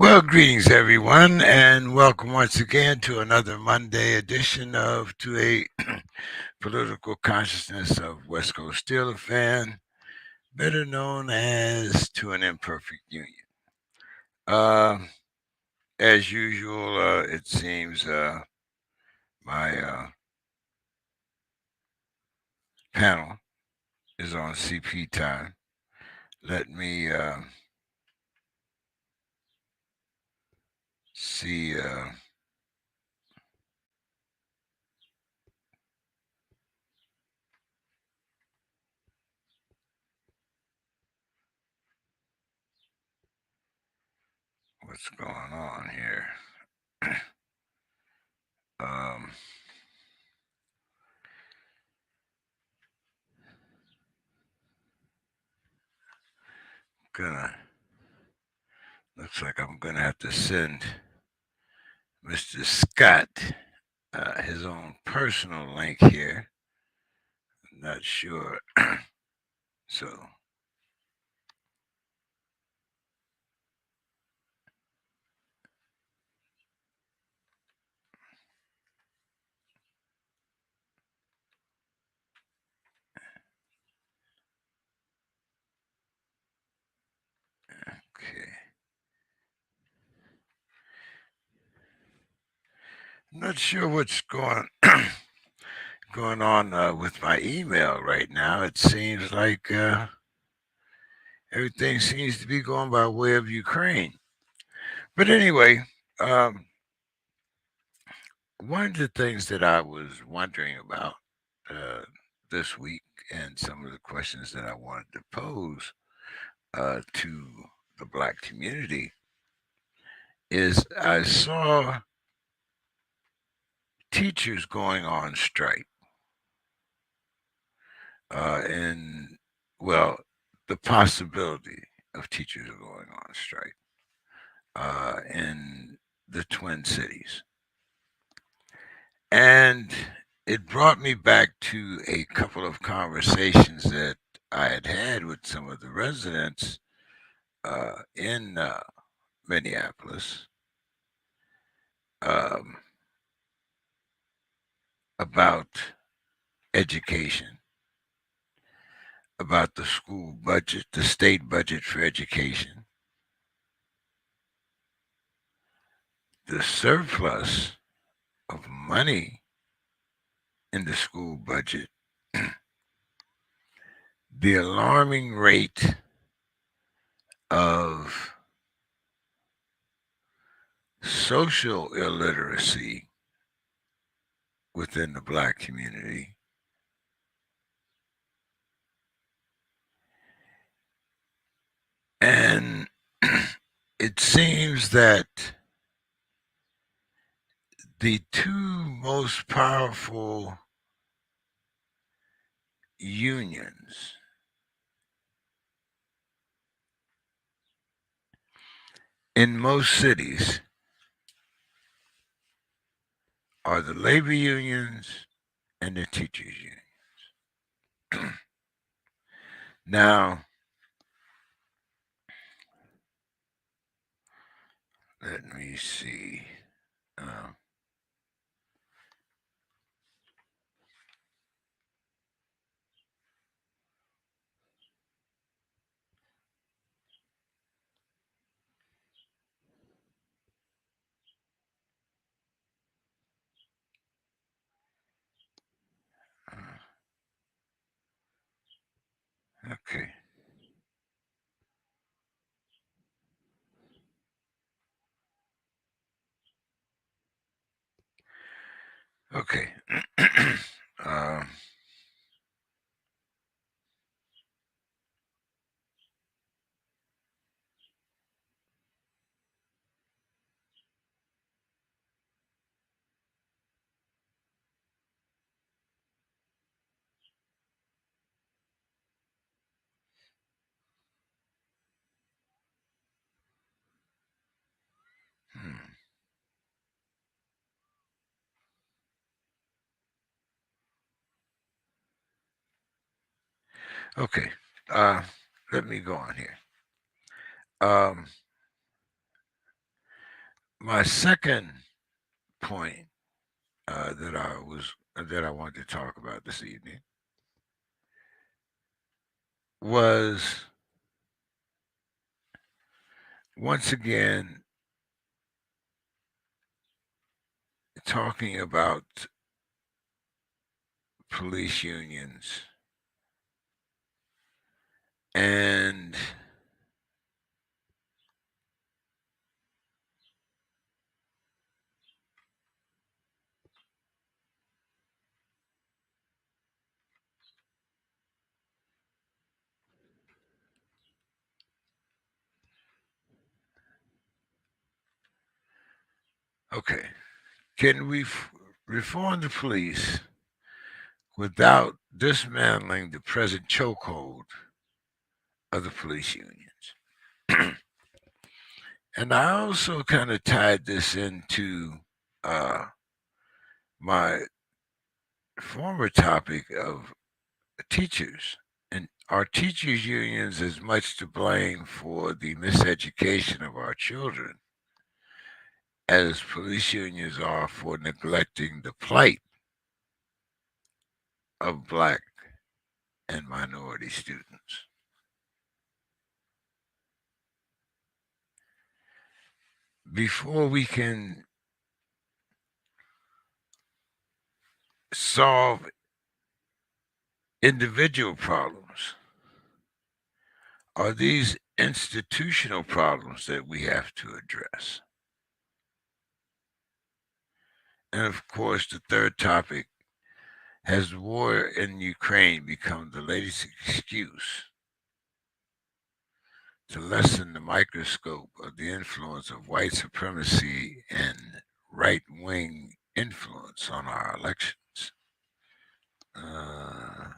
Well, greetings everyone, and welcome once again to another Monday edition of To a Political Consciousness of West Coast Steeler Fan, better known as To an Imperfect Union. Uh, as usual, it seems my panel is on CP time. Let me see. What's going on here? um, gonna Looks like I'm gonna have to send Mr. Scott his own personal link here. I'm not sure. So, okay. I'm not sure what's going on with my email right now. It seems like everything seems to be going by way of Ukraine. But anyway, um, one of the things that I was wondering about uh, this week, and some of the questions that I wanted to pose to the Black community, is I saw teachers going on strike. And, well, the possibility of teachers going on strike in the Twin Cities. And it brought me back to a couple of conversations that I had had with some of the residents in Minneapolis um, about education, about the school budget, the state budget for education, the surplus of money in the school budget, the alarming rate of social illiteracy within the Black community, and it seems that the two most powerful unions in most cities are the labor unions and the teachers unions. Now, let me see. Uh, okay. Okay. um, hmm. Okay. Uh, Let me go on here. Um, My second point that I wanted to talk about this evening was once again talking about police unions and okay, can we reform the police without dismantling the present chokehold of the police unions? And I also kind of tied this into uh, my former topic of teachers. And our teachers' unions is much to blame for the miseducation of our children, as police unions are for neglecting the plight of black and minority students. Before we can solve individual problems, are these institutional problems that we have to address. And of course, the third topic: has the war in Ukraine become the latest excuse to lessen the microscope of the influence of white supremacy and right-wing influence on our elections? Uh,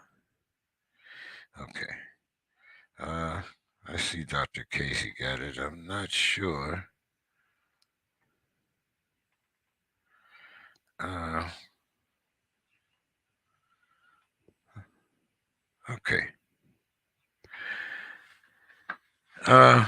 okay. Uh, I see Dr. Casey got it. I'm not sure. Uh, okay. Uh,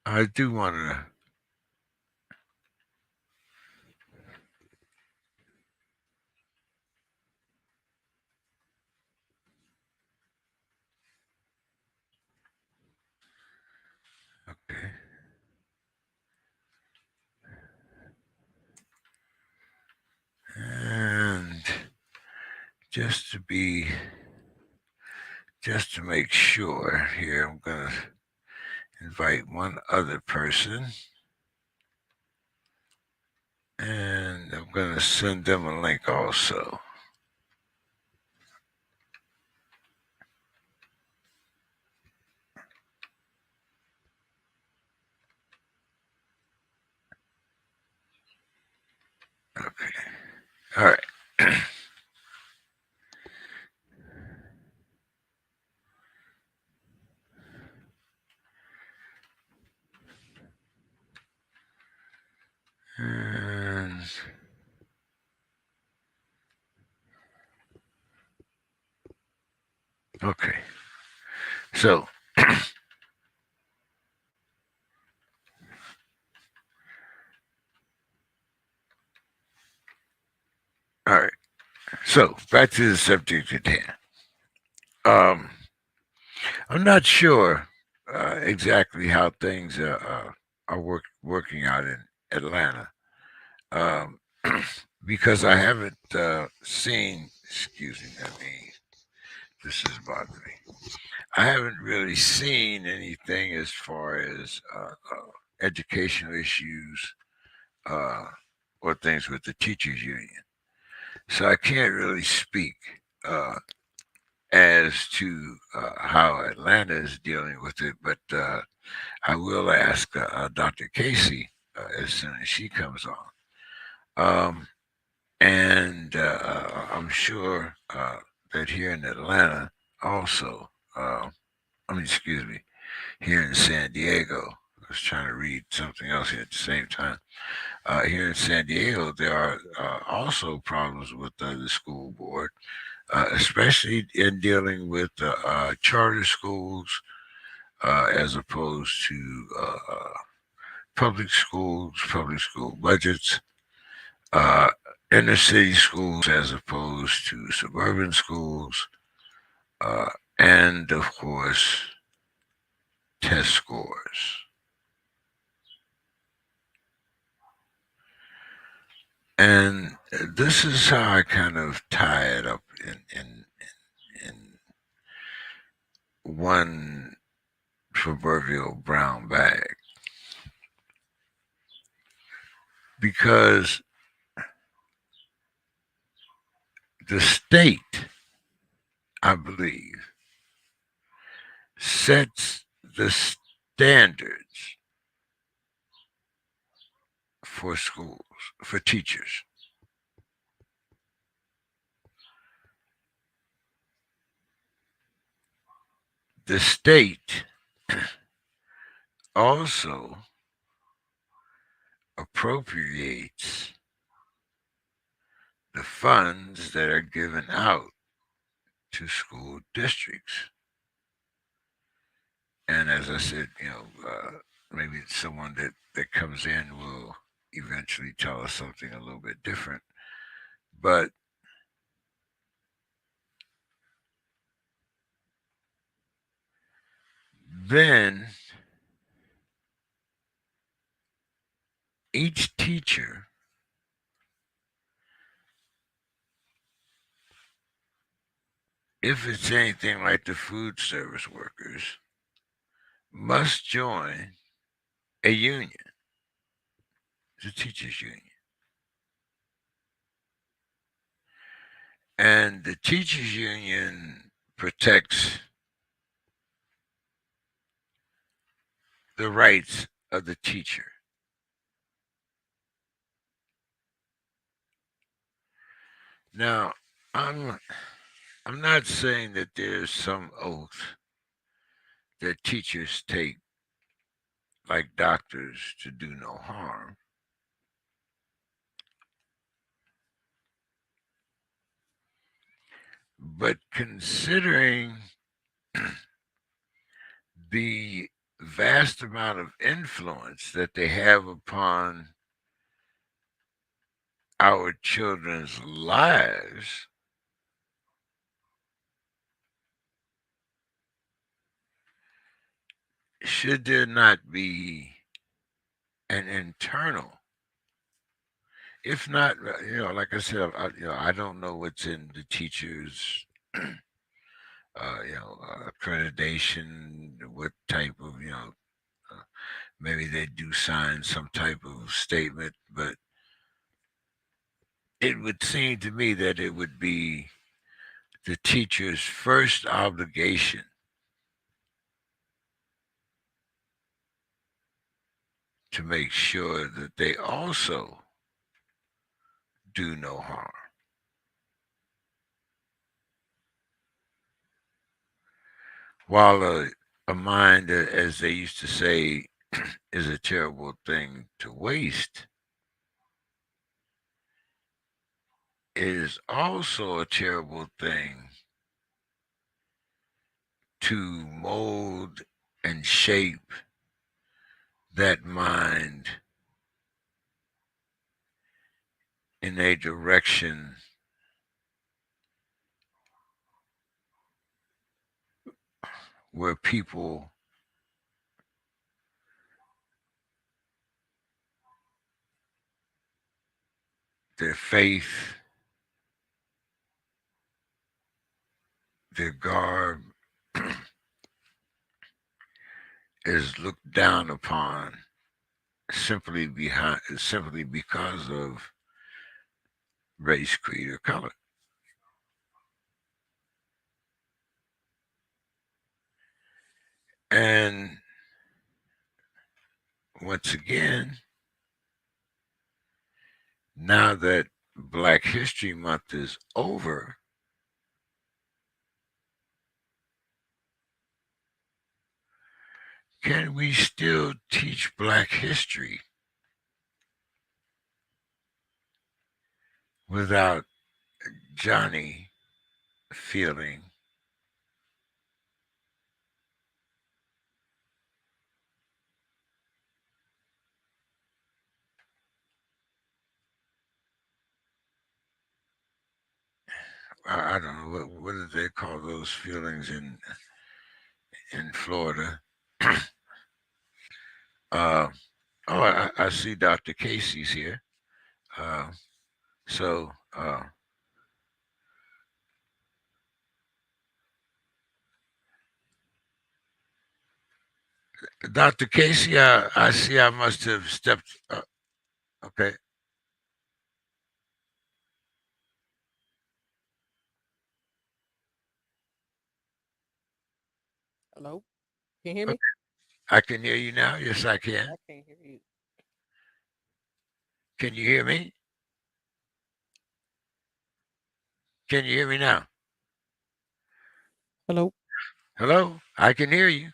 I do want to. Okay. And just to be, just to make sure here, I'm going to invite one other person, and I'm going to send them a link also. Okay. All right. And okay. So, all right. So, back to the subject at hand. Um, I'm not sure exactly how things are working out in Atlanta, um, because I haven't seen. Excuse me. I mean, this is bothering me. I haven't really seen anything as far as educational issues uh, or things with the teachers union. So I can't really speak as to how Atlanta is dealing with it, but I will ask Dr. Casey as soon as she comes on. And I'm sure that here in Atlanta also, excuse me, here in San Diego. I was trying to read something else here at the same time. Here in San Diego, there are also problems with the school board, especially in dealing with charter schools as opposed to public school budgets, uh, inner city schools as opposed to suburban schools, uh, and of course, test scores. And this is how I kind of tie it up in one proverbial brown bag. Because the state, I believe, sets the standards for schools, for teachers. The state also appropriates the funds that are given out to school districts. And as I said, maybe someone that comes in will eventually tell us something a little bit different. But then each teacher if it's anything like the food service workers, must join a union, the teachers' union. And the teachers' union protects the rights of the teacher. Now, I'm I'm not saying that there's some oath that teachers take like doctors to do no harm. But considering the vast amount of influence that they have upon our children's lives, should there not be an internal, if not, like I said, I don't know what's in the teachers' accreditation, what type of, uh, maybe they do sign some type of statement, but it would seem to me that it would be the teacher's first obligation to make sure that they also do no harm. While a mind, as they used to say, is a terrible thing to waste, it is also a terrible thing to mold and shape that mind in a direction where people their faith, their garb is looked down upon simply because of race, creed, or color. And once again, now that Black History Month is over, Can we still teach Black history without Johnny feeling I don't know what do they call those feelings in Florida? uh, oh, I see Dr. Casey's here. Uh, so, Dr. Casey, I see I must have stepped. Okay. Hello? Can you hear me? Okay. I can hear you now. Yes, I can. I can't hear you. Can you hear me? Can you hear me now? Hello? Hello? I can hear you.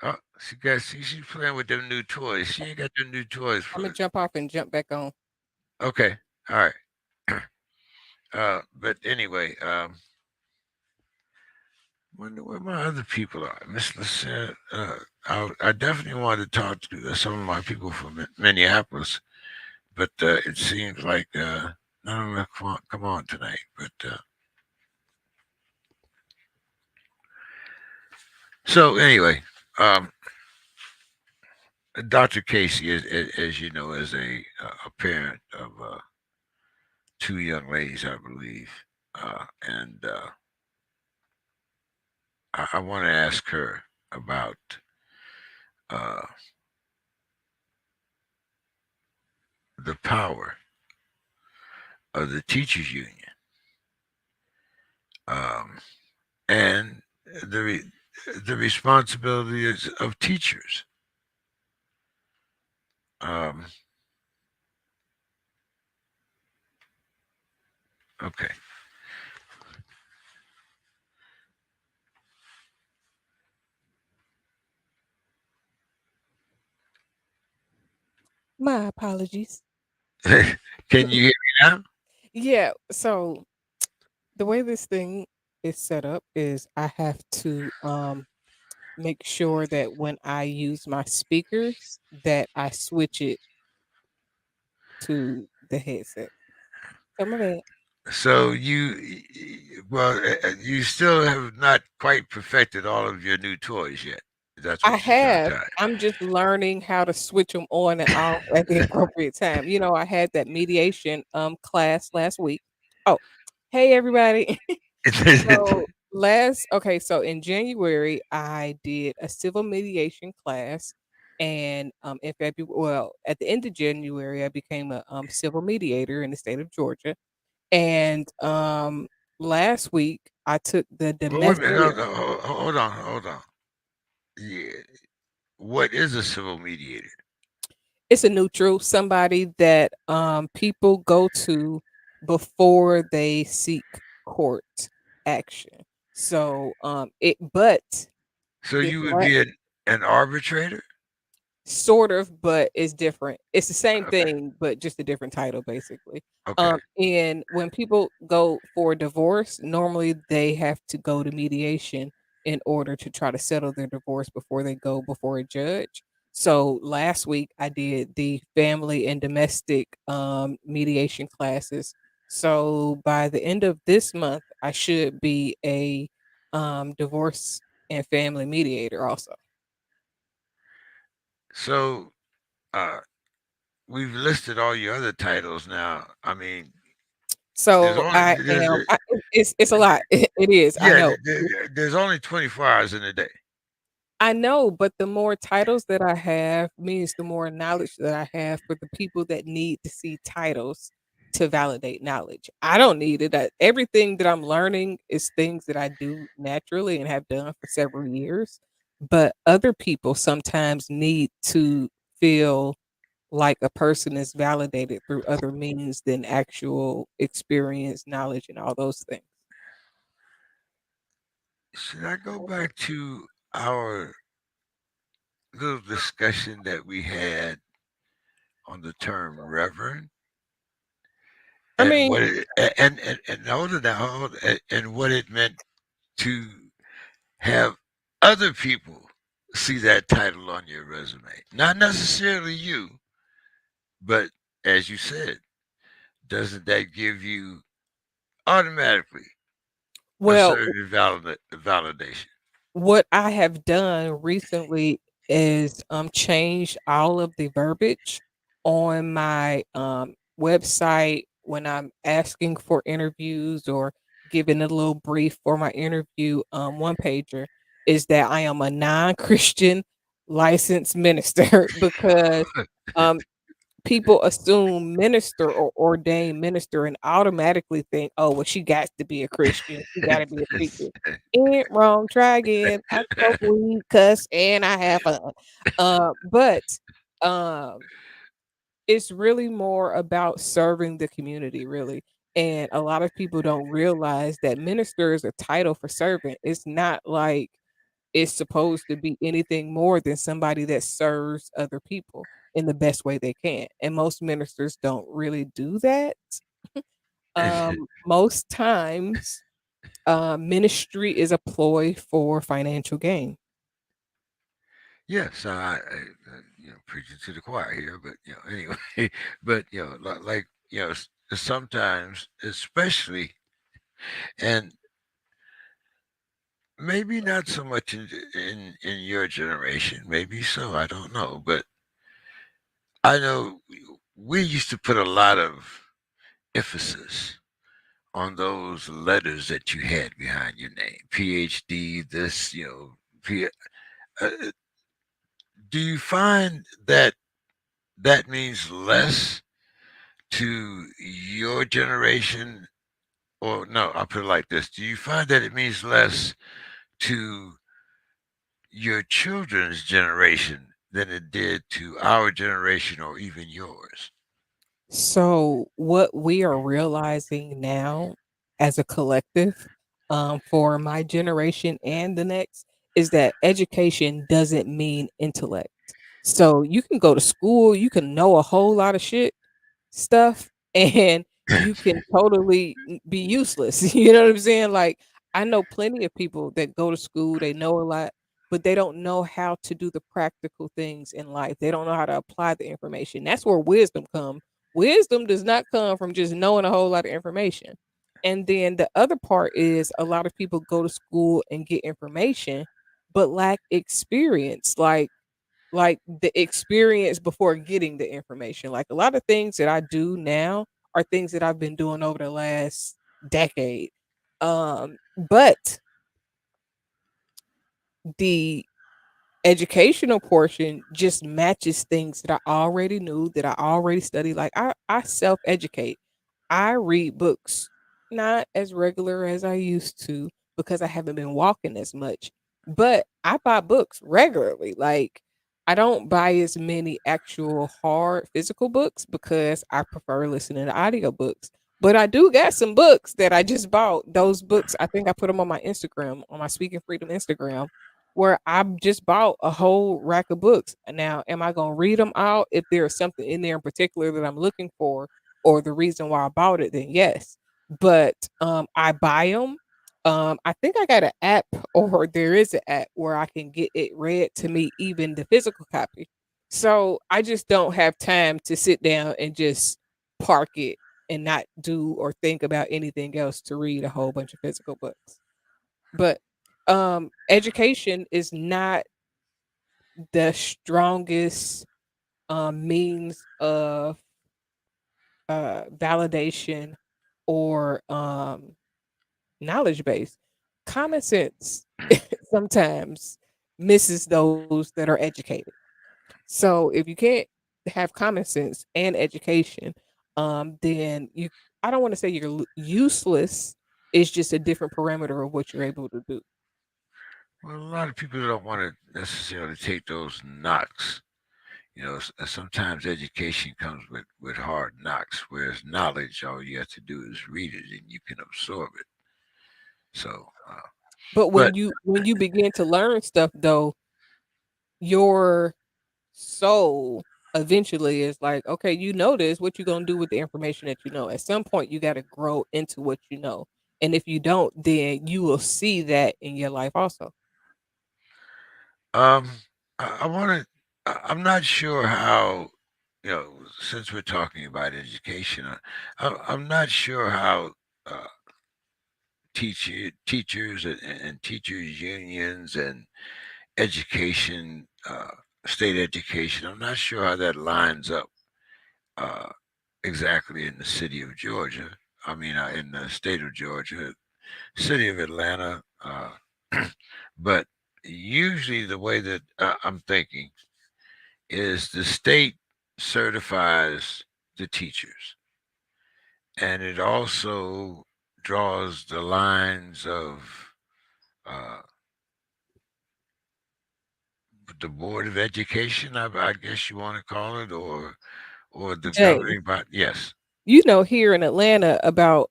Oh, she's playing with them new toys. She ain't got them new toys I'm gonna for. jump off and jump back on. Okay. All right. But anyway, wonder where my other people are. Miss Lissette, I definitely wanted to talk to some of my people from Minneapolis, but it seems like none of them come on tonight. But so anyway, um, Dr. Casey, as you know, is a parent of two young ladies, I believe, and I want to ask her about uh, the power of the teachers union um, and the the responsibilities of teachers. Um, okay, My apologies. can you hear me now? Yeah, so the way this thing is set up is I have to make sure that when I use my speakers that I switch it to the headset. So my bad. So well, you still have not quite perfected all of your new toys yet. That's I what you're trying to have. tell I'm just learning how to switch them on and off at the appropriate time. You know, I had that mediation class last week. Oh, hey everybody. me. So last okay, so in January I did a civil mediation class, and in February, well, at the end of January I became a civil mediator in the state of Georgia, and last week I took the But wait a minute, domestic. hold on. Yeah, what is a civil mediator? It's a neutral, somebody that people go to before they seek court action. So it but So this you would be an arbitrator? sort of, but it's different. It's the same Okay, thing, but just a different title, basically. okay. And when people go for divorce, normally they have to go to mediation in order to try to settle their divorce before they go before a judge. So last week I did the family and domestic mediation classes. So by the end of this month, I should be a divorce and family mediator also. So uh, we've listed all your other titles now. I mean, there's So only I there's am it's a lot. It is, I yeah, know. there's only 24 hours in a day. I know, but the more titles that I have means the more knowledge that I have for the people that need to see titles to validate knowledge. I don't need it. Everything that I'm learning is things that I do naturally and have done for several years. But other people sometimes need to feel like a person is validated through other means than actual experience, knowledge, and all those things. Should I go back to our little discussion that we had on the term reverend I and mean, what it and hold it now, and what it meant to have other people see that title on your resume. Not necessarily you, but as you said, doesn't that give you automatically a well, certain validation? what I have done recently is change all of the verbiage on my website when I'm asking for interviews or giving a little brief for my interview one pager is that I am a non-Christian licensed minister because um people assume minister or ordained minister and automatically think, oh, well, she got to be a Christian. She got to be a preacher. Ain't wrong. Try again. I smoke weed, cuss, and I have fun. But um, it's really more about serving the community, really. And a lot of people don't realize that minister is a title for servant. It's not like is supposed to be anything more than somebody that serves other people in the best way they can. And most ministers don't really do that. Most times, ministry is a ploy for financial gain. Yes, preaching to the choir here, but anyway, but like sometimes, especially, and maybe not so much in your generation, maybe so, I don't know, but I know we used to put a lot of emphasis on those letters that you had behind your name, PhD, this, uh, do you find that that means less to your generation? Or no, I'll put it like this: do you find that it means less to your children's generation than it did to our generation or even yours? So, what we are realizing now as a collective, for my generation and the next, is that education doesn't mean intellect. So, you can go to school, you can know a whole lot of shit, stuff and you can totally be useless. You know what I'm saying? Like I know plenty of people that go to school, they know a lot, but they don't know how to do the practical things in life. They don't know how to apply the information. That's where wisdom comes. Wisdom does not come from just knowing a whole lot of information. And then the other part is a lot of people go to school and get information but lack experience. Like the experience before getting the information. Like a lot of things that I do now are things that I've been doing over the last decade. But the educational portion just matches things that I already knew, that I already studied. Like I self educate. I read books, not as regular as I used to because I haven't been walking as much, but I buy books regularly. Like I don't buy as many actual hard physical books because I prefer listening to audiobooks. But I do got some books that I just bought. Those books, I think I put them on my Instagram, on my Speaking Freedom Instagram, where I just bought a whole rack of books. Now, am I going to read them out? If there is something in there in particular that I'm looking for, or the reason why I bought it, then yes. But I buy them. I think I got an app, or there is an app where I can get it read to me, even the physical copy. So I just don't have time to sit down and just park it and not do or think about anything else to read a whole bunch of physical books. But education is not the strongest means of validation or knowledge base. Common sense sometimes misses those that are educated. So if you can't have common sense and education, then you I don't want to say you're useless. It's just a different parameter of what you're able to do. Well, a lot of people don't want to necessarily take those knocks, Sometimes education comes with hard knocks, whereas knowledge, all you have to do is read it and you can absorb it. So, But but when you begin to learn stuff though, your soul eventually is like, okay, you know this, what you gonna do with the information that you know? At some point you gotta grow into what you know. And if you don't, then you will see that in your life also. um, I want to. I'm not sure how. Since we're talking about education, I'm not sure how uh, teachers and teachers unions and education, state education. I'm not sure how that lines up uh, exactly in the city of Georgia. I mean, in the state of Georgia, city of Atlanta. But usually, the way that I'm thinking is the state certifies the teachers, and it also draws the lines of uh, the board of education. I guess you want to call it, or the Jay, governing body. Yes. you know, here in Atlanta about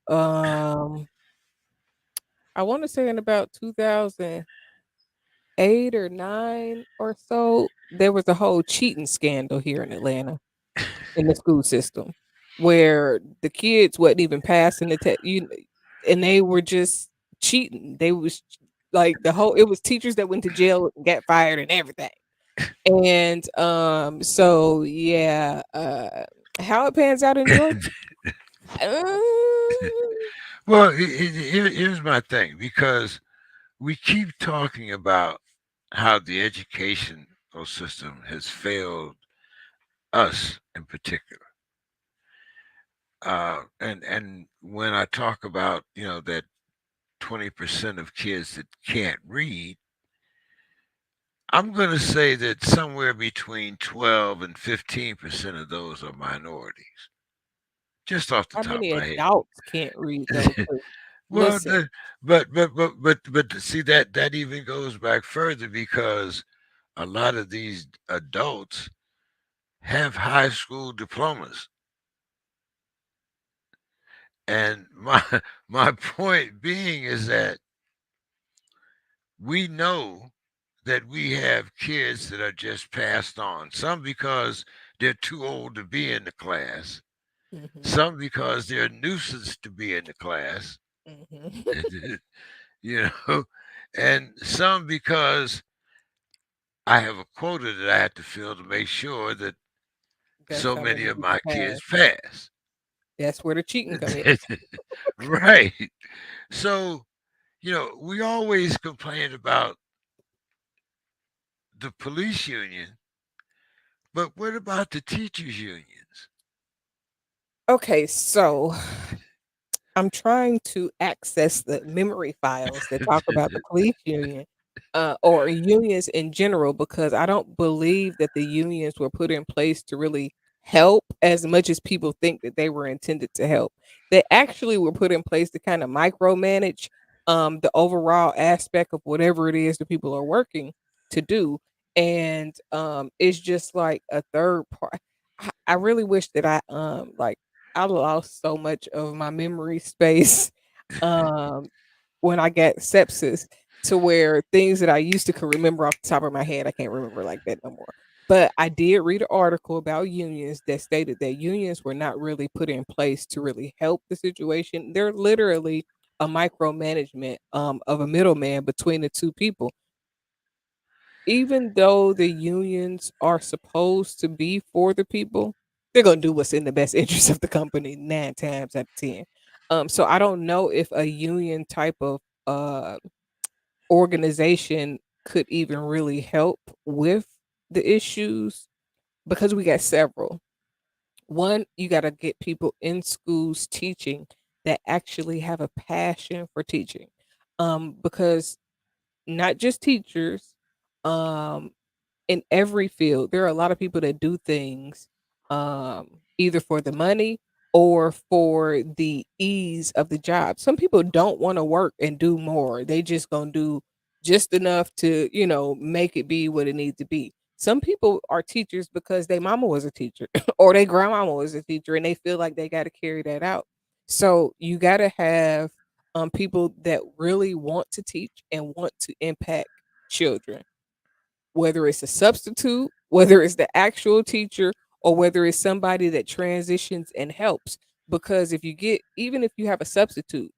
I want to say in about 2008 or 9 or so, there was a whole cheating scandal here in Atlanta in the school system where the kids wasn't even passing the test, and they were just cheating. They was like the whole it was teachers that went to jail and got fired and everything. And so yeah, how it pans out in Georgia? Uh, Well, here's my thing, because we keep talking about how the educational system has failed us in particular. And when I talk about that 20% of kids that can't read, I'm going to say that somewhere between 12 and 15% of those are minorities, just off the how top many of my head. adults can't read though? 'Cause Well, listen, but see, that even goes back further, because a lot of these adults have high school diplomas, and my my point being is that we know that we have kids that are just passed on. Some because they're too old to be in the class. mhm, Some because they're a nuisance to be in the class. mhm. you know, and some because I have a quota that I have to fill to make sure that That's so how many many of people my pass. kids pass. That's where the cheating come in. Right. So, we always complain about the police union, but what about the teachers' unions? Okay, so I'm trying to access the memory files that talk about the police union, or unions in general, because I don't believe that the unions were put in place to really help as much as people think that they were intended to help. They actually were put in place to kind of micromanage the overall aspect of whatever it is that people are working to do. And it's just like a third part. I really wish that I lost so much of my memory space um when I got sepsis, to where things that I used to could remember off the top of my head, I can't remember like that no more. But I did read an article about unions that stated that unions were not really put in place to really help the situation. They're literally a micromanagement of a middleman between the two people. Even though the unions are supposed to be for the people, they're gonna do what's in the best interest of the company 9 times out of 10. So I don't know if a union type of organization could even really help with the issues, because we got several. One, you got to get people in schools teaching that actually have a passion for teaching, because not just teachers, um, in every field, there are a lot of people that do things either for the money or for the ease of the job. Some people don't want to work and do more. They just gonna do just enough to, make it be what it needs to be. Some people are teachers because their mama was a teacher or their grandmama was a teacher and they feel like they got to carry that out. So you got to have people that really want to teach and want to impact children, whether it's a substitute, whether it's the actual teacher, or whether it's somebody that transitions and helps. Because if you get, even if you have a substitute,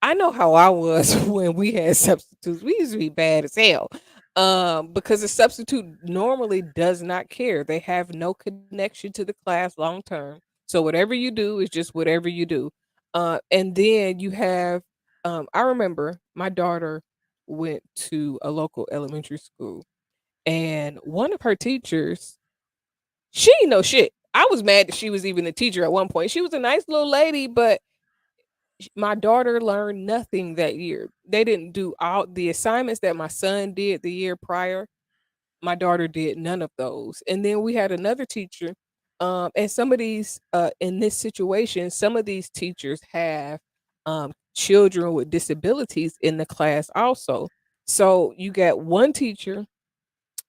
I know how I was when we had substitutes. We used to be bad as hell. Because a substitute normally does not care. They have no connection to the class long term. So whatever you do is just whatever you do. And then you have I remember my daughter went to a local elementary school and one of her teachers, she ain't know shit. I was mad that she was even a teacher at one point. She was a nice little lady, but my daughter learned nothing that year. They didn't do all the assignments that my son did the year prior. My daughter did none of those. And then we had another teacher. And some of these, in this situation, some of these teachers have children with disabilities in the class also. So you got one teacher,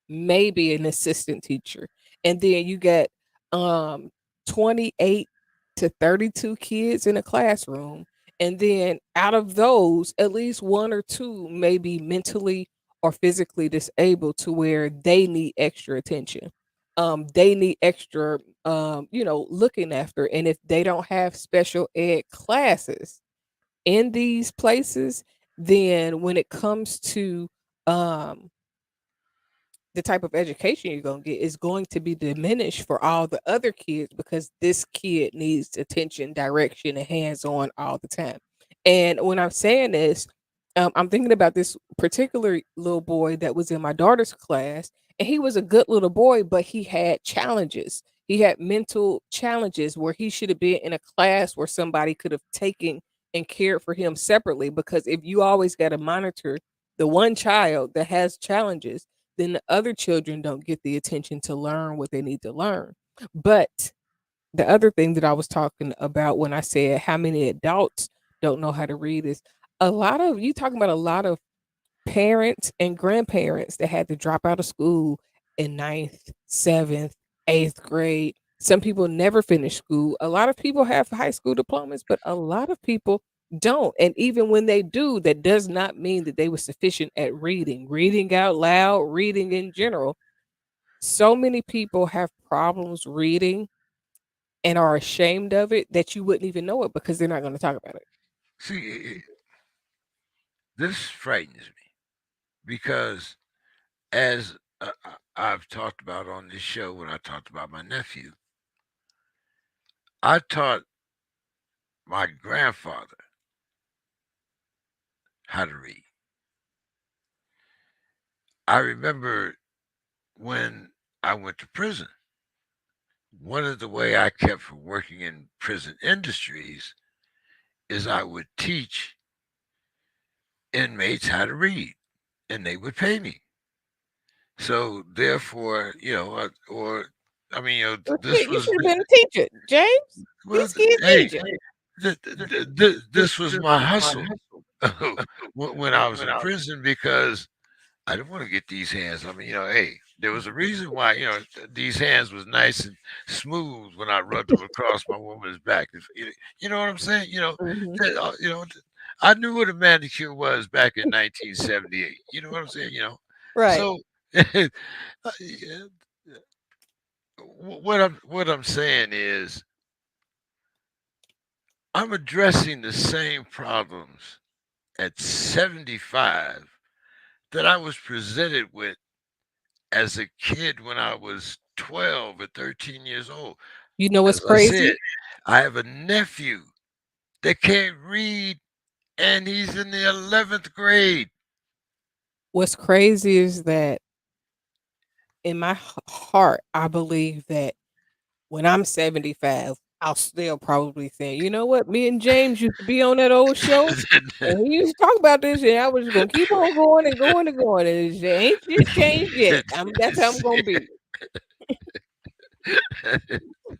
maybe an assistant teacher. And then you get 28 to 32 kids in a classroom. And then out of those, at least one or two may be mentally or physically disabled to where they need extra attention. They need extra looking after. And if they don't have special ed classes in these places, then when it comes to um the type of education you're going to get is going to be diminished for all the other kids because this kid needs attention, direction, and hands on all the time. And when I'm saying this, I'm thinking about this particular little boy that was in my daughter's class, and he was a good little boy, but he had challenges. He had mental challenges where he should have been in a class where somebody could have taken and cared for him separately. Because if you always got to monitor the one child that has challenges, then the other children don't get the attention to learn what they need to learn. But the other thing that I was talking about when I said how many adults don't know how to read is a lot of you talking about a lot of parents and grandparents that had to drop out of school in ninth, seventh, eighth grade. Some people never finish school. A lot of people have high school diplomas, but a lot of people don't. And even when they do, that does not mean that they were sufficient at reading, reading out loud, reading in general. So many people have problems reading and are ashamed of it that you wouldn't even know it because they're not going to talk about it. See, this frightens me because, as I've talked about on this show when I talked about my nephew, I taught my grandfather how to read. I remember when I went to prison, one of the way I kept from working in prison industries is I would teach inmates how to read, and they would pay me. So therefore, or I mean, Well, this shit, you was should have been a teacher, James. well, These kids hey, need you. this was my hustle when I was in prison because I didn't want to get these hands. I mean, hey, there was a reason why these hands was nice and smooth when I rubbed them across my woman's back. You know what I'm saying? Mhm. I knew what a manicure was back in 1978. You know what I'm saying? Right. So yeah, what I'm saying is I'm addressing the same problems at 75 that I was presented with as a kid when I was 12 or 13 years old. You know what's As I said, crazy? I have a nephew that can't read and he's in the 11th grade. What's crazy is that in my heart, I believe that when I'm 75, I'll still probably think, you know what? Me and James used to be on that old show, and we used to talk about this, and I was just gonna keep on going and going and going, and it ain't shit changed yet. That's how I'm gonna be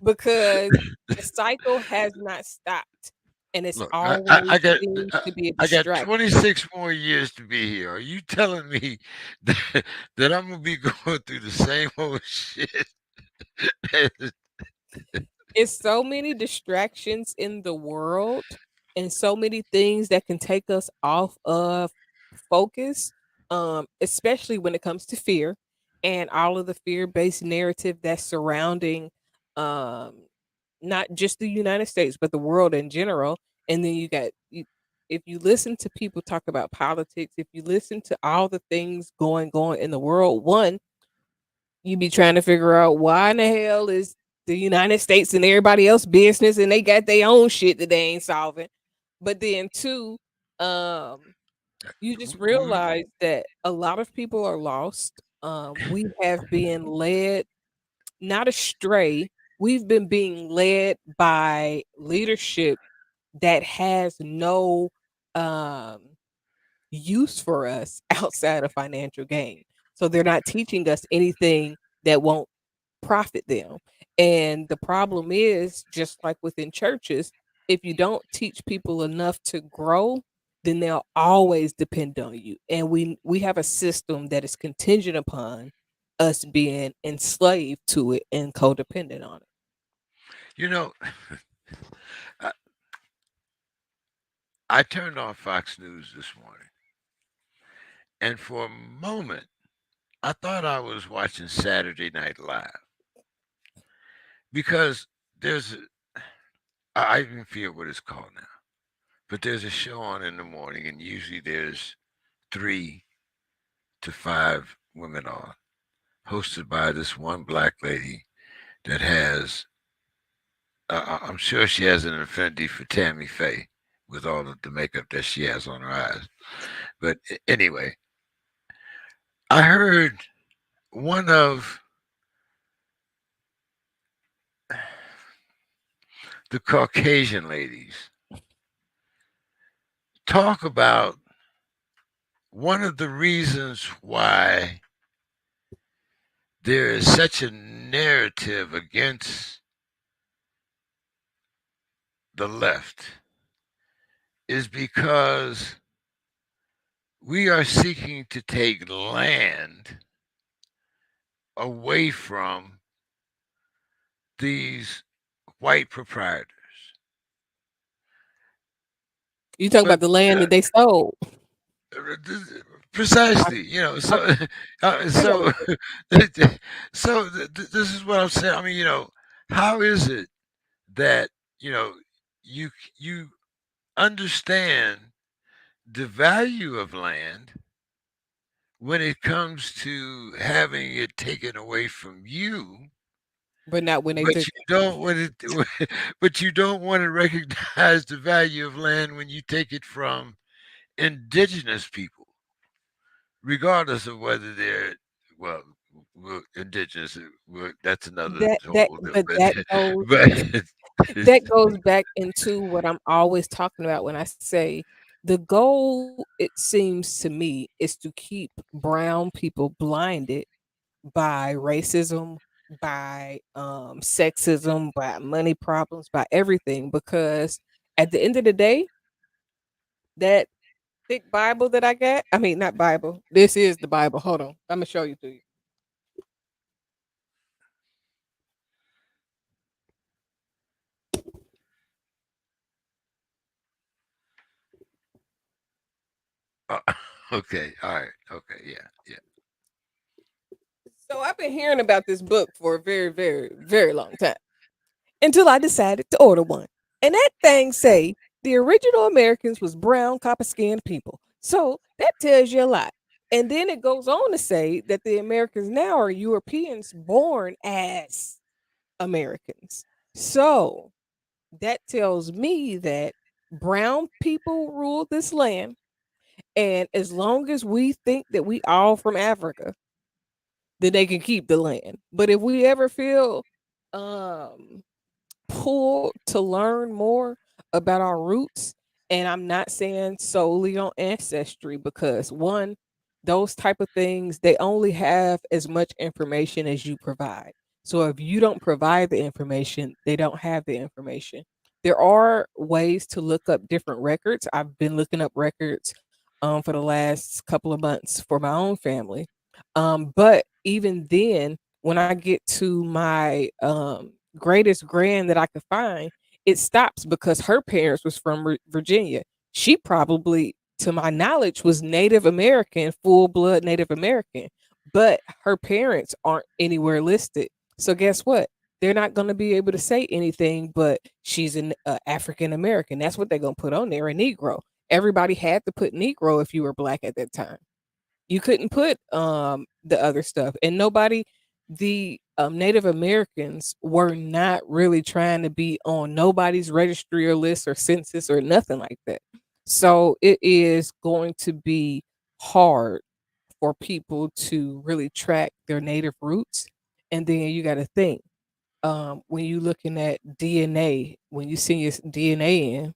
because the cycle has not stopped. and it's Look, always seems to be a I got distraction. 26 more years to be here. Are you telling me that, that I'm gonna be going through the same old shit? It's so many distractions in the world and so many things that can take us off of focus, especially when it comes to fear and all of the fear-based narrative that's surrounding um not just the United States but the world in general. And then if you listen to people talk about politics, if you listen to all the things going in the world, one, you be trying to figure out why in the hell is the United States and everybody else business and they got their own shit that they ain't solving. But then two, um, you just realize that a lot of people are lost. We have been led not astray. We've been being led by leadership that has no um use for us outside of financial gain. So they're not teaching us anything that won't profit them. And the problem is, just like within churches, if you don't teach people enough to grow, then they'll always depend on you. And we have a system that is contingent upon us being enslaved to it and codependent on it. You know, I, I turned on Fox News this morning, and for a moment, I thought I was watching Saturday Night Live because there's, I even forget what it's called now, but there's a show on in the morning, and usually there's 3 to 5 women on, hosted by this one black lady that has, I'm sure she has an affinity for Tammy Faye with all of the makeup that she has on her eyes. But anyway, I heard one of the Caucasian ladies talk about one of the reasons why there is such a narrative against the left is because we are seeking to take land away from these white proprietors. You talk But about the land that they stole. I, precisely, I, so I know so this is what I'm saying. I mean, how is it that you know you you understand the value of land when it comes to having it taken away from you, but not when they but took you don't want it, but you don't want to recognize the value of land when you take it from indigenous people, regardless of whether they're, well, indigenous. That's another whole. but that goes But that goes back into what I'm always talking about when I say the goal, it seems to me, is to keep brown people blinded by racism, by sexism, by money problems, by everything. Because at the end of the day, that thick Bible that I got, I mean, not Bible, this is the Bible. Hold on, I'm gonna show you to you. uh, okay, all right, okay, yeah, yeah. So I've been hearing about this book for a very, very, very long time until I decided to order one. And that thing say the original Americans was brown, copper skinned people. So that tells you a lot. And then it goes on to say that the Americans now are Europeans born as Americans. So that tells me that brown people rule this land. And as long as we think that we all from Africa, then they can keep the land. But if we ever feel um pull to learn more about our roots, and I'm not saying solely on ancestry, because one, those type of things, they only have as much information as you provide. So if you don't provide the information, they don't have the information. There are ways to look up different records. I've been looking up records for the last couple of months for my own family. But even then, when I get to my greatest grand that I could find, it stops because her parents was from Virginia. She probably, to my knowledge, was Native American, full blood Native American, but her parents aren't anywhere listed. So guess what? They're not going to be able to say anything, but she's an African American. That's what they're going to put on there, a Negro. Everybody had to put Negro if you were black at that time. You couldn't put the other stuff, and nobody, the Native Americans were not really trying to be on nobody's registry or list or census or nothing like that. So it is going to be hard for people to really track their native roots. And then you got to think, when you looking at DNA, when you see your DNA in,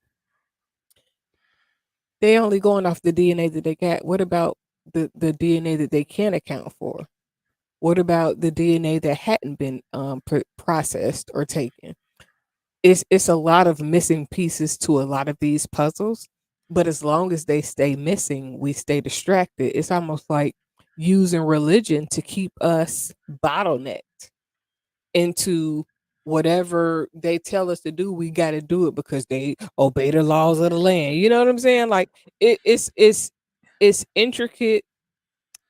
they only going off the DNA that they got. What about the DNA that they can account for? What about the DNA that hadn't been processed or taken? It's a lot of missing pieces to a lot of these puzzles. But as long as they stay missing, we stay distracted. It's almost like using religion to keep us bottlenecked into whatever they tell us to do. We got to do it because they obey the laws of the land. You know what I'm saying? Like it's intricate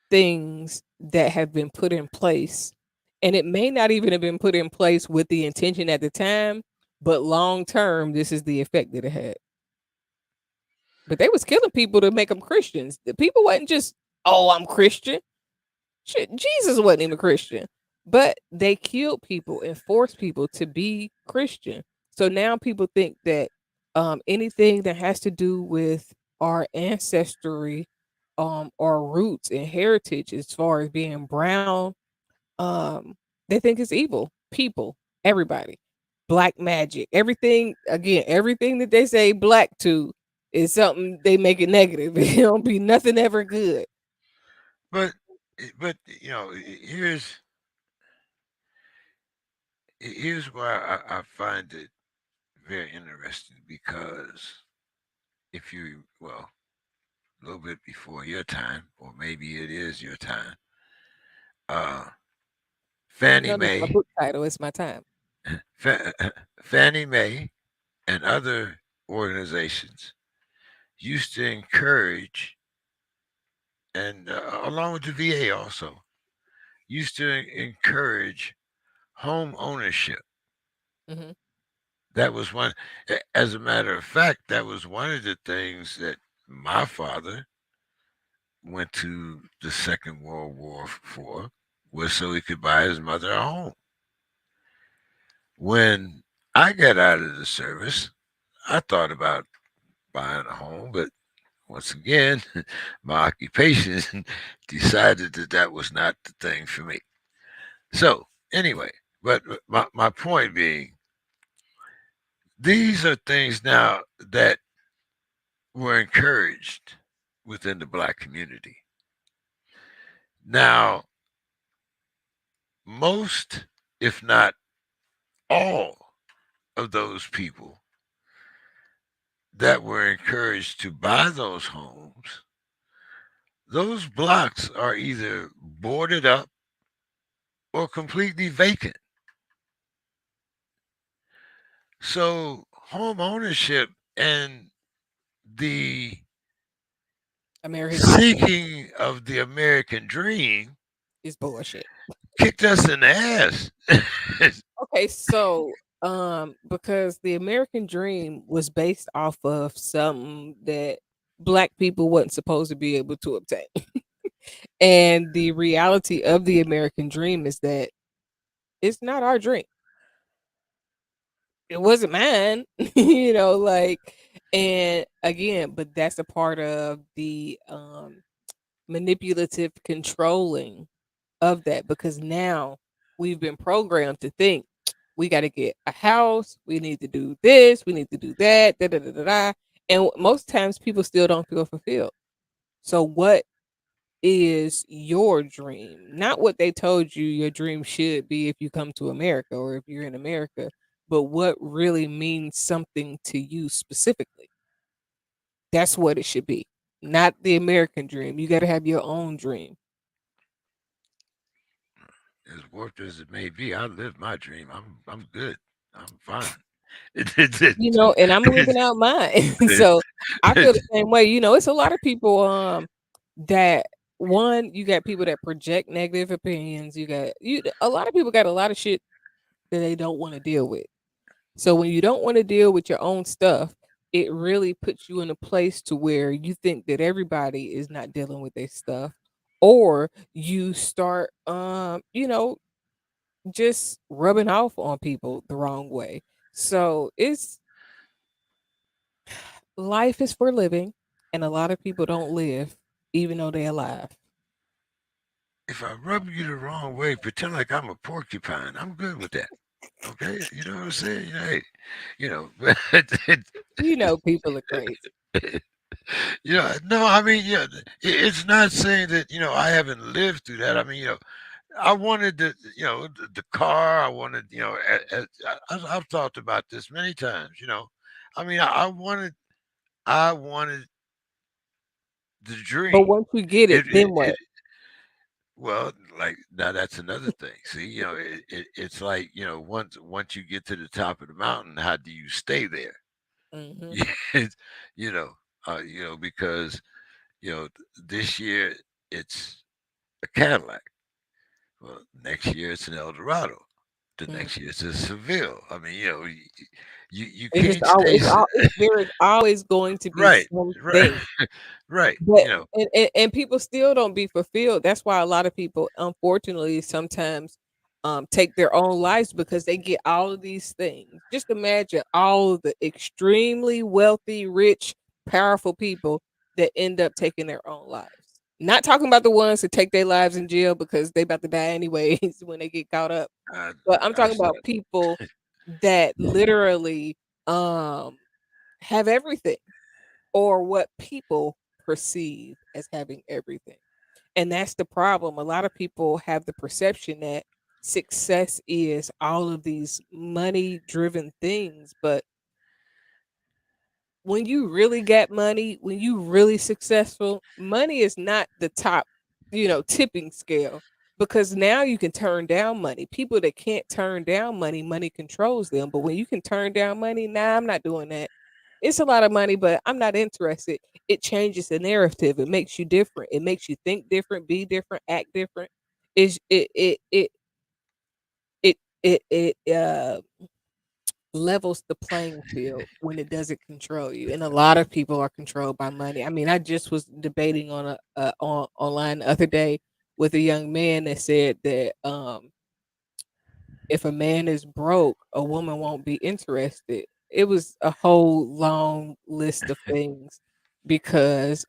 things that have been put in place, and it may not even have been put in place with the intention at the time, but long term this is the effect that it had. But they was killing people to make them Christians. The people wasn't just, oh, I'm Christian. Shit, Jesus wasn't even Christian, but they killed people and forced people to be Christian. So now people think that anything that has to do with our ancestry, our roots and heritage, as far as being brown, um, they think it's evil. People, everybody, black magic, everything. Again, everything that they say black to is something they make it negative. It don't be nothing ever good. But but here's why I find it very interesting, because if you, well, a little bit before your time, or maybe it is your time, uh, No, Fannie that's my Mae, book title. It's my time. Fa- Fannie Mae, and other organizations used to encourage, and along with the VA also, used to encourage home ownership. Hmm. That was one. As a matter of fact, that was one of the things that my father went to the Second World War for, was so he could buy his mother a home. When I got out of the service, I thought about buying a home, but once again, my occupation decided that that was not the thing for me. So, anyway, but my point being, these are things now that were encouraged within the black community. Now, most, if not all, of those people that were encouraged to buy those homes, those blocks are either boarded up or completely vacant. So, home ownership and the American dream seeking of the American dream is bullshit. kicked us in the ass. Okay, so because the American dream was based off of something that black people wasn't supposed to be able to obtain. And the reality of the American dream is that it's not our dream. It wasn't mine, like, and again, but that's a part of the manipulative controlling of that, because now we've been programmed to think we got to get a house, we need to do this, we need to do that, da da da da da. And most times people still don't feel fulfilled. So what is your dream? Not what they told you your dream should be if you come to America or if you're in America. but what really means something to you specifically. That's what it should be. Not the American dream. You got to have your own dream. As warped as it may be, I live my dream. I'm good. I'm fine. It, And I'm living out mine. it, So I feel the it, same way. It's a lot of people that one, you got people that project negative opinions. You got a lot of people got a lot of shit that they don't want to deal with. So when you don't want to deal with your own stuff, it really puts you in a place to where you think that everybody is not dealing with their stuff, or you start just rubbing off on people the wrong way. So it's life is for living, and a lot of people don't live even though they're alive. if I rub you the wrong way, pretend like I'm a porcupine. I'm good with that. Okay, you know what I'm saying? Hey, you know, People are crazy. yeah, no, I mean, yeah, it's not saying that I haven't lived through that. I mean, I wanted the car. I wanted, I've talked about this many times. I mean, I wanted the But dream. once you get it, It then what? well, like now that's another thing. See, it's like once you get to the top of the mountain, how do you stay there? Hmm. It's, you know, because this year it's a Cadillac. Well, next year it's an Eldorado. The next year it's a Seville. I mean, you It's just can't always, stay there is always going to be right, right, something. right. But and people still don't be fulfilled. That's why a lot of people, unfortunately, sometimes take their own lives because they get all of these things. Just imagine all of the extremely wealthy, rich, powerful people that end up taking their own lives. Not talking about the ones that take their lives in jail because they about to die anyways when they get caught up. I But I'm I talking saw about people that literally um have everything, or what people perceive as having everything. And that's the problem. A lot of people have the perception that success is all of these money driven things, but when you really got money, when you really successful, money is not the top, tipping scale, because now you can turn down money. People that can't turn down money, money controls them. But when you can turn down money, nah, I'm not doing that. It's a lot of money, but I'm not interested. It changes the narrative. It makes you different. It makes you think different, be different, act different. Is it levels the playing field when it doesn't control you. And a lot of people are controlled by money. I mean, I just was debating on online the other day with a young man that said that if a man is broke, a woman won't be interested. It was a whole long list of things because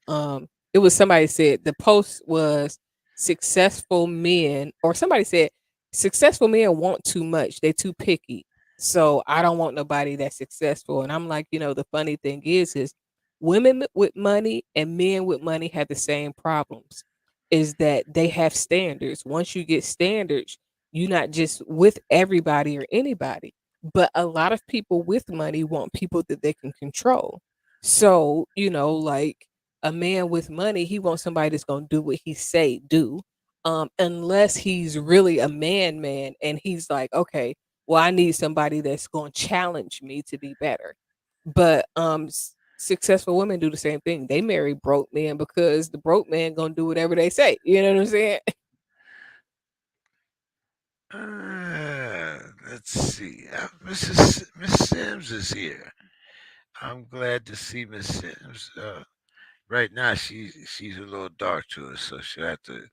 it was, somebody said the post was successful men, or somebody said successful men want too much. They're too picky. So I don't want nobody that's successful. And I'm like, the funny thing is women with money and men with money have the same problems. Is that they have standards. Once you get standards, you're not just with everybody or anybody, but a lot of people with money want people that they can control. So, like a man with money, he wants somebody that's going to do what he say do. Unless he's really a man and he's like, okay, well, I need somebody that's going to challenge me to be better. But successful women do the same thing. They marry broke men because the broke man going to do whatever they say. You know what I'm saying? let's see. Miss Sims is here. I'm glad to see Miss Sims. Right now, she's a little dark to us, so she'll have to.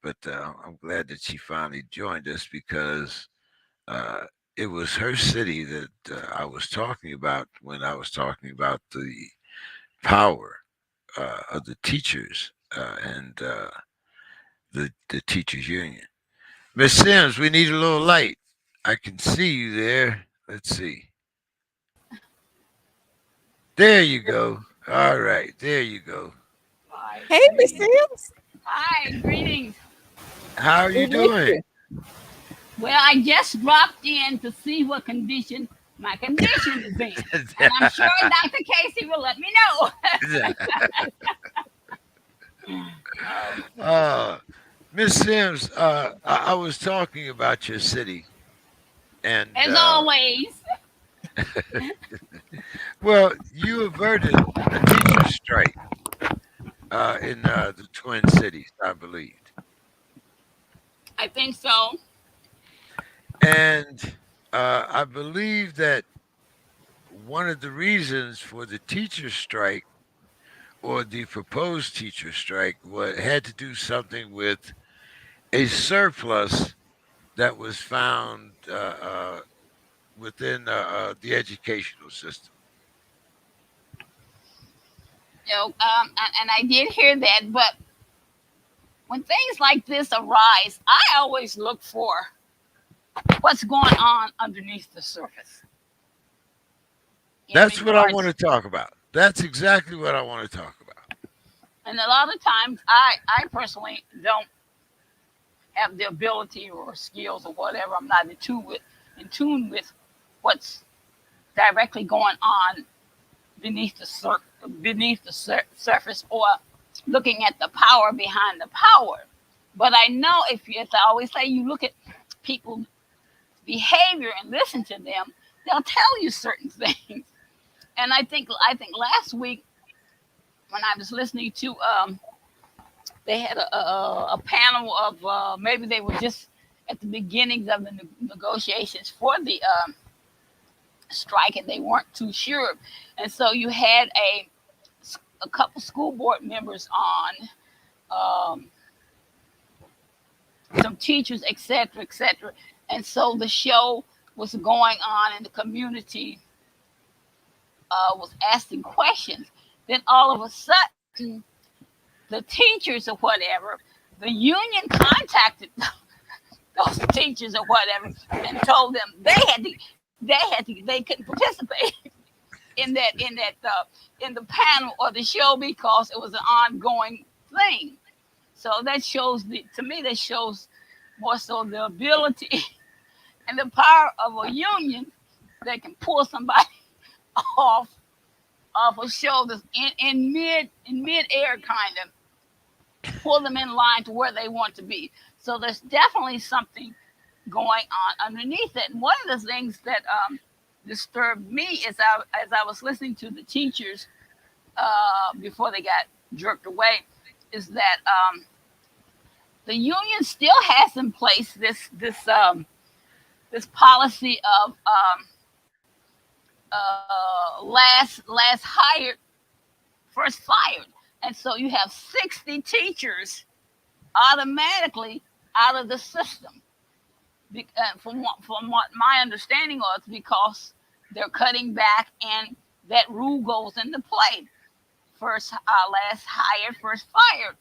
But I'm glad that she finally joined us because uh, it was her city that I was talking about when I was talking about the power of the teachers and the teachers union. Miss Sims, we need a little light. I can see you there. Let's see. There you go. All right, there you go. Hi, Hey, Miss greetings. Sims, Hi, greetings. How are we you missed doing? you. Well, I just dropped in to see what condition my condition is in. And I'm sure Dr. Casey will let me know. Oh, uh, Miss Sims, I was talking about your city, and as always. well, you averted a teacher strike in the Twin Cities, I believed, I think so. and I believe that one of the reasons for the teacher strike or the proposed teacher strike had to do something with a surplus that was found within the educational system. And I did hear that, but when things like this arise, I always look for what's going on underneath the surface in That's what I want regards. to talk about. That's exactly what I want to talk about. And a lot of times, I personally don't have the ability or skills or whatever. I'm not in tune with what's directly going on beneath the surface, or looking at the power behind the power. But I know, as I always say, you look at people's behavior and listen to them, they'll tell you certain things. And I think last week when I was listening to, they had a panel of, maybe they were just at the beginnings of the negotiations for the strike, and they weren't too sure. And so you had a couple school board members on, some teachers, etc., etc. And so the show was going on, and the community was asking questions. Then all of a sudden, the teachers or whatever, the union contacted those teachers or whatever and told them they couldn't participate in the panel or the show because it was an ongoing thing. So that shows to me that shows more so the ability and the power of a union that can pull somebody off of a show that's in mid air, kind of pull them in line to where they want to be. So there's definitely something going on underneath it. And one of the things that disturbed me as I was listening to the teachers before they got jerked away is that the union still has in place this policy of last hired, first fired, and so you have 60 teachers automatically out of the system. From what my understanding was, because they're cutting back, and that rule goes into play: first, last hired, first fired.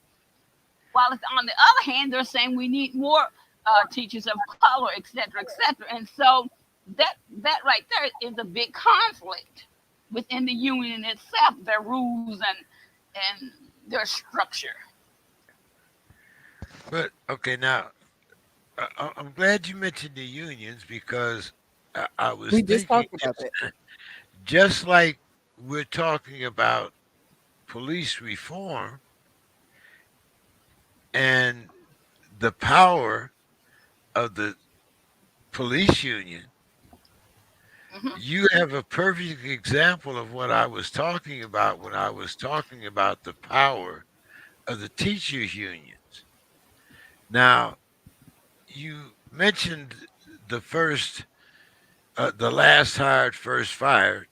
While on the other hand, they're saying we need more teachers of color, etc., etc. And so that right there is a big conflict within the union itself, their rules and their structure. But okay, now I'm glad you mentioned the unions because I was We just thinking talked about that. just like we're talking about police reform and the power of the police union, Hmm. you have a perfect example of what I was talking about when I was talking about the power of the teachers' unions. Now, you mentioned the first, the last hired, first fired,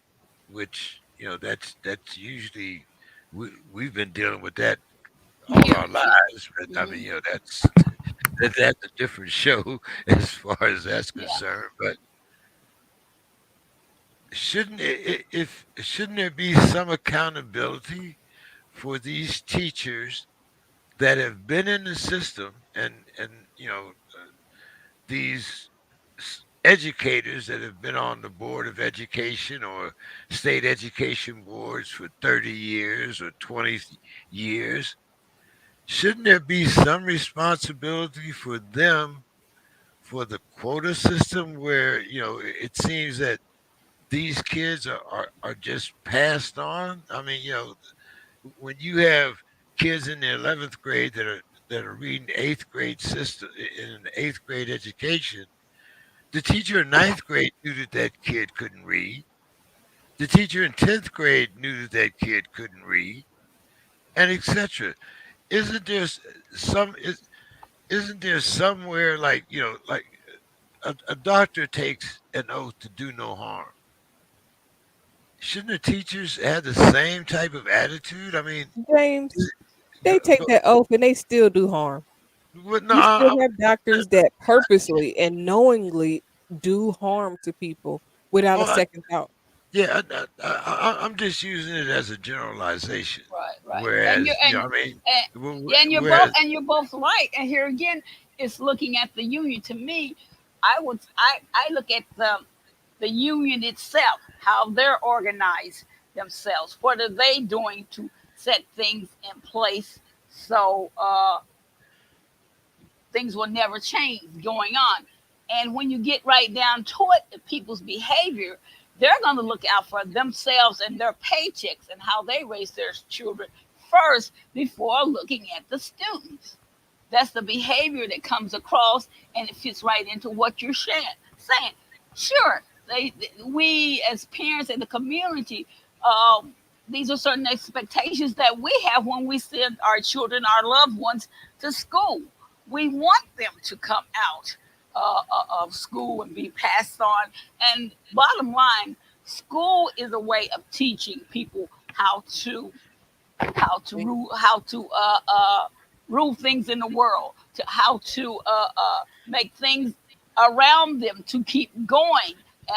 which that's usually we've been dealing with that all our Years, yeah. lives. But I mean, Hmm. that's a different show as far as that's Yeah. concerned. But if shouldn't there be some accountability for these teachers that have been in the system and these educators that have been on the board of education or state education boards for 30 years or 20 years? Shouldn't there be some responsibility for them for the quota system where it seems that these kids are just passed on. I mean, when you have kids in the 11th grade that are reading eighth grade system in an eighth grade education, the teacher in ninth grade knew that that kid couldn't read. The teacher in 10th grade knew that that kid couldn't read, and etc. Isn't there some? Isn't there somewhere like like a doctor takes an oath to do no harm? Shouldn't the teachers have the same type of attitude? I mean, James, go, they take go, that oath and they still do harm. no, You still have doctors that purposely and knowingly do harm to people without a oh, second thought. yeah, I'm just using it as a generalization. Right, right. And you Whereas, and I mean, and yeah, whereas, and you're both right. And here again, it's looking at the union. To me, I look at the union itself, how they're organized themselves. What are they doing to set things in place so things will never change going on? And when you get right down to it, the people's behavior, they're going to look out for themselves and their paychecks and how they raise their children first before looking at the students. That's the behavior that comes across, and it fits right into what you're saying. Sure, we as parents in the community, um, these are certain expectations that we have when we send our children, our loved ones, to school. We want them to come out of school and be passed on. And bottom line, school is a way of teaching people how to rule things in the world, to how to make things around them to keep going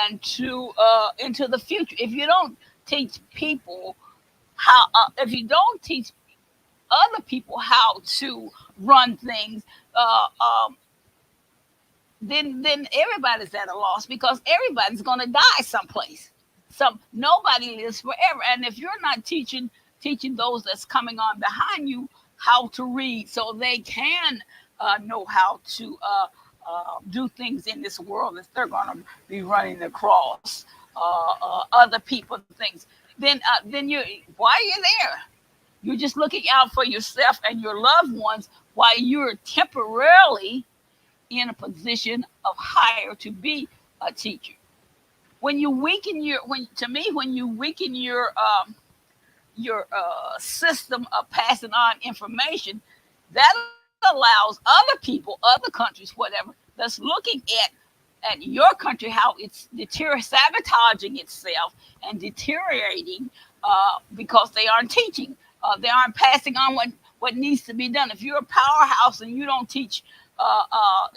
and to into the future. If you don't teach people if you don't teach other people how to run things, uh, um, then everybody's at a loss because everybody's going to die someplace. Nobody lives forever, and if you're not teaching those that's coming on behind you how to read, so they can know how to do things in this world that they're going to be running across other people and things, then you why are you there? You're just looking out for yourself and your loved ones while you're temporarily in a position of hire to be a teacher. When you weaken when you weaken your system of passing on information, that allows other people, other countries, whatever, that's looking at your country how it's sabotaging itself and deteriorating because they aren't teaching, they aren't passing on what needs to be done. If you're a powerhouse and you don't teach,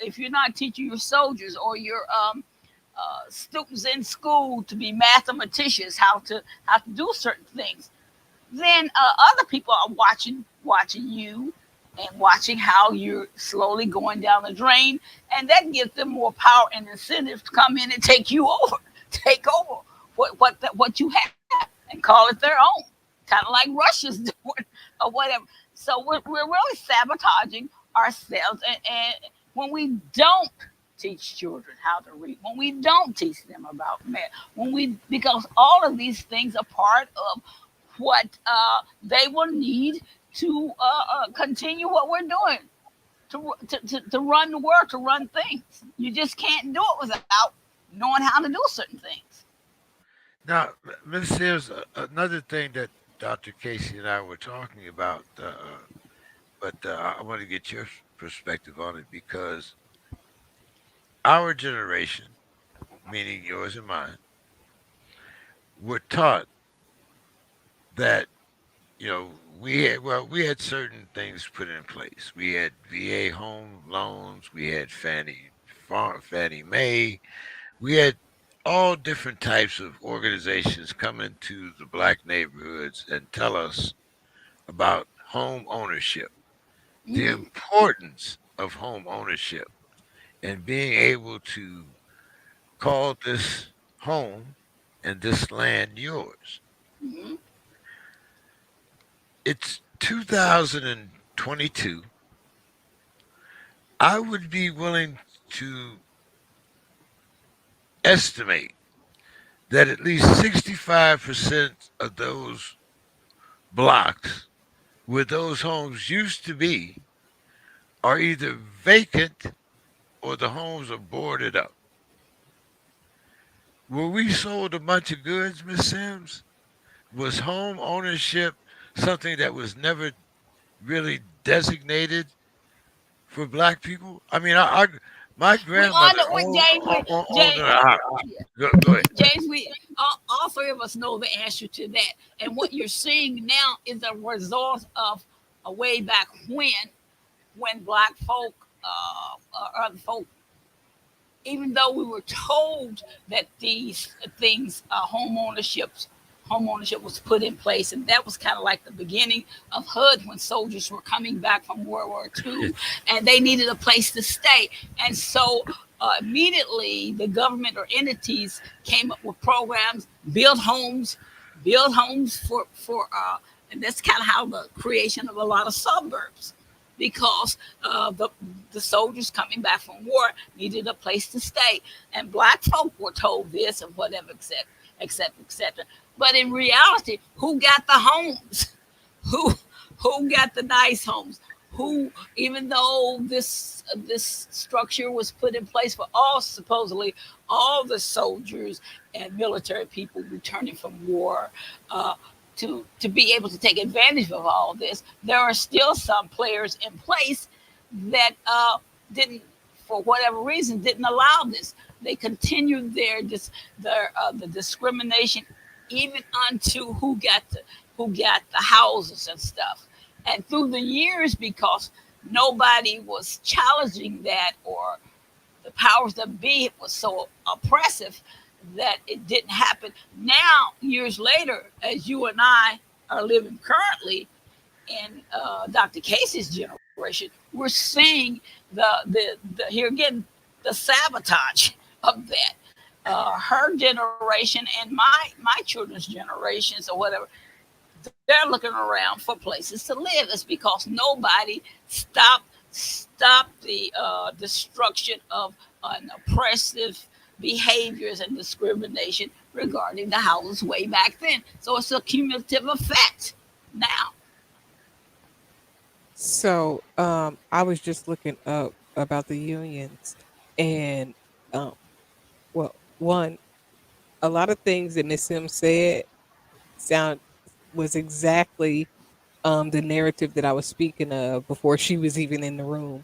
if you're not teaching your soldiers or your students in school to be mathematicians, how to do certain things, then other people are watching you and watching how you're slowly going down the drain, and that gives them more power and incentive to come in and take you over, take over what you have and call it their own, kind of like Russia's doing or whatever. So we're really sabotaging ourselves, and when we don't teach children how to read, when we don't teach them about math, because all of these things are part of what they will need to continue what we're doing, to run the world, to run things. You just can't do it without knowing how to do certain things. now, Miss Sears, another thing that Dr. Casey and I were talking about, but I want to get your perspective on it because our generation, meaning yours and mine, were taught that we had certain things put in place. We had VA home loans, we had Fannie Mae, we had all different types of organizations come into the black neighborhoods and tell us about home ownership, the Mm-hmm. importance of home ownership, and being able to call this home and this land yours. Mm-hmm. It's 2022. I would be willing to estimate that at least 65% of those blocks where those homes used to be are either vacant or the homes are boarded up. Were we sold a bunch of goods, Miss Sims? Was home ownership something that was never really designated for black people? I mean, my We grandmother all know with James, owned a house. yeah, Go ahead. James, we all three of us know the answer to that. And what you're seeing now is a result of a way back when black folk or other folk, even though we were told that these things, home ownership was put in place, and that was kind of like the beginning of HUD when soldiers were coming back from World War II, and they needed a place to stay, and so immediately the government or entities came up with programs, build homes and that's kind of how the creation of a lot of suburbs because the soldiers coming back from war needed a place to stay. And black folk were told this and whatever, etc. But in reality, who got the homes? Who who got the nice homes? Who, even though this structure was put in place for all supposedly all the soldiers and military people returning from war, uh, to be able to take advantage of all this, there are still some players in place that didn't, for whatever reason, didn't allow this. They continued the discrimination even unto who got the houses and stuff. And through the years, because nobody was challenging that, or the powers that be was so oppressive that it didn't happen. Now, years later, as you and I are living currently in Dr. Casey's generation, we're seeing the here again the sabotage of that. Her generation and my children's generations or whatever, they're looking around for places to live. It's because nobody stopped the destruction of an oppressive behaviors and discrimination regarding the houses way back then. So it's a cumulative effect now. So, I was just looking up about the unions, and um, well, one, a lot of things that Miss Sims said sound was exactly the narrative that I was speaking of before she was even in the room,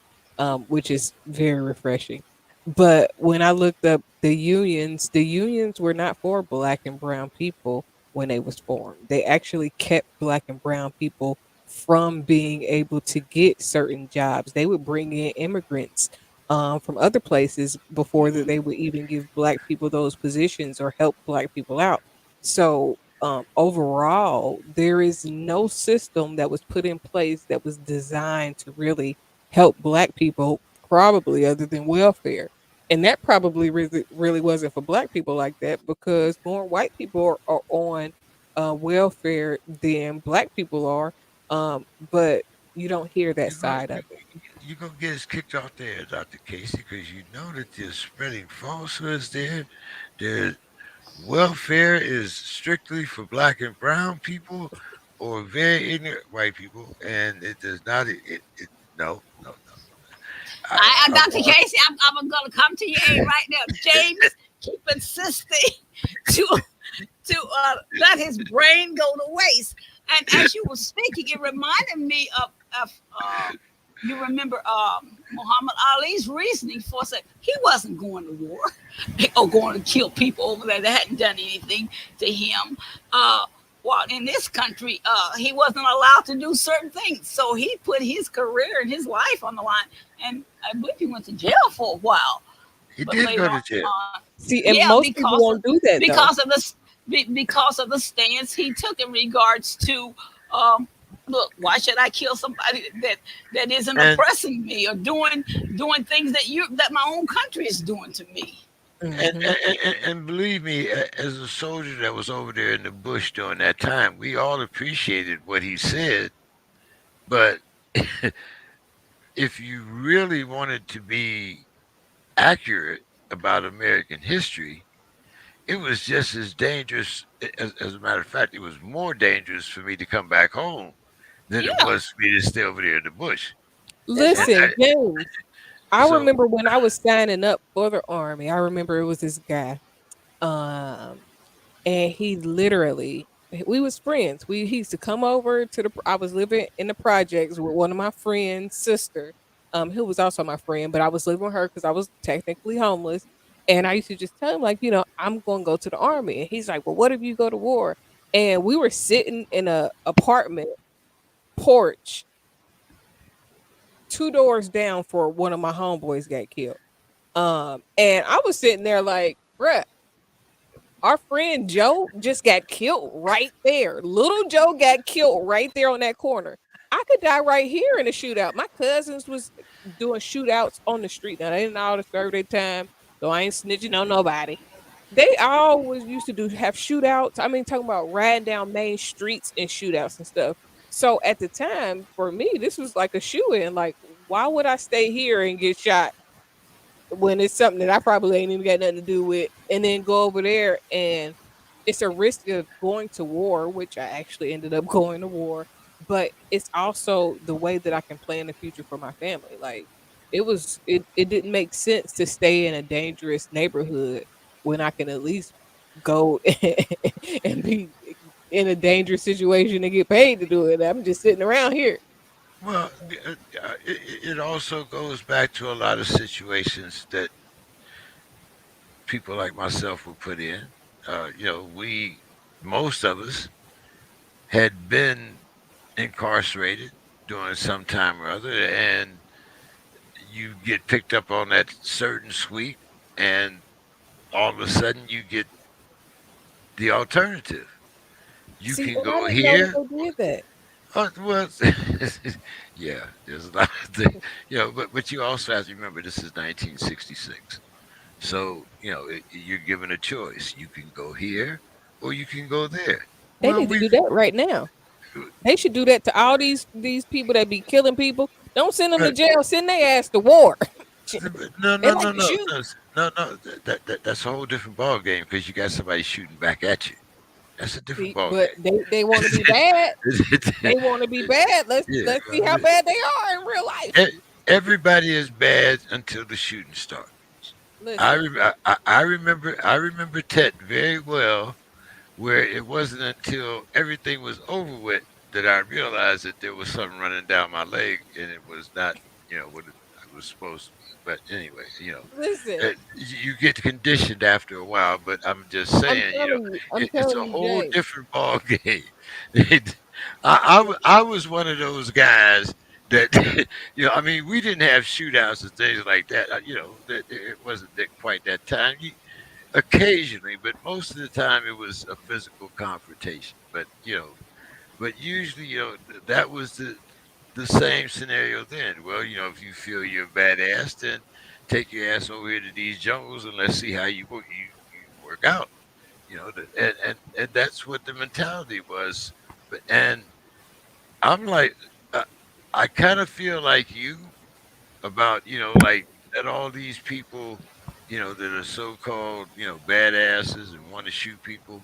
which is very refreshing. But when I looked up the unions were not for black and brown people when they was formed. They actually kept black and brown people from being able to get certain jobs. They would bring in immigrants from other places before that they would even give black people those positions or help black people out. So overall, there is no system that was put in place that was designed to really help black people, probably other than welfare. And that probably really wasn't for black people like that because more white people are on welfare than black people are. But you don't hear that You go, side you, of it. you gonna get us kicked off there, Dr. Casey, because you know that they're spreading falsehoods there. Their welfare is strictly for black and brown people or very ignorant white people, and it does not. No, no, no. I Dr. Casey, I'm going to come to your aid right now. James keep insisting to let his brain go to waste. And as you were speaking, it reminded me of you remember Muhammad Ali's reasoning for saying he wasn't going to war or going to kill people over there that hadn't done anything to him. Well, in this country, he wasn't allowed to do certain things. So he put his career and his life on the line. And I believe he went to jail for a while. he But did later go to jail. on, See, and yeah, most people won't do that because though. of the because of the stance he took in regards to look, why should I kill somebody that isn't And oppressing me or doing things that my own country is doing to me. and, Hmm. and, and believe me, as a soldier that was over there in the bush during that time, we all appreciated what he said. But if you really wanted to be accurate about American history, it was just as dangerous. As a matter of fact, it was more dangerous for me to come back home than it Yeah, was for me to stay over there in the bush. that's And right. Listen, James, I so, remember when I was signing up for the army. I remember it was this guy. Um, and he literally we was friends. He used to come over to the I was living in the projects with one of my friends' sister, who was also my friend, but I was living with her because I was technically homeless. And I used to just tell him, like, I'm gonna go to the army. And he's like, well, what if you go to war? And we were sitting in a apartment porch, two doors down for one of my homeboys got killed. And I was sitting there like, bruh, our friend Joe just got killed right there. Little Joe got killed right there on that corner. I could die right here in a shootout. My cousins was doing shootouts on the street. Now they didn't all serve their time, so I ain't snitching on nobody. They always used to have shootouts. I mean, talking about riding down main streets and shootouts and stuff. So at the time, for me, this was like a shoe in. Like, why would I stay here and get shot when it's something that I probably ain't even got nothing to do with, and then go over there and it's a risk of going to war, which I actually ended up going to war, but it's also the way that I can plan the future for my family. Like it didn't make sense to stay in a dangerous neighborhood when I can at least go and be in a dangerous situation and get paid to do it. I'm just sitting around here. well, it also goes back to a lot of situations that people like myself were put in. Most of us had been incarcerated during some time or other, and you get picked up on that certain sweep, and all of a sudden you get the alternative. You See, can and I go didn't know that here. they did that. Well, yeah, there's a lot of things, but you also have to remember this is 1966. So, you're given a choice. You can go here or you can go there. They Well, need to do that right now. They should do that to all these people that be killing people. Don't send them to but, jail. Send their ass to war. no, They no, like no, to no, shoot. no, no. That's a whole different ball game because you got somebody shooting back at you. That's a different See, ball but they want to be bad. They want to be bad. Yeah, Let's see how bad they are in real life. everybody is bad until the shooting starts. Listen, I remember Tet very well, where it wasn't until everything was over with that I realized that there was something running down my leg, and it was not, what it was supposed to be. But anyway, listen. you get conditioned after a while. But I'm just saying, I'm it's a telling you, whole Jay. different ball game. I was one of those guys that I mean, we didn't have shootouts and things like that. That it wasn't that quite that time. Occasionally, but most of the time it was a physical confrontation. But usually, that was the same scenario then. Well, if you feel you're a badass, then take your ass over here to these jungles and let's see how you work out. And that's what the mentality was. And I'm like, uh, I kind of feel like you about like that all these people that are so-called badasses and want to shoot people.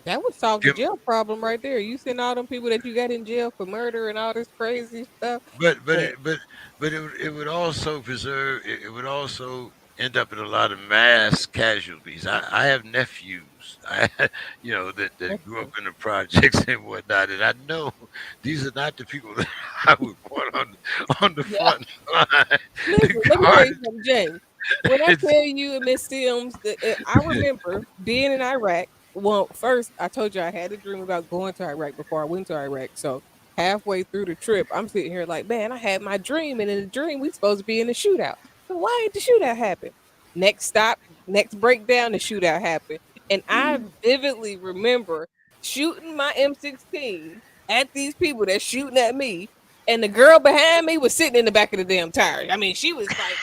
That would solve the Give- jail problem right there. You send all them people that you got in jail for murder and all this crazy stuff. but but And it but but it would also preserve it would also end up in a lot of mass casualties. I have nephews that grew up listen, in the projects and whatnot, and I know these are not the people that I would want on the yeah. front line Listen, let me tell guard. you something, James. When I tell you, Miss Sims, that I remember being in Iraq. Well, first I told you I had a dream about going to Iraq before I went to Iraq. So halfway through the trip, I'm sitting here like, man, I had my dream, and in the dream we supposed to be in the shootout. So why did the shootout happen? Next stop, next breakdown, the shootout happened, and I vividly remember shooting my M16 at these people that's shooting at me, and the girl behind me was sitting in the back of the damn tire. I mean, she was like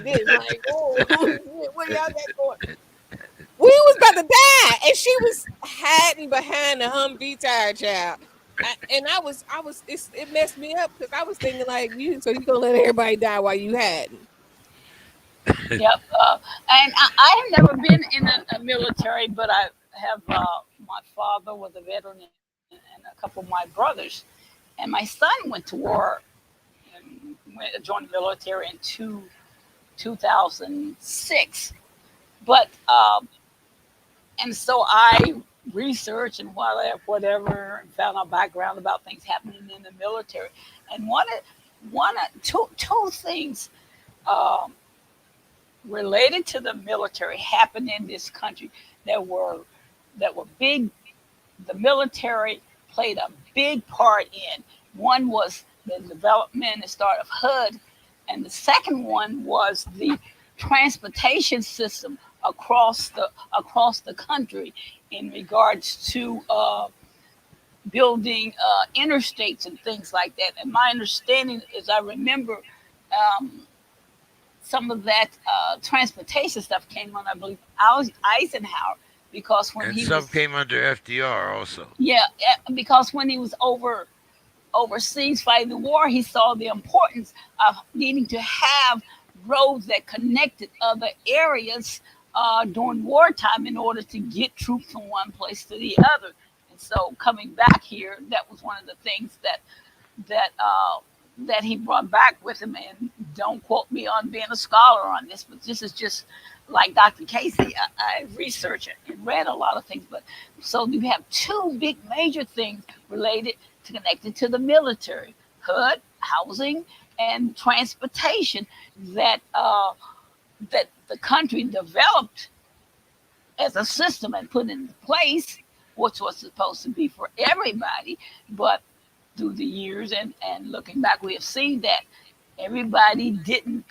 this, like, oh, what y'all got going? We was about to die, and she was hiding behind the Humvee tire, child. And it messed me up because I was thinking like, so you gonna let everybody die while you hadn't? Yep. And I have never been in a military, but I have. My father was a veteran, and a couple of my brothers, and my son went to war and joined the military in 2006. But and so I researched and whatever, and found out background about things happening in the military. And two things um, related to the military happened in this country that were big. The military played a big part in. One was the development and start of HUD, and the second one was the transportation system across the country in regards to building interstates and things like that. And my understanding is, I remember um, some of that transportation stuff came on, I believe, Eisenhower, because when And he some was, came under FDR also. yeah, because when he was overseas fighting the war, he saw the importance of needing to have roads that connected other areas during wartime in order to get troops from one place to the other. And so coming back here, that was one of the things that that he brought back with him. And don't quote me on being a scholar on this, but this is just like Dr. Casey. I researched and read a lot of things. But so you have two big major things related to connected to the military: HUD, housing, and transportation that the country developed as a system and put into place, which was supposed to be for everybody. But through the years and looking back, we have seen that everybody didn't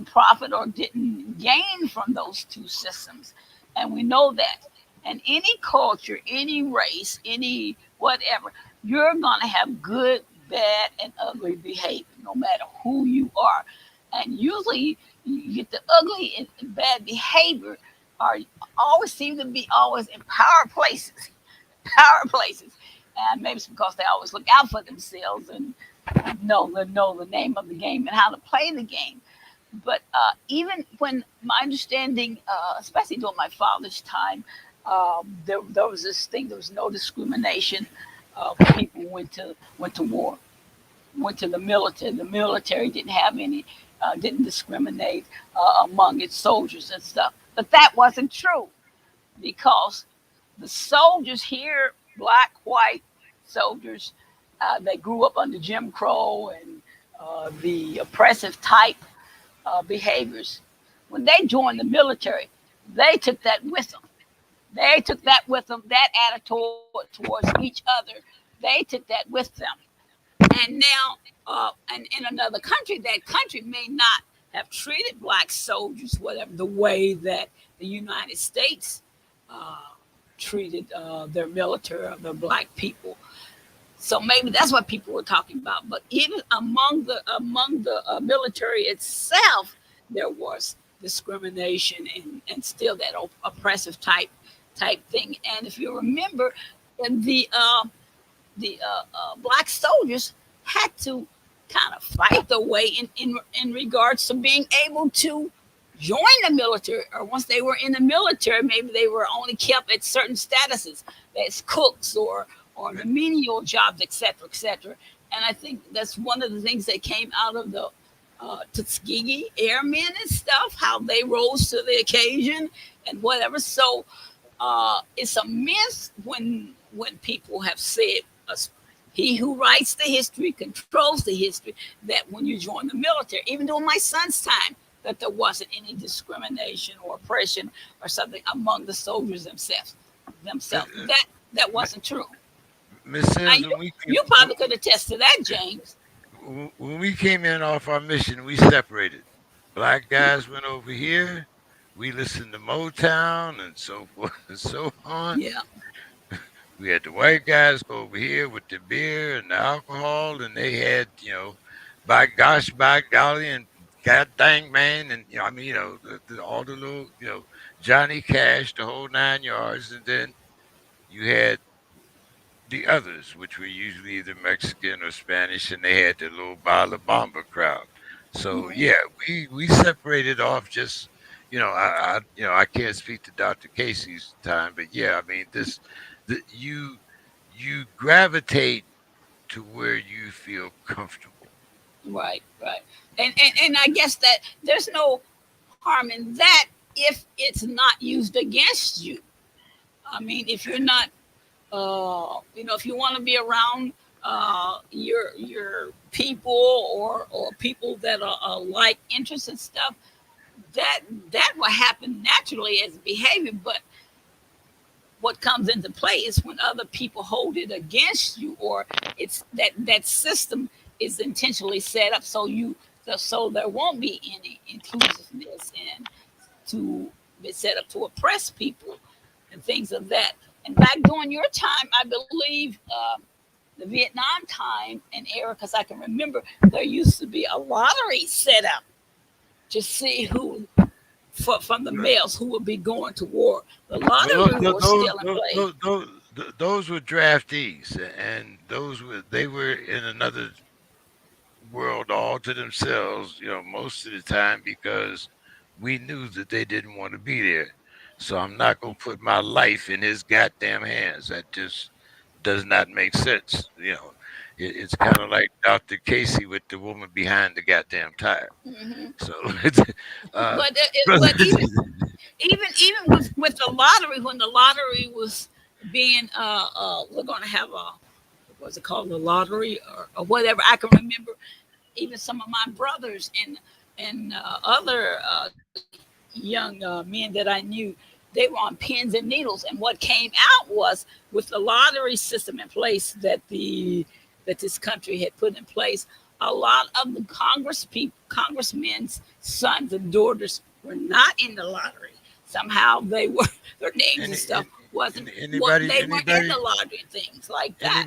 profit or didn't gain from those two systems, and we know that. And any culture, any race, any whatever, you're gonna have good, bad, and ugly behavior, no matter who you are. And usually, you get the ugly and bad behavior are always seem to be always in power places, power places. And maybe it's because they always look out for themselves and know the name of the game and how to play the game. But even when my understanding, especially during my father's time, there was this thing. There was no discrimination when people went to war, went to the military. The military didn't have any, didn't discriminate among its soldiers and stuff. But that wasn't true, because the soldiers here, black, white soldiers, they grew up under Jim Crow and the oppressive type behaviors. When they joined the military, they took that with them. They took that with them, that attitude towards each other. They took that with them. And now, and in another country, that country may not have treated black soldiers, whatever, the way that the United States uh, treated their military or their black people. So maybe that's what people were talking about. But even among the military itself, there was discrimination and still that oppressive type thing. And if you remember, the black soldiers had to kind of fight their way in regards to being able to join the military, or once they were in the military, maybe they were only kept at certain statuses as cooks or the menial jobs, etc., etc. And I think that's one of the things that came out of the Tuskegee Airmen and stuff, how they rose to the occasion and whatever. So it's a myth when people have said, he who writes the history controls the history, that when you join the military, even during my son's time, that there wasn't any discrimination or oppression or something among the soldiers themselves. That wasn't true. Miss Now, Sims, you probably could attest to that, James. when we came in off our mission, we separated. Black guys went over here. We listened to Motown and so forth and so on. Yeah, We had the white guys go over here with the beer and the alcohol, and they had, by gosh, by golly, and god dang man, and I mean, all the little, Johnny Cash, the whole 9 yards, and then you had the others, which were usually either Mexican or Spanish, and they had the little Bala Bamba crowd. So Mhm. yeah, we separated off just I can't speak to Dr. Casey's time, but yeah, I mean you gravitate to where you feel comfortable. Right, right. And I guess that there's no harm in that if it's not used against you. I mean, if you're not, if you want to be around your people or people that are like interests and stuff, that that will happen naturally as behavior. But what comes into play is when other people hold it against you, or it's that system is intentionally set up so there won't be any inclusiveness and to be set up to oppress people and things of that. And back during your time, I believe the Vietnam time and era, because I can remember there used to be a lottery set up to see who from the males who would be going to war. The Well, lottery was still in play. those were draftees, and they were in another world all to themselves, most of the time because we knew that they didn't want to be there. So I'm not gonna put my life in his goddamn hands. That just does not make sense. It's kind of like Dr. Casey with the woman behind the goddamn tire. Hmm. So, it's, uh, brother, But even with the lottery, when the lottery was being we're going to have a what's it called, the lottery or whatever. I can remember even some of my brothers and other young men that I knew, they were on pins and needles. And what came out was with the lottery system in place that this country had put in place, a lot of the congressmen's sons and daughters were not in the lottery. Somehow they were their names and any, stuff wasn't what anybody, they weren't in the lottery and things like that.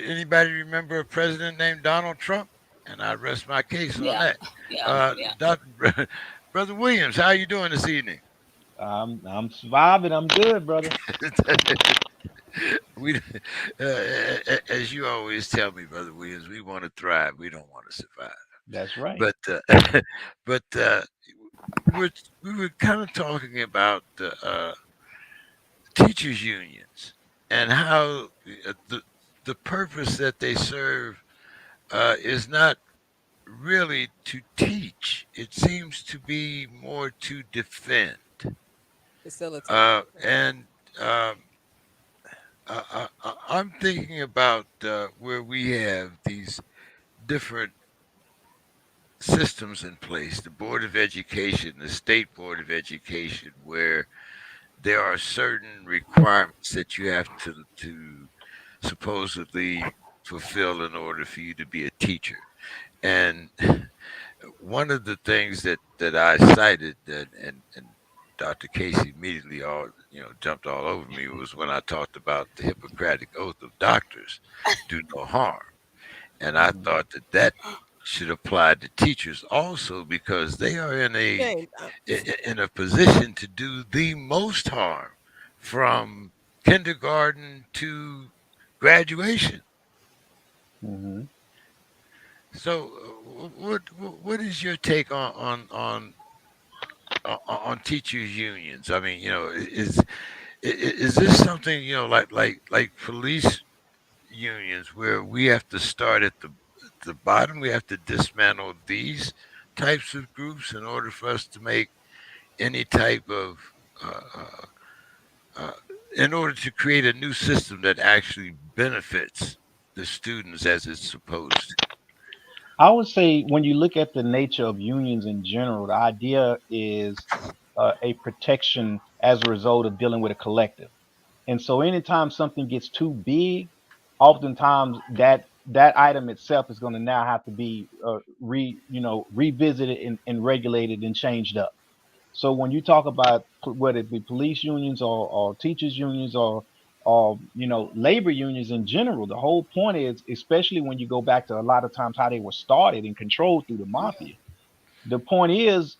anybody remember a president named Donald Trump? And I rest my case on Yeah, that. yeah, yeah. Dr. Brother Williams, how you doing this evening? I'm surviving. I'm good, brother. we, as you always tell me, Brother Williams, we want to thrive. We don't want to survive. That's right. But but we're, we were kind of talking about teachers unions and how the purpose that they serve is not really to teach. It seems to be more to defend. Facilitate. And I'm thinking about where we have these different systems in place, the Board of Education, the State Board of Education, where there are certain requirements that you have to supposedly fulfill in order for you to be a teacher. And one of the things that I cited and Dr. Casey immediately jumped all over me was when I talked about the Hippocratic Oath of doctors, do no harm. And I Hmm. thought that should apply to teachers also because they are Shame. in a position to do the most harm from kindergarten to graduation. Hmm. So, what is your take on teachers unions? I mean, is this something like police unions where we have to start at the bottom? We have to dismantle these types of groups in order for us to make any type of uh, uh, uh, in order to create a new system that actually benefits the students as it's supposed to. I would say when you look at the nature of unions in general, the idea is a protection as a result of dealing with a collective. And so, anytime something gets too big, oftentimes that item itself is going to now have to be revisited and regulated and changed up. So when you talk about whether it be police unions or teachers unions or labor unions in general, the whole point is, especially when you go back to a lot of times how they were started and controlled through the mafia. The point is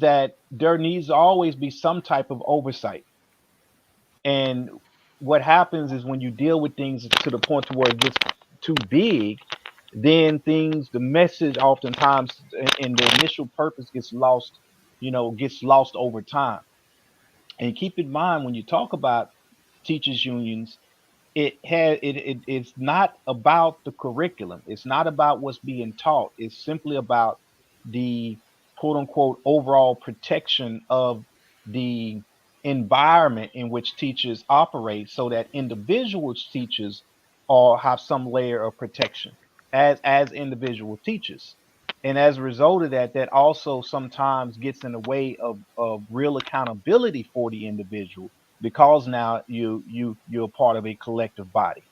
that there needs to always be some type of oversight. And what happens is when you deal with things to the point to where it gets too big, Then the message oftentimes in the initial purpose gets lost, gets lost over time. And keep in mind when you talk about teachers unions, it's not about the curriculum. It's not about what's being taught. It's simply about the quote unquote overall protection of the environment in which teachers operate, so that individual teachers all have some layer of protection as individual teachers. And as a result of that, that also sometimes gets in the way of real accountability for the individual, because now you're part of a collective body.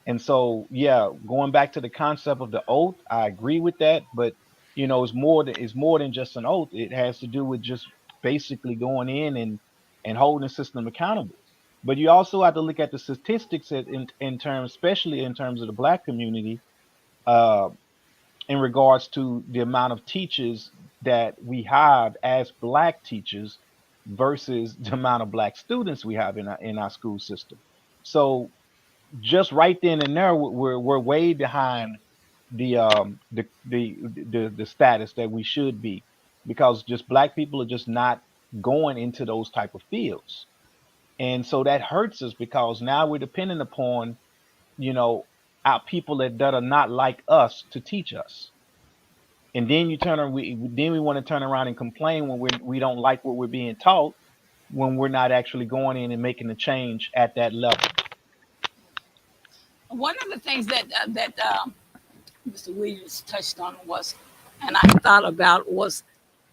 And so, yeah, going back to the concept of the oath, I agree with that, but it's more than just an oath. It has to do with just basically going in and holding the system accountable. But you also have to look at the statistics in terms, especially in terms of the black community, uh, in regards to the amount of teachers that we have as black teachers versus the amount of black students we have in our school system. So just right then and there, we're way behind the status that we should be, because just black people are just not going into those type of fields. And so that hurts us, because now we're dependent upon, you know our people that are not like us to teach us. And then we want to turn around and complain when we don't like what we're being taught, when we're not actually going in and making the change at that level. One of the things that Mr. Williams touched on was, and I thought about, was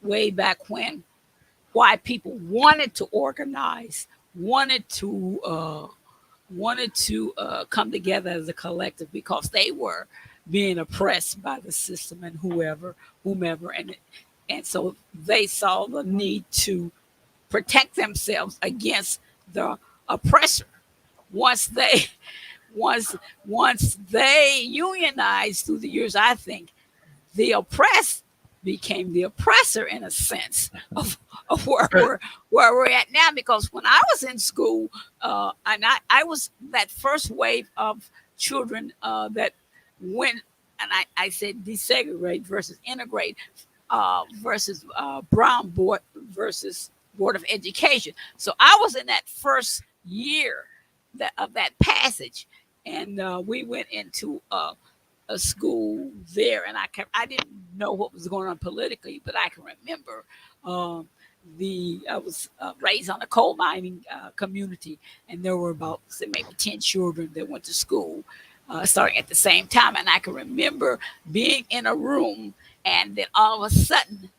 way back when, why people wanted to organize, wanted to come together as a collective, because they were being oppressed by the system and whomever, and so they saw the need to protect themselves against the oppressor. Once they once they unionized through the years, I think the oppressed became the oppressor, in a sense of where we're at now. Because when I was in school, and I was that first wave of children that went, and I said desegregate versus integrate, versus Brown Board versus Board of Education. So I was in that first year of that passage, and we went into a school there, and I didn't know what was going on politically, but I can remember the I was raised on a coal mining community, and there were about, say, maybe 10 children that went to school starting at the same time, and I can remember being in a room, and then all of a sudden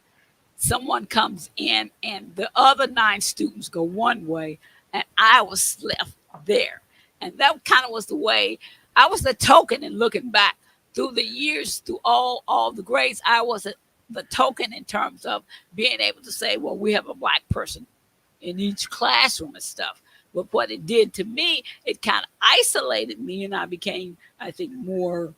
someone comes in, and the other 9 students go one way, and I was left there. And that kind of was the way I was the token. And looking back through the years, through all the grades, I was the token in terms of being able to say, well, we have a black person in each classroom and stuff. But what it did to me, it kind of isolated me, and I became, I think, more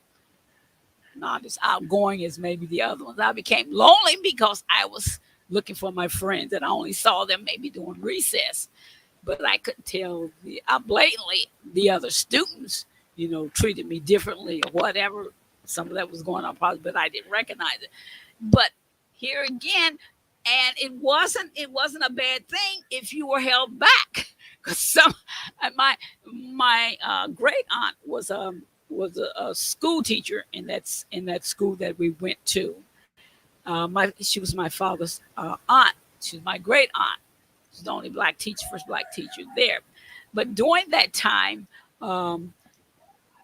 not as outgoing as maybe the other ones. I became lonely because I was looking for my friends, and I only saw them maybe during recess. But I couldn't tell blatantly the other students, treated me differently or whatever. Some of that was going on probably, but I didn't recognize it. But here again, and it wasn't a bad thing if you were held back, because my great aunt was a school teacher in that school that we went to. She was my father's aunt. She was my great aunt. She's the only black teacher, first black teacher there. But during that time,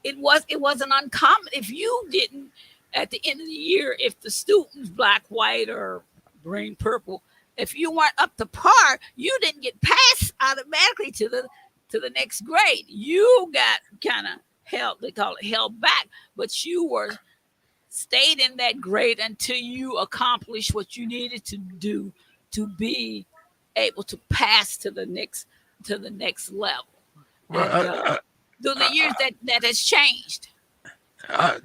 it wasn't uncommon if you didn't, at the end of the year, if the students, black, white, or green, purple, if you weren't up to par, you didn't get passed automatically to the next grade. You got kind of held, they call it held back, but you were stayed in that grade until you accomplished what you needed to do to be able to pass to the next level. And Well, through the years, that has changed.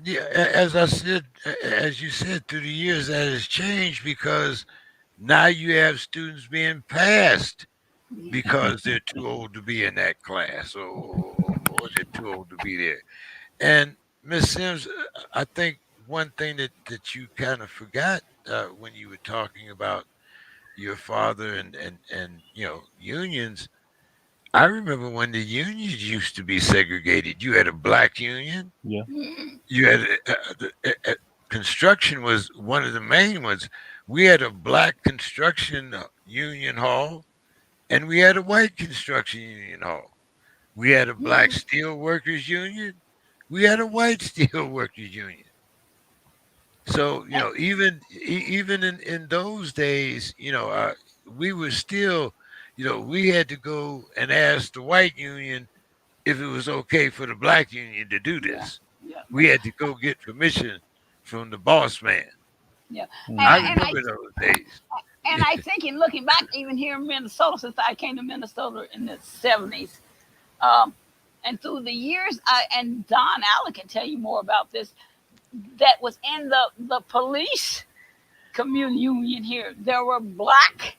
yeah, as you said, through the years that has changed because now you have students being passed because they're too old to be in that class, or they're too old to be there. And Miss Sims, I think one thing that you kind of forgot when you were talking about your father and unions. I remember when the unions used to be segregated. You had a black union. Yeah. Mm, You had construction was one of the main ones. We had a black construction union hall, and we had a white construction union hall. We had a black mm, steel workers union. We had a white steel workers union. So and, even in those days, we were still, we had to go and ask the white union if it was okay for the black union to do yeah, this. yeah, We had to go get permission from the boss man. yeah. I Hmm. remember those days. And I think in looking back, even here in Minnesota, since I came to Minnesota in the '70s, um, and through the years, and Don Allen can tell you more about this. That was in the police community union here. There were black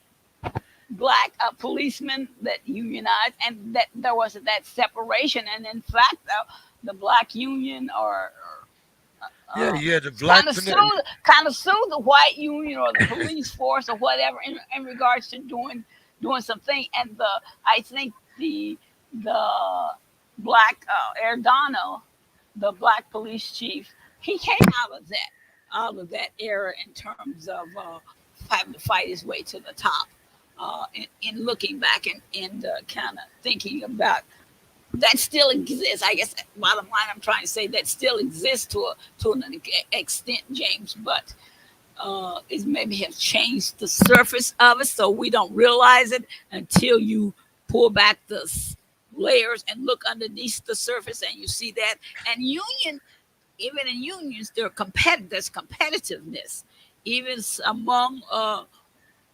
policemen that unionized, and that there was that separation. And in fact, the black union or Yeah, you had the kind black of sued the white union or the police force or whatever in regards to doing something. And I think the black Erdano, the black police chief, he came out of that era in terms of having to fight his way to the top. In looking back and kind of thinking about that still exists. I guess bottom line, I'm trying to say that still exists to an extent, James, but it maybe have changed the surface of it, so we don't realize it until you pull back the layers and look underneath the surface, and you see that. And even in unions, there's competitiveness, even among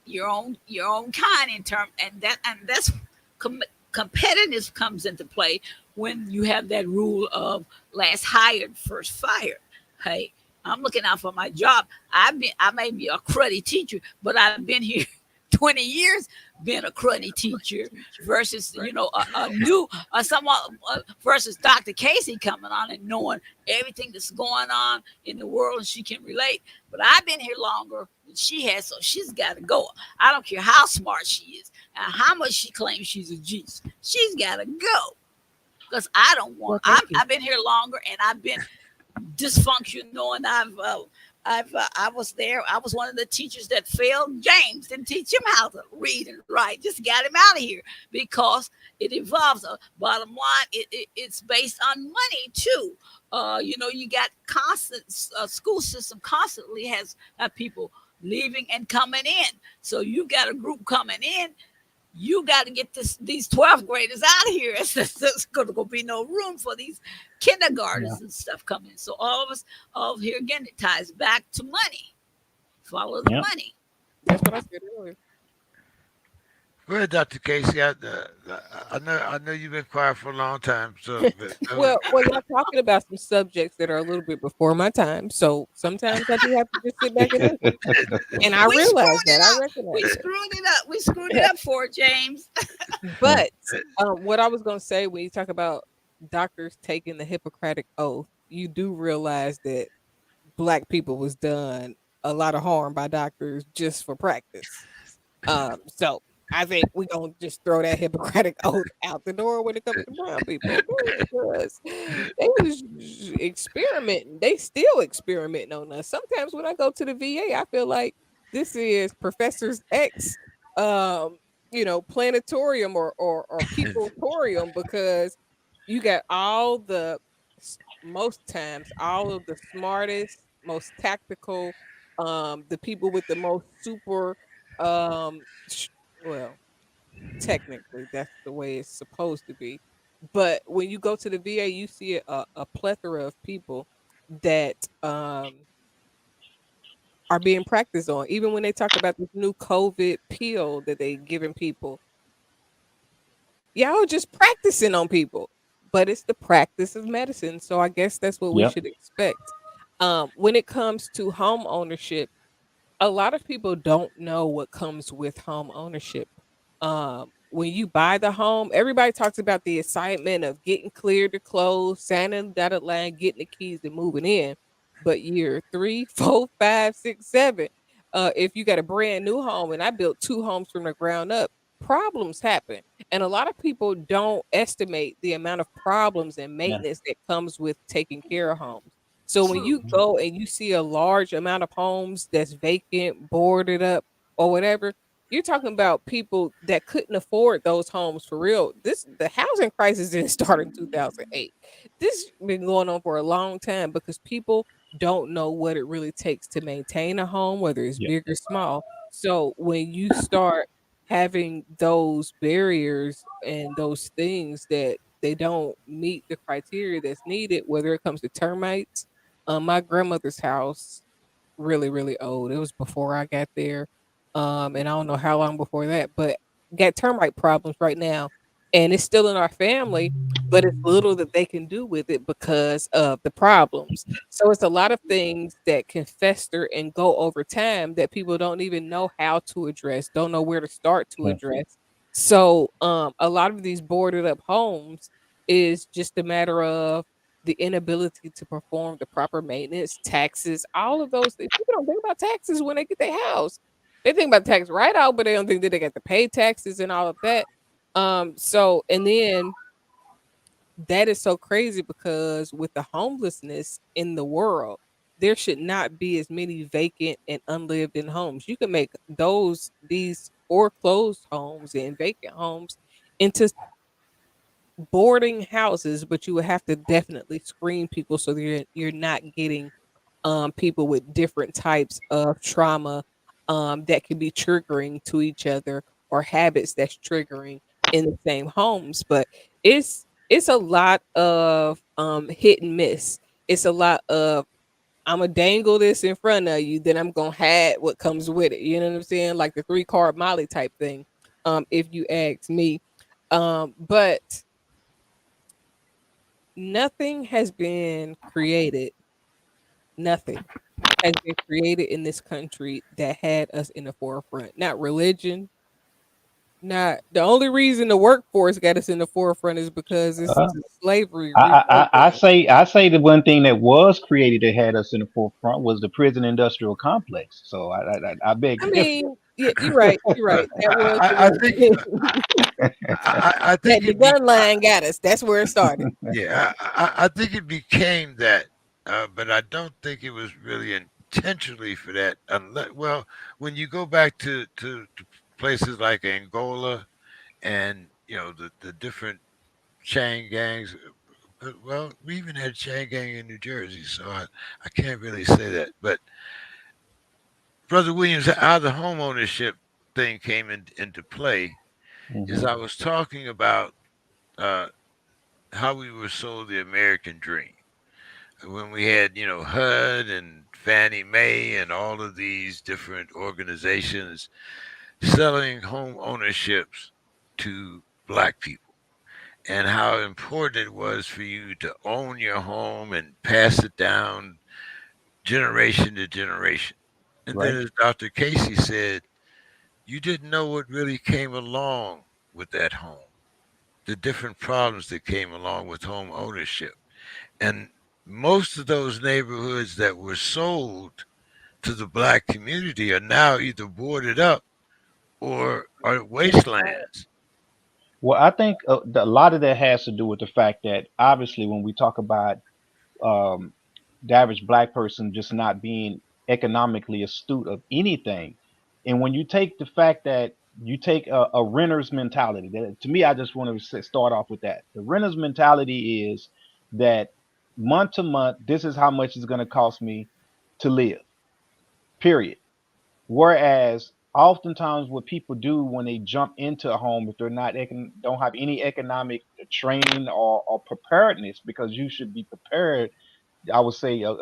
your own kind in term, and that's com- competitiveness comes into play when you have that rule of last hired first fired. Hey, I'm looking out for my job. I may be a cruddy teacher, but I've been here 20 years being a cruddy teacher versus a new someone versus Dr. Casey coming on and knowing everything that's going on in the world, and she can relate. But I've been here longer than she has, so she's got to go. I don't care how smart she is and how much she claims she's a genius. She's got to go because I don't want. Well, thank you. I've been here longer, and I've been dysfunctional, and I was there. I was one of the teachers that failed James, didn't teach him how to read and write. Just got him out of here because it involves. Bottom line, it's based on money too. You got constant school system constantly has people leaving and coming in. So you got a group coming in, you got to get these 12th graders out of here. There's going to be no room for these Yeah. kindergartens and stuff coming. So all of here again, it ties back to money. Follow the Yep. money. That's what I said earlier. Go ahead, Dr. Casey. I know you've been quiet for a long time, so Well, y'all talking about some subjects that are a little bit before my time, so sometimes I do have to just sit back and listen. And I We realize screwed that. it I up. We recognize that. screwed it up. We screwed it up for James. Yeah. But what I was going to say when you talk about doctors taking the Hippocratic oath, you do realize that black people was done a lot of harm by doctors just for practice. So I think we're gonna just throw that Hippocratic oath out the door when it comes to brown people, okay? Because they was experimenting. They still experimenting on us. Sometimes when I go to the VA, I feel like this is Professor's X, um, planetarium or peopletorium because you got all most times all of the smartest, most tactical, the people with the most super well, technically, that's the way it's supposed to be. But when you go to the VA, you see a plethora of people that are being practiced on. Even when they talk about this new COVID pill that they giving people, y'all just practicing on people. But it's the practice of medicine, so I guess that's what we Yep. should expect. When it comes to home ownership, a lot of people don't know what comes with home ownership. when you buy the home, everybody talks about the excitement of getting cleared to close, signing the dotted line, getting the keys, and moving in. But year three, four, five, six, seven, if you got a brand new home, and I built two homes from the ground up, problems happen. And a lot of people don't estimate the amount of problems and Yeah. maintenance that comes with taking care of homes. So when you True. Mhm. go and you see a large amount of homes that's vacant, boarded up, or whatever, you're talking about people that couldn't afford those homes for real. The housing crisis didn't start in 2008. This been going on for a long time because people don't know what it really takes to maintain a home, whether it's Yeah. big or small. So when you start having those barriers and those things that they don't meet the criteria that's needed, whether it comes to termites, my grandmother's house really, really old. It was before I got there. And I don't know how long before that, but got termite problems right now. And it's still in our family, but it's little that they can do with it because of the problems. So it's a lot of things that can fester and go over time that people don't even know how to address, don't know where to start to Yeah. address. So a lot of these boarded up homes is just a matter of the inability to perform the proper maintenance, taxes, all of those things. People don't think about taxes when they get their house. They think about tax write out, but they don't think that they got to pay taxes and all of that. So and then that is so crazy because with the homelessness in the world, there should not be as many vacant and unlived in homes. You can make these foreclosed homes and vacant homes into boarding houses, but you would have to definitely screen people so that you're not getting people with different types of trauma that can be triggering to each other or habits that's triggering in the same homes. But it's a lot of hit and miss. It's a lot of I'm gonna dangle this in front of you, then I'm gonna hide what comes with it. You know what I'm saying? Like the 3 card Molly type thing. If you ask me. But nothing has been created. Nothing has been created in this country that had us in the forefront. Not religion, not the only reason the workforce got us in the forefront is because it's Uh, slavery I reprogramming. say the one thing that was created that had us in the forefront was the prison industrial complex. So I beg I to differ. mean, yeah, you're right. You're right. That was the I one think thing I think that the it be gun line got us. That's where it started. yeah I think it became that, but I don't think it was really intentionally for that. Unless, well, when you go back to places like Angola and the different chain gangs. Well, we even had a chain gang in New Jersey, so I can't really say that. But Brother Williams, how the home ownership thing came into play is Hmm. I was talking about uh, how we were sold the American dream when we had HUD and Fannie Mae and all of these different organizations selling home ownerships to black people, and how important it was for you to own your home and pass it down generation to generation. And then, Right. as Dr. Casey said, you didn't know what really came along with that home, the different problems that came along with home ownership. And most of those neighborhoods that were sold to the black community are now either boarded up or are wastelands. Well, I think a lot of that has to do with the fact that obviously when we talk about um, the average black person just not being economically astute of anything. And when you take the fact that you take a renter's mentality, that, to me, I just want to start off with that. The renter's mentality is that month to month, this is how much it's going to cost me to live, period. Whereas oftentimes what people do when they jump into a home, if they're not don't have any economic training or preparedness, because you should be prepared, I would say a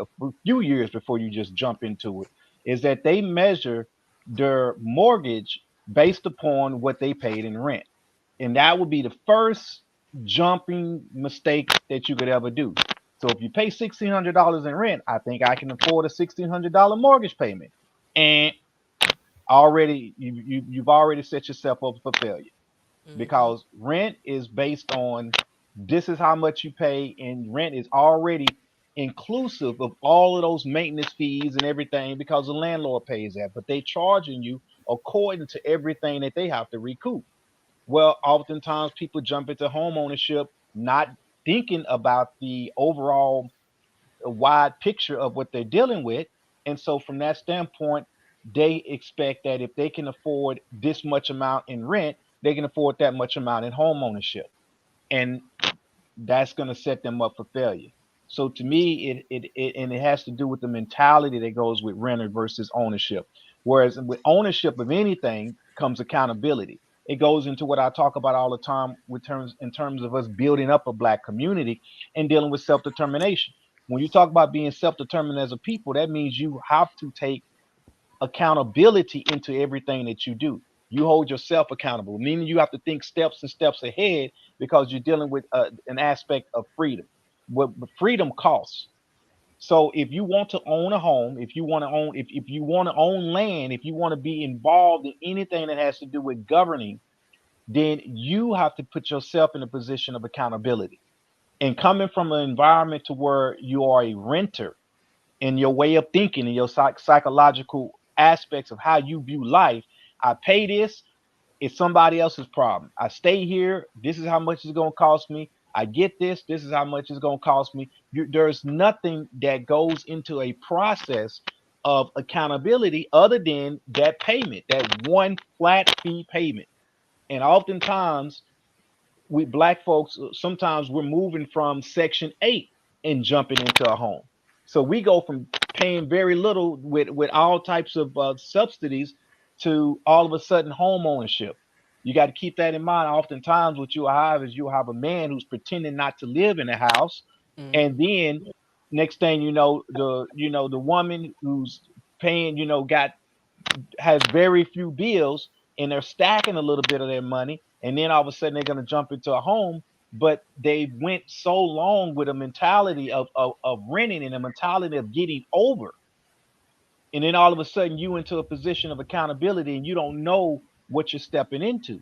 few years before you just jump into it, is that they measure their mortgage based upon what they paid in rent. And that would be the first jumping mistake that you could ever do. So if you pay $1,600 in rent, I think I can afford a $1,600 mortgage payment. And already you've already set yourself up for failure. Mm-hmm. because rent is based on this is how much you pay, and rent is already inclusive of all of those maintenance fees and everything because the landlord pays that, but they charging you according to everything that they have to recoup. Well, oftentimes people jump into home ownership not thinking about the overall wide picture of what they're dealing with. And so, from that standpoint, they expect that if they can afford this much amount in rent, they can afford that much amount in home ownership. And that's going to set them up for failure. So to me, it and it has to do with the mentality that goes with renter versus ownership. Whereas with ownership of anything comes accountability. It goes into what I talk about all the time with terms in terms of us building up a black community and dealing with self-determination. When you talk about being self-determined as a people, that means you have to take accountability into everything that you do. You hold yourself accountable, meaning you have to think steps and steps ahead because you're dealing with an aspect of freedom. What freedom costs. So if you want to own a home, if you want to own, if you want to own land, if you want to be involved in anything that has to do with governing, then you have to put yourself in a position of accountability. And coming from an environment to where you are a renter, in your way of thinking and your psychological aspects of how you view life. I pay this, it's somebody else's problem. I stay here, this is how much it's going to cost me. I get this is how much it's going to cost me. There's nothing that goes into a process of accountability other than that payment, that one flat fee payment. And oftentimes we black folks sometimes we're moving from section 8 and jumping into a home, so we go from paying very little with all types of subsidies to all of a sudden home ownership. You got to keep that in mind. Oftentimes what you'll have is you'll have a man who's pretending not to live in a house, and Mm-hmm. then next thing the woman who's paying got has very few bills, and they're stacking a little bit of their money, and then all of a sudden they're going to jump into a home, but they went so long with a mentality of renting and a mentality of getting over, and then all of a sudden you into a position of accountability and you don't know what you're stepping into.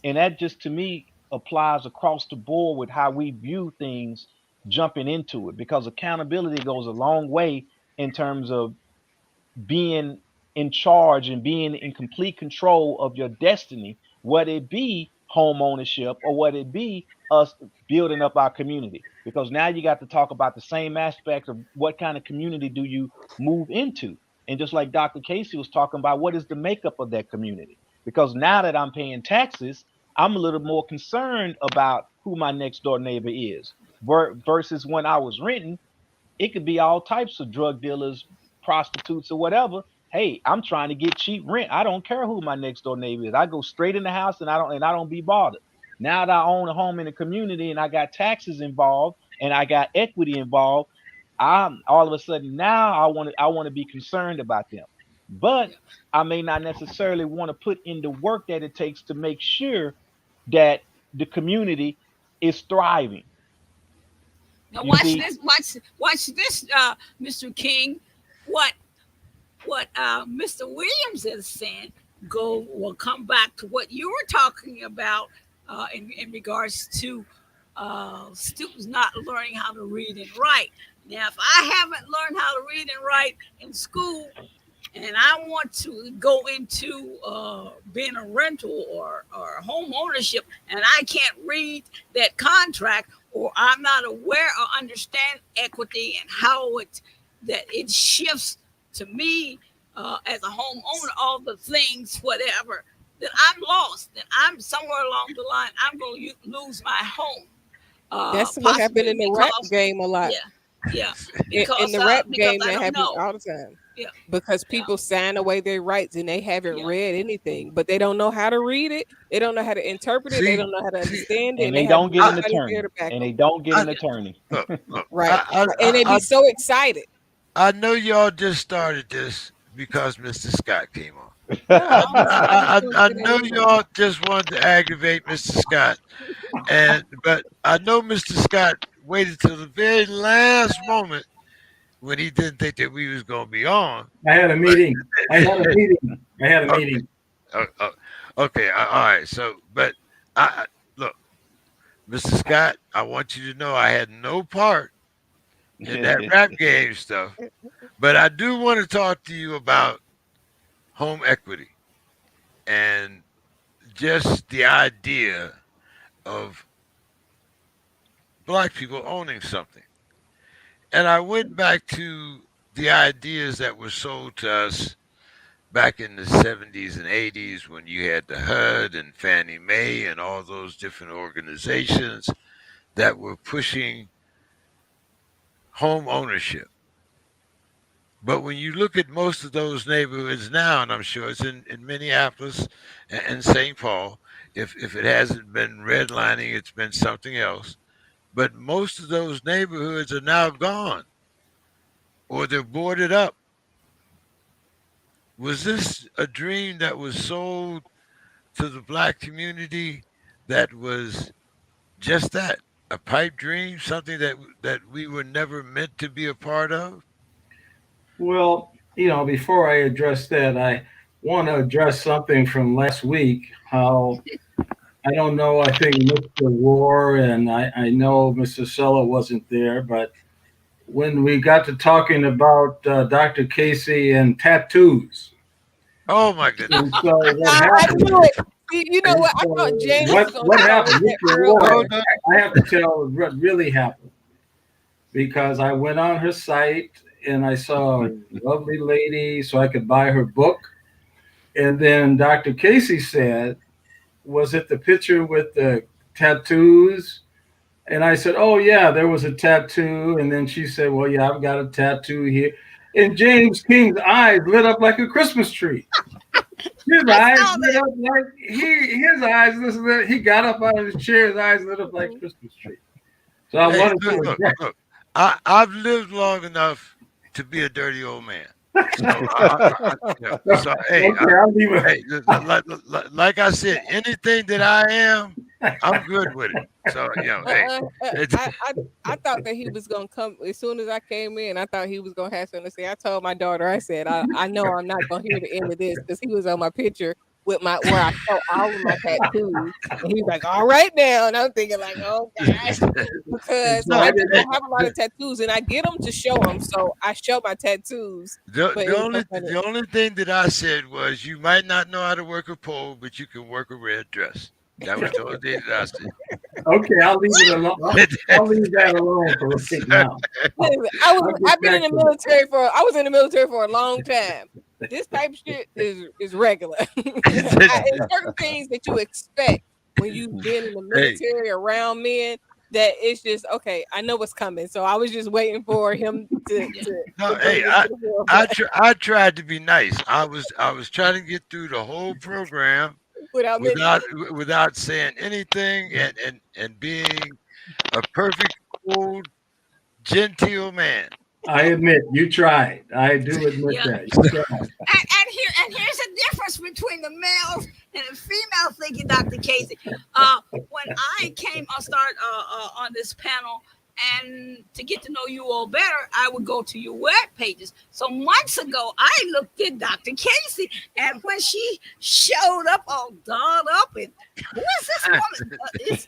And that just to me applies across the board with how we view things jumping into it, because accountability goes a long way in terms of being in charge and being in complete control of your destiny, whether it be home ownership or whether it be us building up our community. Because now you got to talk about the same aspects of what kind of community do you move into. And just like Dr. Casey was talking about, what is the makeup of that community? Because now that I'm paying taxes, I'm a little more concerned about who my next door neighbor is versus when I was renting. It could be all types of drug dealers, prostitutes, or whatever. Hey, I'm trying to get cheap rent. I don't care who my next door neighbor is. I go straight in the house and I don't be bothered. Now that I own a home in the community and I got taxes involved and I got equity involved, I'm all of a sudden now I want to be concerned about them. But Yeah. I may not necessarily want to put in the work that it takes to make sure that the community is thriving. Now You watch see, this. Watch this, Mr. King. What Mr. Williams is saying will come back to what you were talking about in regards to students not learning how to read and write. Now, if I haven't learned how to read and write in school, and I want to go into being a rental or home ownership, and I can't read that contract, or I'm not aware or understand equity and how it shifts to me as a homeowner, all the things, whatever, then I'm lost. Then I'm somewhere along the line, I'm going to lose my home, That's what happened possibly in the rap because, game a lot. yeah, yeah, In the rap because game, I that don't happens know. all the time Yeah, because yeah, people sign away their rights and they haven't yeah. read anything, but they don't know how to read it. They don't know how to interpret it. They See, don't know how to see, understand it, and and they they have don't get an nobody there attorney, to back and them. they don't get I an attorney. look, Right, right. And they be so excited. I know y'all just started this because Mr. Scott came on. No, I, I was gonna I say that know anyway. y'all just wanted to aggravate Mr. Scott, but I know Mr. Scott waited till the very last moment when he didn't think that we was gonna be on. I had a But meeting. I had a meeting. I had a okay, meeting. uh, uh, okay, all right. So, but Look, Mr. Scott, I want you to know I had no part in that rap game stuff, but I do want to talk to you about home equity and just the idea of black people owning something. And I went back to the ideas that were sold to us back in the 70s and 80s when you had the HUD and Fannie Mae and all those different organizations that were pushing home ownership. But when you look at most of those neighborhoods now, and I'm sure it's in Minneapolis and St. Paul, if it hasn't been redlining, it's been something else. But most of those neighborhoods are now gone or they're boarded up. Was this a dream that was sold to the black community that was just that, a pipe dream, something that we were never meant to be a part of? Well, before I address that, I want to address something from last week. How I don't know. I think Mr. War and I know Mr. Sella wasn't there, but when we got to talking about Dr. Casey and tattoos, Oh my goodness. and so what I happened? knew it. You know And what? I so thought James what was going what to start happened, with that Mr. earlier. War? No, no. I have to tell what really happened because I went on her site and I saw a lovely lady, so I could buy her book. And then Dr. Casey said, "Was it the picture with the tattoos?" And I said, "Oh, yeah, there was a tattoo." And then she said, "Well, yeah, I've got a tattoo here." And James King's eyes lit up like a Christmas tree. His I eyes saw lit that. up like his eyes. He got up out of his chair. His eyes lit up like a Christmas tree. So I Hey, wanted look, to look, address. look. I've lived long enough to be a dirty old man. So, so hey, Okay, I'll leave it. hey, like I said, anything that I am, I'm good with it. So, hey, it's, I thought that he was gonna come as soon as I came in. I thought he was gonna have something to say. I told my daughter, I said, I know I'm not gonna hear the end of this because he was on my picture with my where I show all of my tattoos, and he's like, "All right now," and I'm thinking like, "Oh gosh," because No, I I do I didn't. have a lot of tattoos, and I get them to show them, so I show my tattoos. the, But it the was so only funny. the only thing that I said was you might not know how to work a pole, but you can work a red dress. That was the only thing that I said. Okay, I'll leave it alone. I'll leave that alone for right So, now. Listen, I'll get I've been back in the to it. military I was in the military for a long time. This type of shit is regular. It's certain things that you expect when you've been in the hey, military around men that it's just okay. I know what's coming, so I was just waiting for him no, to bring hey, it to the forefront I tried to be nice. I was trying to get through the whole program without without mentioning. without saying anything and being a perfect old genteel man. I admit you tried. I do admit Yeah. that you tried. And here's the difference between the males and the female thinking, Dr. Casey. When I came, I'll start on this panel, and to get to know you all better, I would go to your web pages. So months ago, I looked at Dr. Casey, and when she showed up all dolled up, and who is this woman? It's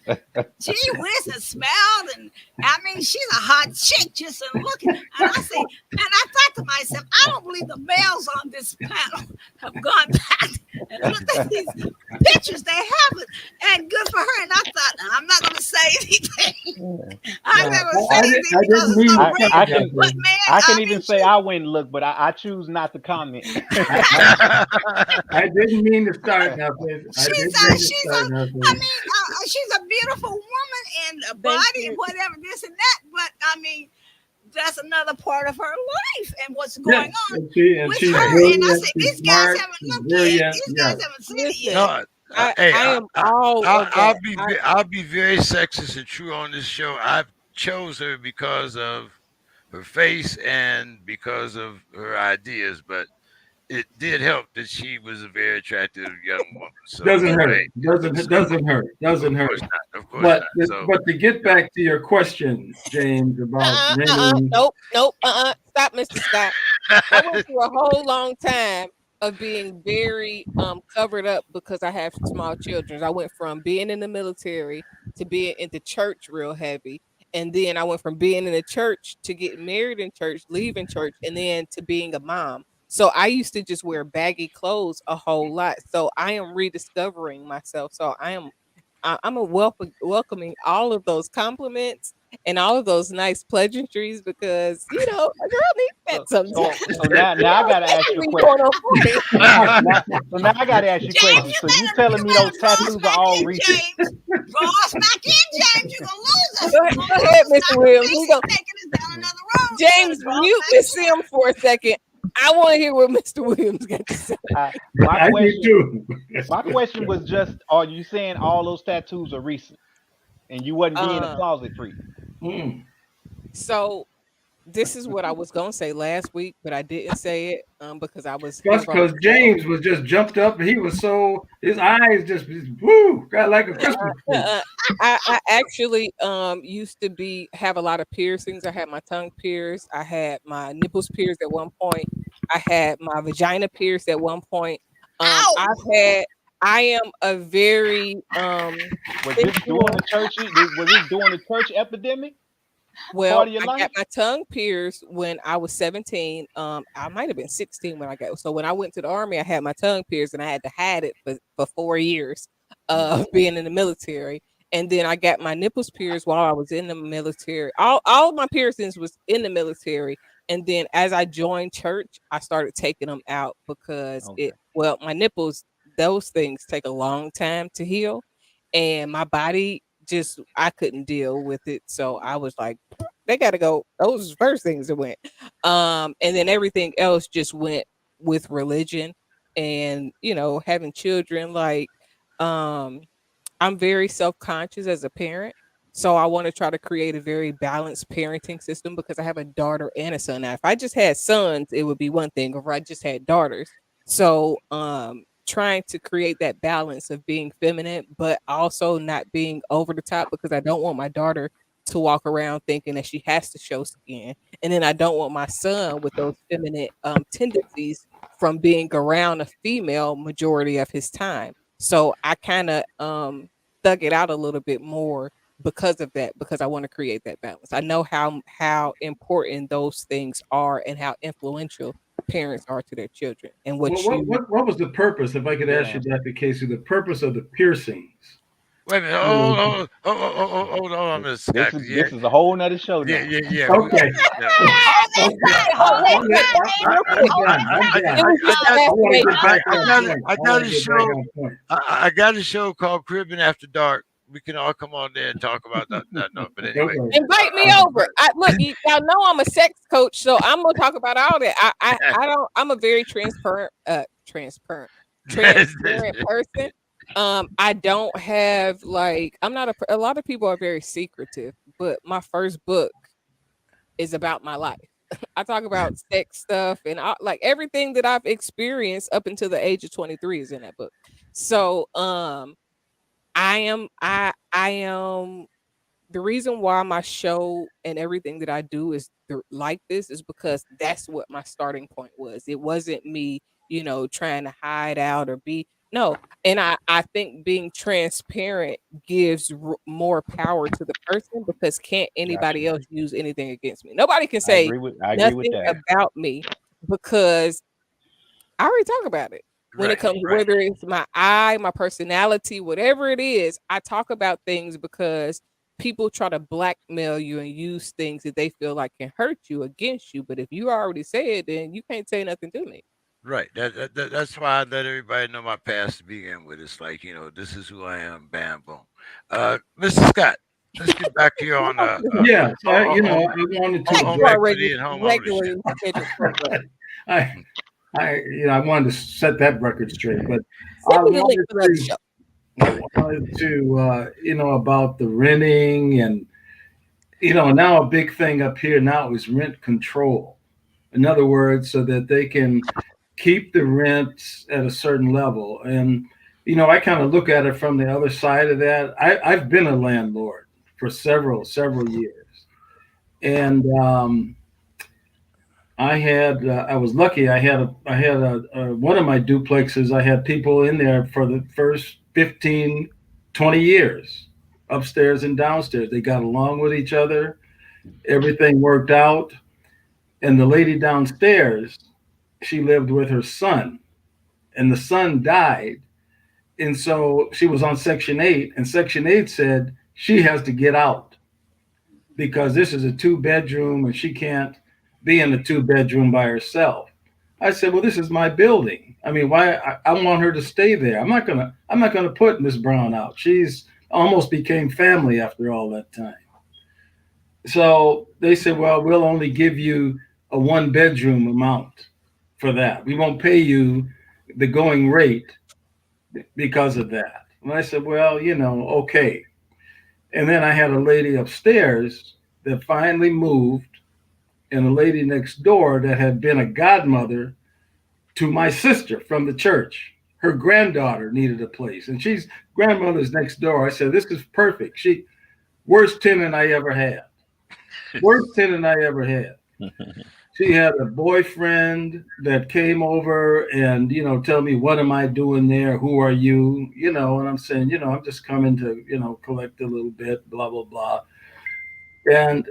gee whiz and smelled, and I mean, she's a hot chick just in looking. And I thought to myself, I don't believe the males on this panel have gone back and looked at these pictures. They haven't, and good for her. And I thought, I'm not going to say anything. I'm not going to say I anything because didn't it's mean so to real. start I that can But way. man, I can I even mean, say I went and looked, but I choose not to comment. I didn't mean to start nothing. I didn't mean to she's a, start I nothing. mean, she's a beautiful woman and a Thank body and you. whatever this and that. But I mean, that's another part of her life and what's Yeah, going on and with she's her. And I brilliant. say, She's these guys smart. haven't She's looked yet. brilliant. These Yeah. guys haven't seen it Listen, yet. No, I am all of that. I'll be very sexist and true on this show. I chose her because of her face and because of her ideas, but it did help that she was a very attractive young woman. So Doesn't hurt. hey, Doesn't hurt. Doesn't of hurt. course not, of course not. So But to get back to your question, James, about ringing. Nope. Stop, Mr. Scott. I went through a whole long time of being very covered up because I have small children. I went from being in the military to being into church real heavy. And then I went from being in the church to getting married in church, leaving church, and then to being a mom. So I used to just wear baggy clothes a whole lot. So I am rediscovering myself. So I'm a welcoming all of those compliments and all of those nice pleasantries because a girl needs that sometimes. So now I gotta ask you a Been question. going on 40. Now I gotta ask you a James, question. you So you better telling me those draw us tattoos are back all in, recent? James. Draw us back in, James. You're gonna lose us. Go You're ahead, gonna go lose ahead, us. Mr. Dr. Williams. Casey's taking us down another road. You better James, draw us mute back Miss in. Sim for a second. I want to hear what Mr. Williams got to say. My I do question, too. my question was just: are you saying all those tattoos are recent, and you wasn't being a Um, closet freak? Hmm. so this is what I was gonna say last week, but I didn't say it because I was That's here by because myself. James was just jumped up. He was so his eyes just woo got like a Christmas tree. Uh, I actually used to be have a lot of piercings. I had my tongue pierced. I had my nipples pierced at one point. I had my vagina pierced at one point. Ow! I've had. I am a very Was this during sensual. the church? Was this during the church epidemic part Well, of your I got life? my tongue pierced when I was 17. I might have been 16 when I got. So when I went to the army, I had my tongue pierced and I had to hide it for 4 years being in the military. And then I got my nipples pierced while I was in the military. All of my piercings was in the military. And then as I joined church, I started taking them out because Okay, my nipples, those things take a long time to heal. And my body just I couldn't deal with it. So I was like, they gotta go. Those was the first things that went. And then everything else just went with religion and having children. Like, um, I'm very self-conscious as a parent. So I want to try to create a very balanced parenting system because I have a daughter and a son. Now, if I just had sons, it would be one thing. If I just had daughters. So trying to create that balance of being feminine, but also not being over the top because I don't want my daughter to walk around thinking that she has to show skin. And then I don't want my son with those feminine tendencies from being around a female majority of his time. So I kind of thug it out a little bit more because of that, because I want to create that balance. I know how important those things are and how influential parents are to their children and Well, what you what was the purpose, if I could ask you, yeah. Dr. Casey, the purpose of the piercings? Wait a minute. You know, Hold on, Mr. This Scott. is 'Cause this is a whole nother show Yeah, now. yeah, yeah. okay, Yeah. Hold that okay. thought. oh Hold wait, that wait, thought, wait, James. real quick. Hold that I'm thought. It done. was I just got an I want to get affirmation. back on I point. I want got to a get back show. on point. I got a show called Cribbing After Dark. We can all come on there and talk about that. No, but anyway, Okay. Invite me over. Y'all know I'm a sex coach, so I'm gonna talk about all that. I don't. I'm a very transparent person. I don't have like I'm not a lot of people are very secretive, but my first book is about my life. I talk about sex stuff and like everything that I've experienced up until the age of 23 is in that book. So I am the reason why my show and everything that I do is like this is because that's what my starting point was. It wasn't me, trying to hide out or be no. And I think being transparent gives more power to the person because can't Gotcha. anybody else use anything against me. Nobody can say I agree with nothing that. about me because I already talk about it. When it right, comes, right. whether it's my eye, my personality, whatever it is, I talk about things because people try to blackmail you and use things that they feel like can hurt you against you. But if you already say it, then you can't say nothing to me. Right. That's why I let everybody know my past to begin with. It's like, this is who I am. Bam, boom. Mr. Scott, let's get back here on Yeah, home, I wanted to Back home to our address. equity and home ownership. regularly scheduled program. I, I wanted to set that record straight, but Send I me the link wanted for the other to, show. about the renting and, now a big thing up here now is rent control. In other words, so that they can keep the rents at a certain level. And, I kind of look at it from the other side of that. I've been a landlord for several years. And I was lucky. I had one of my duplexes. I had people in there for the first 15, 20 years, upstairs and downstairs. They got along with each other. Everything worked out. And the lady downstairs, she lived with her son, and the son died. And so she was on Section 8, and Section 8 said she has to get out because this is a two-bedroom and she can't be in a two-bedroom by herself. I said, "Well, this is my building. I mean, why I want her to stay there. I'm not gonna put Miss Brown out. She's almost became family after all that time." So they said, "Well, we'll only give you a one-bedroom amount for that. We won't pay you the going rate because of that." And I said, "Well, okay." And then I had a lady upstairs that finally moved, and a lady next door that had been a godmother to my sister from the church. Her granddaughter needed a place, and she's grandmother's next door. I said, "This is perfect." She worst tenant I ever had. Worst tenant I ever had. She had a boyfriend that came over and tell me, "What am I doing there? Who are you?" And I'm saying, "I'm just coming to collect a little bit, blah blah blah." And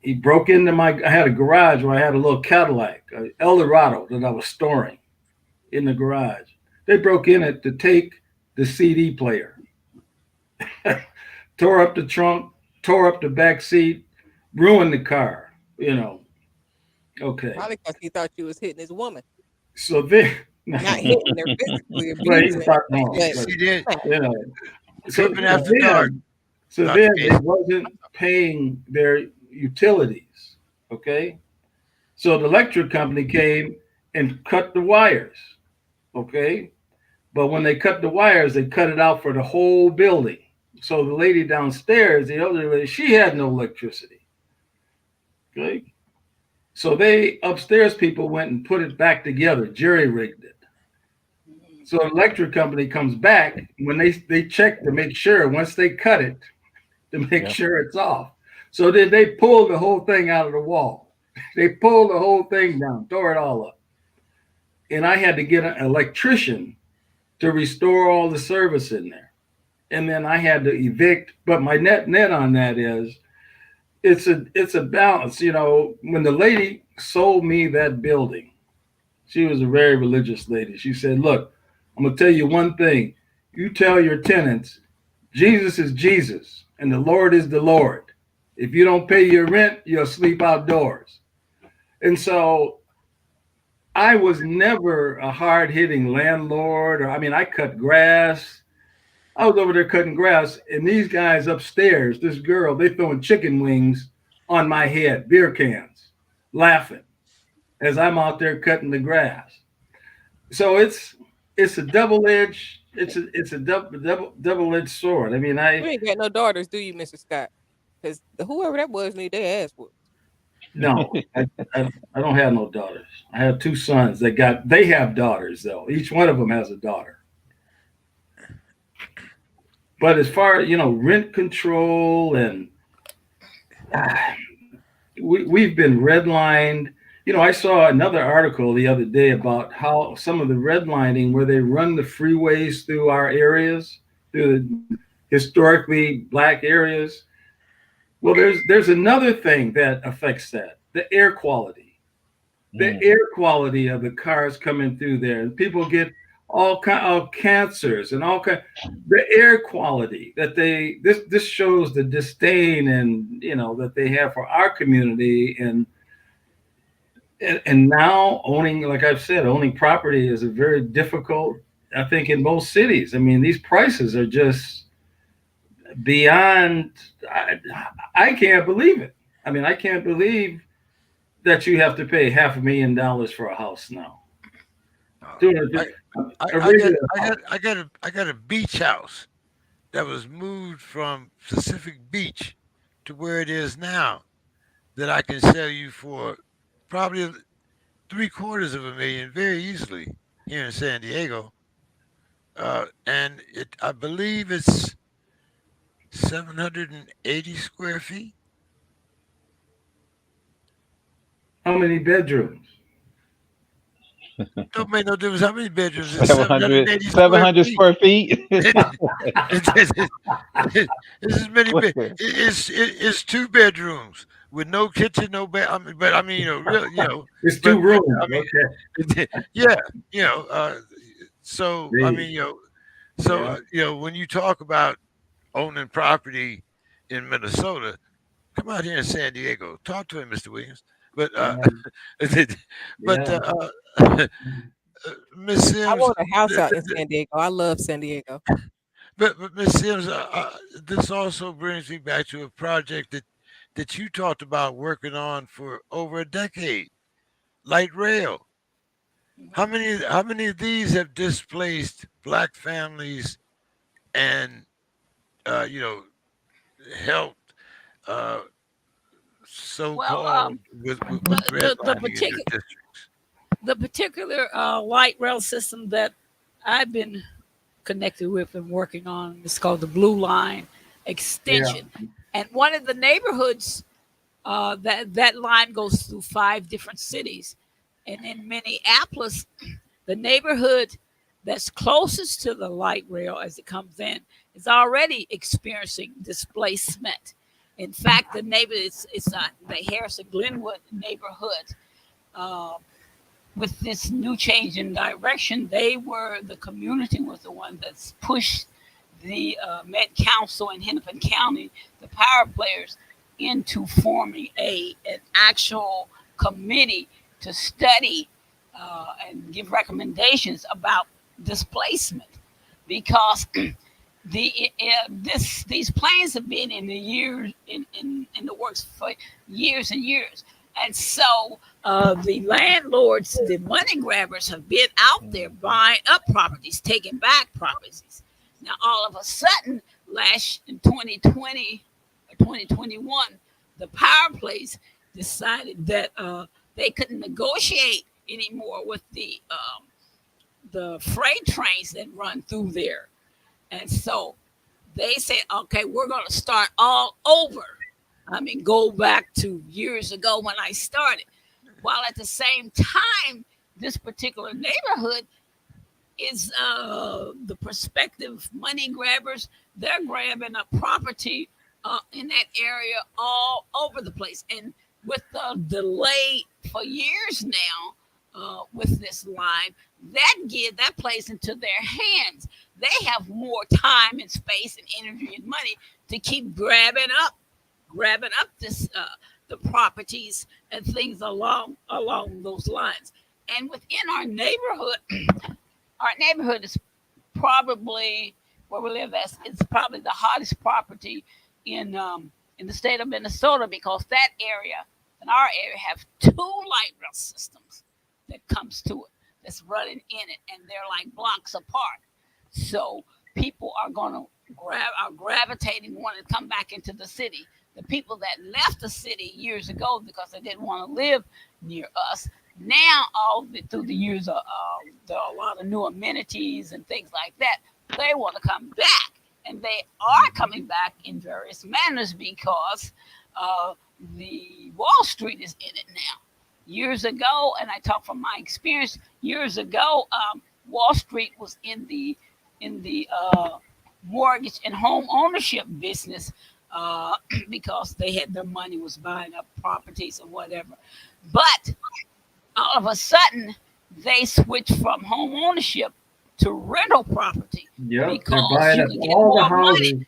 he broke into my. I had a garage where I had a little Cadillac, Eldorado, that I was storing in the garage. They broke in it to take the CD player, tore up the trunk, tore up the back seat, ruined the car. Okay. Probably because he thought you was hitting his woman. So then, Not hitting her physically, right, he abusing thought her. no, But See that? you know. So, Creeping so after dark, then, so Dr. then they Casey. wasn't paying their utilities. Okay, so the electric company came and cut the wires. Okay, but when they cut the wires, they cut it out for the whole building. So the lady downstairs, the elderly lady, she had no electricity. Okay, so they upstairs people went and put it back together, jerry rigged it. So the electric company comes back when they check to make sure once they cut it to make Yeah. sure it's off. So then they pulled the whole thing out of the wall. They pulled the whole thing down, tore it all up. And I had to get an electrician to restore all the service in there. And then I had to evict. But my net on that is it's a balance. When the lady sold me that building, she was a very religious lady. She said, "Look, I'm gonna tell you one thing. You tell your tenants, Jesus is Jesus and the Lord is the Lord. If you don't pay your rent, you'll sleep outdoors." And so I was never a hard hitting landlord, or I mean, I cut grass. I was over there cutting grass, and these guys upstairs, this girl, they throwing chicken wings on my head, beer cans, laughing as I'm out there cutting the grass. So it's a double edged double edged sword. I mean, you ain't got no daughters, do you, Mr. Scott? Because whoever that was need their ass whooped. no, I don't have no daughters. I have two sons. They have daughters though. Each one of them has a daughter. But as far as rent control and ah, we've been redlined. I saw another article the other day about how some of the redlining where they run the freeways through our areas, through the historically black areas. Well, there's another thing that affects that: the air quality. The Mm. air quality of the cars coming through there, and people get all kind of cancers and all kind. The air quality that this shows the disdain and that they have for our community and now owning, like I've said, owning property is a very difficult. I think in most cities. I mean, these prices are just beyond. I can't believe it. I mean, I can't believe that you have to pay $500,000 for a house now. Doing I, a regular house. I got a beach house that was moved from Pacific Beach to where it is now that I can sell you for probably three-quarters of a million very easily here in San Diego. And I believe it's 780 square feet. How many bedrooms? Don't make no difference how many bedrooms. It's 700, 780 square 700 feet. square feet. It's as many What's bed. that? It's two bedrooms with no kitchen, no bed. I mean, but I mean, real, It's two but rooms. I Okay. mean, yeah, you know. So I The, mean, yeah. when you talk about owning property in Minnesota, come out here in San Diego. Talk to him, Mr. Williams. But but Yeah. Miss I Sims, want a house out in San Diego. I love San Diego. but Miss Sims, this also brings me back to a project that you talked about working on for over a decade, light rail. How many of these have displaced black families and you know helped uh, Well, so-called with the redlining in your particular districts? light rail system that I've been connected with and working on is called the Blue Line Yeah. Extension, and one of the neighborhoods that line goes through 5 different cities, and in Minneapolis, the neighborhood that's closest to the light rail as it comes in is already experiencing displacement. In fact, the neighbor it's the Harrison Glenwood neighborhood. Uh, with this new change in direction, the community was the one that's pushed the Met Council in Hennepin County, the power players, into forming an actual committee to study and give recommendations about displacement, because these plans have been in the years in the works for years and years, and so the landlords, the money grabbers, have been out there buying up properties, taking back properties. Now, all of a sudden, last in 2020 or 2021, the power plays decided that they couldn't negotiate anymore with the freight trains that run through there, and so they said, okay, we're going to start all over. I mean, go back to years ago when I started. While at the same time, this particular neighborhood is the prospective money grabbers. They're grabbing up property in that area all over the place. And with the delay for years now with this line, that plays into their hands. They have more time and space and energy and money to keep grabbing up this the properties and things along those lines. And within our neighborhood is probably where we live at. It's probably the hottest property in the state of Minnesota, because that area and our area have two light rail systems that comes to it, that's running in it, and they're like blocks apart. So people are gravitating, wanting to come back into the city. The people that left the city years ago because they didn't want to live near us, now through the years of there are a lot of new amenities and things like that. They want to come back, and they are coming back in various manners because uh, the Wall Street is in it now. Years ago, and I talk from my experience. Years ago, Wall Street was in the mortgage and home ownership business, because they had their money was buying up properties or whatever. But all of a sudden, they switched from home ownership to rental property, Yep. They're because buying you up can get all the more money. houses.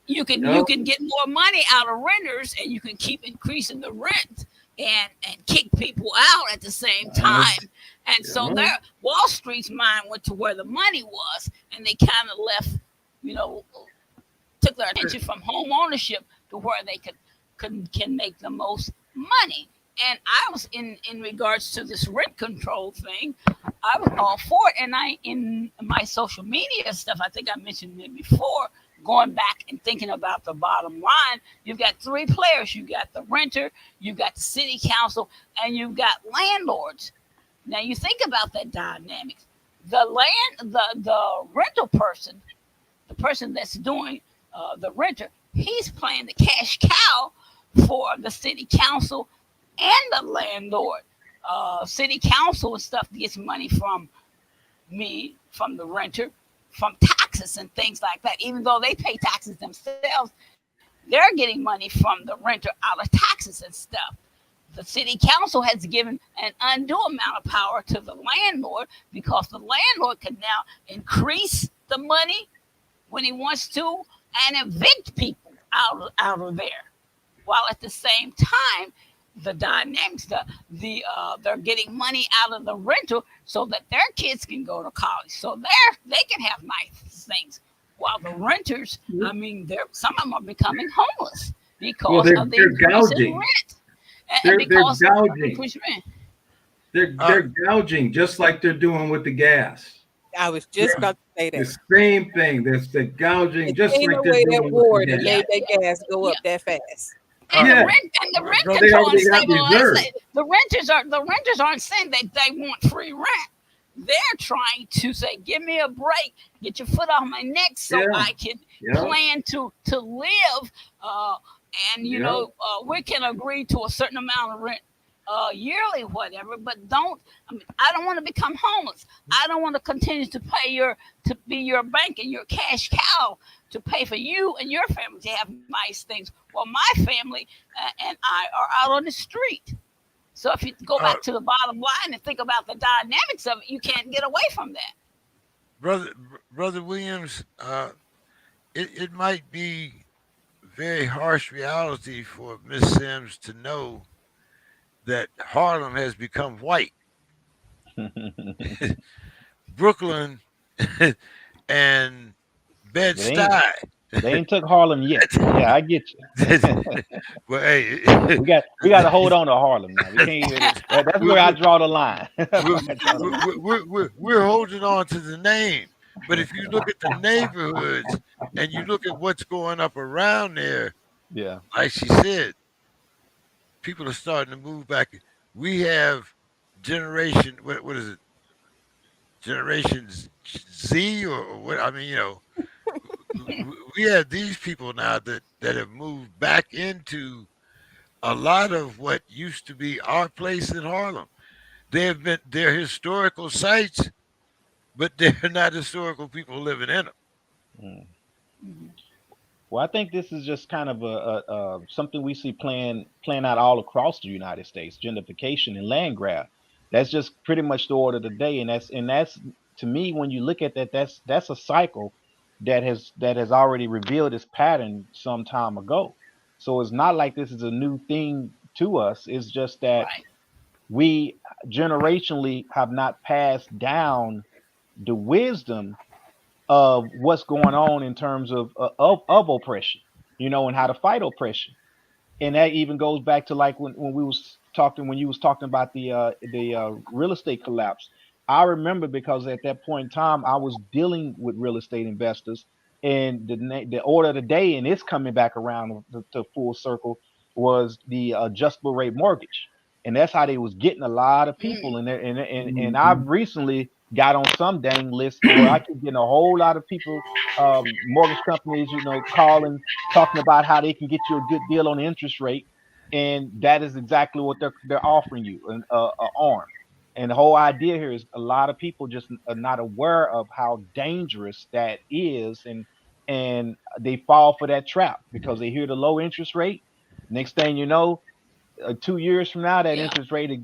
You Yep. can get more money out of renters, and you can keep increasing the rent and kick people out at the same That's, time. And so yeah. their Wall Street's mind went to where the money was, and they kind of left, you know, took their attention from home ownership to where they can make the most money. And I was in regards to this rent control thing, I was all for it. And I, in my social media stuff, I think I mentioned it before, going back and thinking about the bottom line, you've got three players. You got the renter, you've got the city council, and you've got landlords. Now you think about that dynamics. The rental person, the person that's doing the renter, he's playing the cash cow for the city council and the landlord. City council and stuff gets money from me, from the renter, from taxes and things like that. Even though they pay taxes themselves, they're getting money from the renter out of taxes and stuff. The city council has given an undue amount of power to the landlord because the landlord can now increase the money when he wants to and evict people out of there. While at the same time, the dynamics, they're getting money out of the rental so that their kids can go to college, so they can have nice things. While the renters, I mean, some of them are becoming homeless Well, because of the they're increase in gouging. rent, and They're because of the gouging. increased rent. Uh, They're gouging just like they're doing with the gas. I was just Yeah. about to say The that. same thing. There's the They gouging just came like they're away that doing with the war that gas. Yeah, made that gas go yeah. up that fast. And uh, the Yeah. rent Well, they control and already have stabilization. reserves. The renters aren't saying that they want free rent. They're trying to say, "Give me a break, get your foot off my neck, so Yeah. I can Yeah. plan to live." Uh, and Yeah. we can agree to a certain amount of rent yearly, whatever. But don't. I mean, I don't want to become homeless. I don't want to continue to be your bank and your cash cow to pay for you and your family to have nice things. Well, my family and I are out on the street. So if you go uh, back to the bottom line and think about the dynamics of it, you can't get away from that. brother, brother Williams, it might be very harsh reality for Miss Sims to know that Harlem has become white. Brooklyn and Bed They ain't Stuy. they ain't took Harlem yet, but yeah, I get you. Well, hey, We got to hold on to Harlem now. We can't even. That's we, where I we, draw the line. That's we're, where I draw the line. we're holding on to the name. But if you look at the neighborhoods and you look at what's going up around there, Yeah. like she said, people are starting to move back. We have what is it? Generations Z or what? I mean, we have these people now that have moved back into a lot of what used to be our place in Harlem. They're historical sites, but they're not historical people living in them. Mm. Mhm. Well, I think this is just kind of something we see playing out all across the United States: gentrification and land grab. That's just pretty much the order of the day, and that's to me, when you look at that, that's a cycle that has already revealed its pattern some time ago. So it's not like this is a new thing to us. It's just that Right, we generationally have not passed down the wisdom of what's going on in terms of oppression, and how to fight oppression. And that even goes back to like when you was talking about the real estate collapse. I remember because at that point in time I was dealing with real estate investors, and the order of the day, and it's coming back around to full circle, was the adjustable rate mortgage, and that's how they was getting a lot of people. And I've Mhm. recently got on some dang list where I keep getting a whole lot of people, mortgage companies, calling, talking about how they can get you a good deal on the interest rate, and that is exactly what they're offering you, an arm. And the whole idea here is a lot of people just are not aware of how dangerous that is, and they fall for that trap because they hear the low interest rate. Next thing you know, 2 years from now, that yeah. interest rate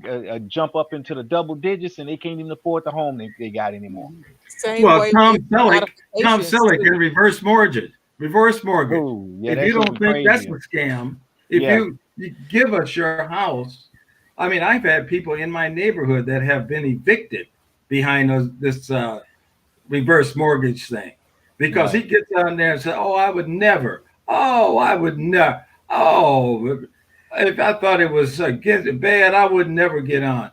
jump up into the double digits, and they can't even afford the home they got anymore. Mhm. Same Well, way with Tom modifications Selleck too. and reverse mortgage. Reverse mortgage. Oh yeah, If that you should don't be think that's a crazy. scam, if Yeah. you give us your house, I mean, I've had people in my neighborhood that have been evicted behind this reverse mortgage thing because he Right. gets on there and says, "Oh, I would never. Oh, I would never. Oh, if I thought it was against bad, I would never get on."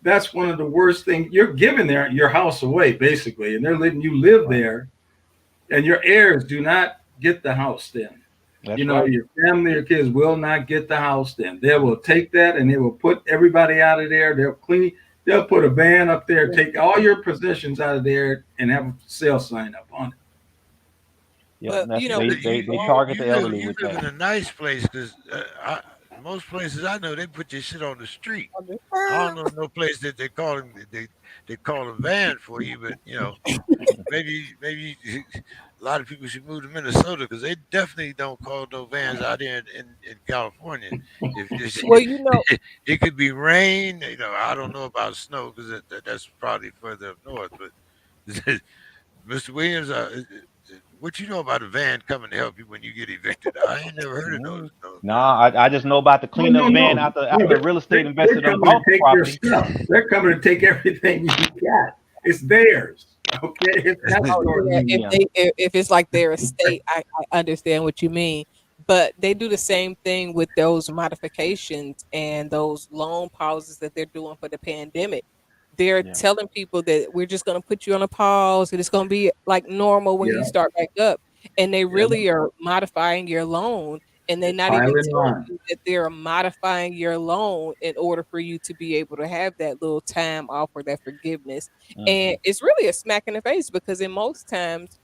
That's one of the worst things. You're giving your house away basically, and they're letting you live Right. there, and your heirs do not get the house. Then That's right. your family or kids will not get the house. Then they will take that and they will put everybody out of there. They'll clean. They'll put a van up there, take all your possessions out of there, and have a sale sign up on it. Yeah. But That's you know, they with they You they you target you the live elderly you with live that. in a nice place because most places I know they put your shit on the street. On the I don't curb. know no place that they call a van for you, but maybe a lot of people should move to Minnesota because they definitely don't call no vans out here in California. If it's, Well, you know, it could be rain, I don't know about snow because that's probably further up north. But Mr. Williams, what you know about a van coming to help you when you get evicted? I ain't never heard of those. Mm. No, Nah, I just know about the No, cleanup no, van no, after no. the real estate investor They're done coming to bought the take your property. stuff. They're coming to take everything you got. It's theirs. Okay, it's not oh yours. yeah, if Yeah, if it's like their estate, I understand what you mean. But they do the same thing with those modifications and those loan pauses that they're doing for the pandemic. They're yeah, telling people that we're just going to put you on a pause and it's going to be like normal when you Yeah, start back up. And they yeah. really are modifying your loan, and they're They're not even piling telling on. you that they're modifying your loan in order for you to be able to have that little time off or that forgiveness. And hmm, it's really a smack in the face because in most times,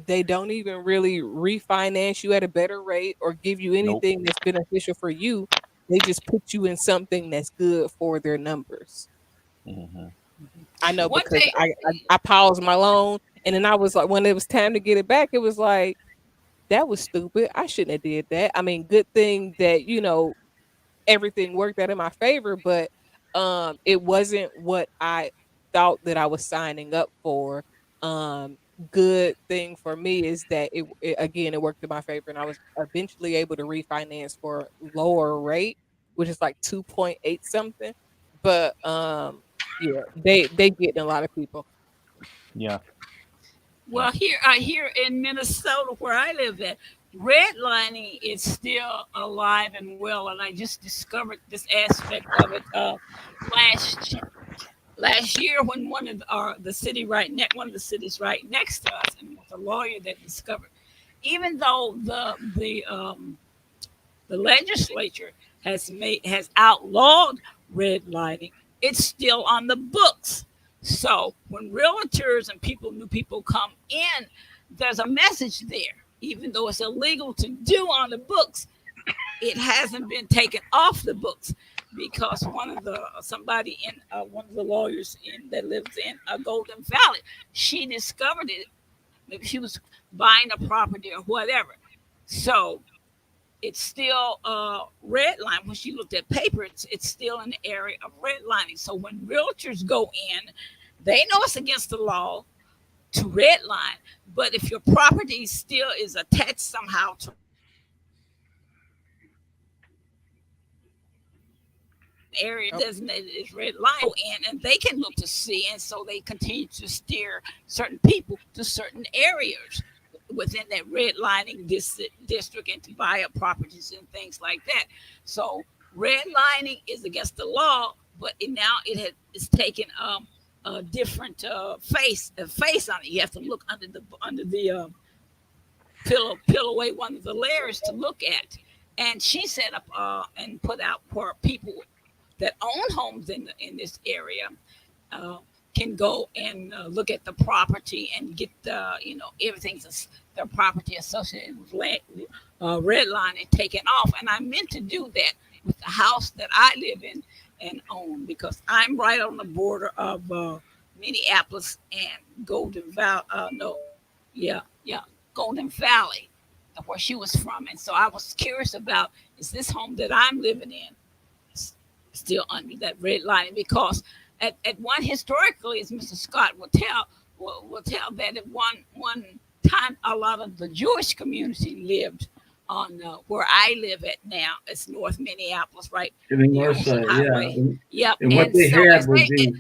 they don't even really refinance you at a better rate or give you nope. anything that's beneficial for you. They just put you in something that's good for their numbers. Hmm. I know One because thing, I paused my loan, and then I was like, when it was time to get it back, it was like that was stupid. I shouldn't have did that. I mean, good thing that everything worked out in my favor, but it wasn't what I thought that I was signing up for. Um Good thing for me is that it again it worked in my favor, and I was eventually able to refinance for lower rate, which is like 2.8 something. But yeah, they getting a lot of people. Yeah, yeah, well, here in Minnesota, where I live at, redlining is still alive and well, and I just discovered this aspect of it last last year when one of one of the cities right next to us, and with a lawyer that discovered, even though the legislature has outlawed redlining, it's still on the books. So when realtors and new people come in, there's a message there. Even though it's illegal to do on the books, it hasn't been taken off the books because somebody in one of the lawyers in that lives in Golden Valley, she discovered it. Maybe she was buying a property or whatever. So it's still red line. When she looked at paper, it's still in the area of redlining. So when realtors go in, they know it's against the law to redline. But if your property still is attached somehow to area Oh, designated as red line and they can look to see, and so they continue to steer certain people to certain areas within that redlining district and to buy up properties and things like that. So redlining is against the law, but now it's taken a different face on it. You have to look under the peel away one of the layers to look at. And she set up and put out for people that own homes in this area uh, can go and look at the property and get everything's their property associated with redlining taken off. And I meant to do that with the house that I live in and own because I'm right on the border of Minneapolis and Golden Valley. No, yeah, Golden Valley, where she was from. And so I was curious about, is this home that I'm living in still under that red line? Because at one historically, as Mr. Scott will tell that at one time a lot of the Jewish community lived on where I live at now. It's North Minneapolis, right To the near north Ocean side, yeah. Highway. Yep. And what And they so had was the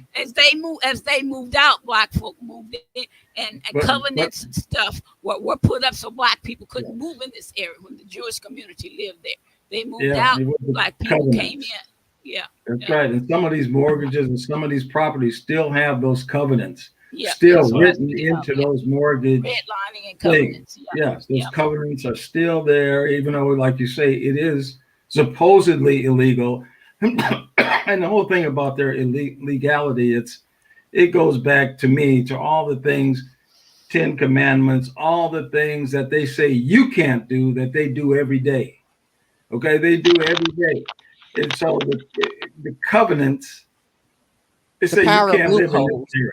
as they moved out, black folk moved in, and but covenants and stuff were put up so black people yeah, couldn't move in this area when the Jewish community lived there. They moved yeah, out, it was the black people came in. covenants. Yeah, That's yeah, right. And some of these mortgages and some of these properties still have those covenants yeah. still That's what I written speak of. into Yeah, those mortgage redlining and things. covenants. Yeah, Yes, those yeah, covenants are still there, even though, like you say, it is supposedly illegal. And the whole thing about their illegality, it goes back to me to all the things, Ten Commandments, all the things that they say you can't do that they do every day. Okay, they do every day. And so the covenants, they The say you power of can't live in this loopholes. area.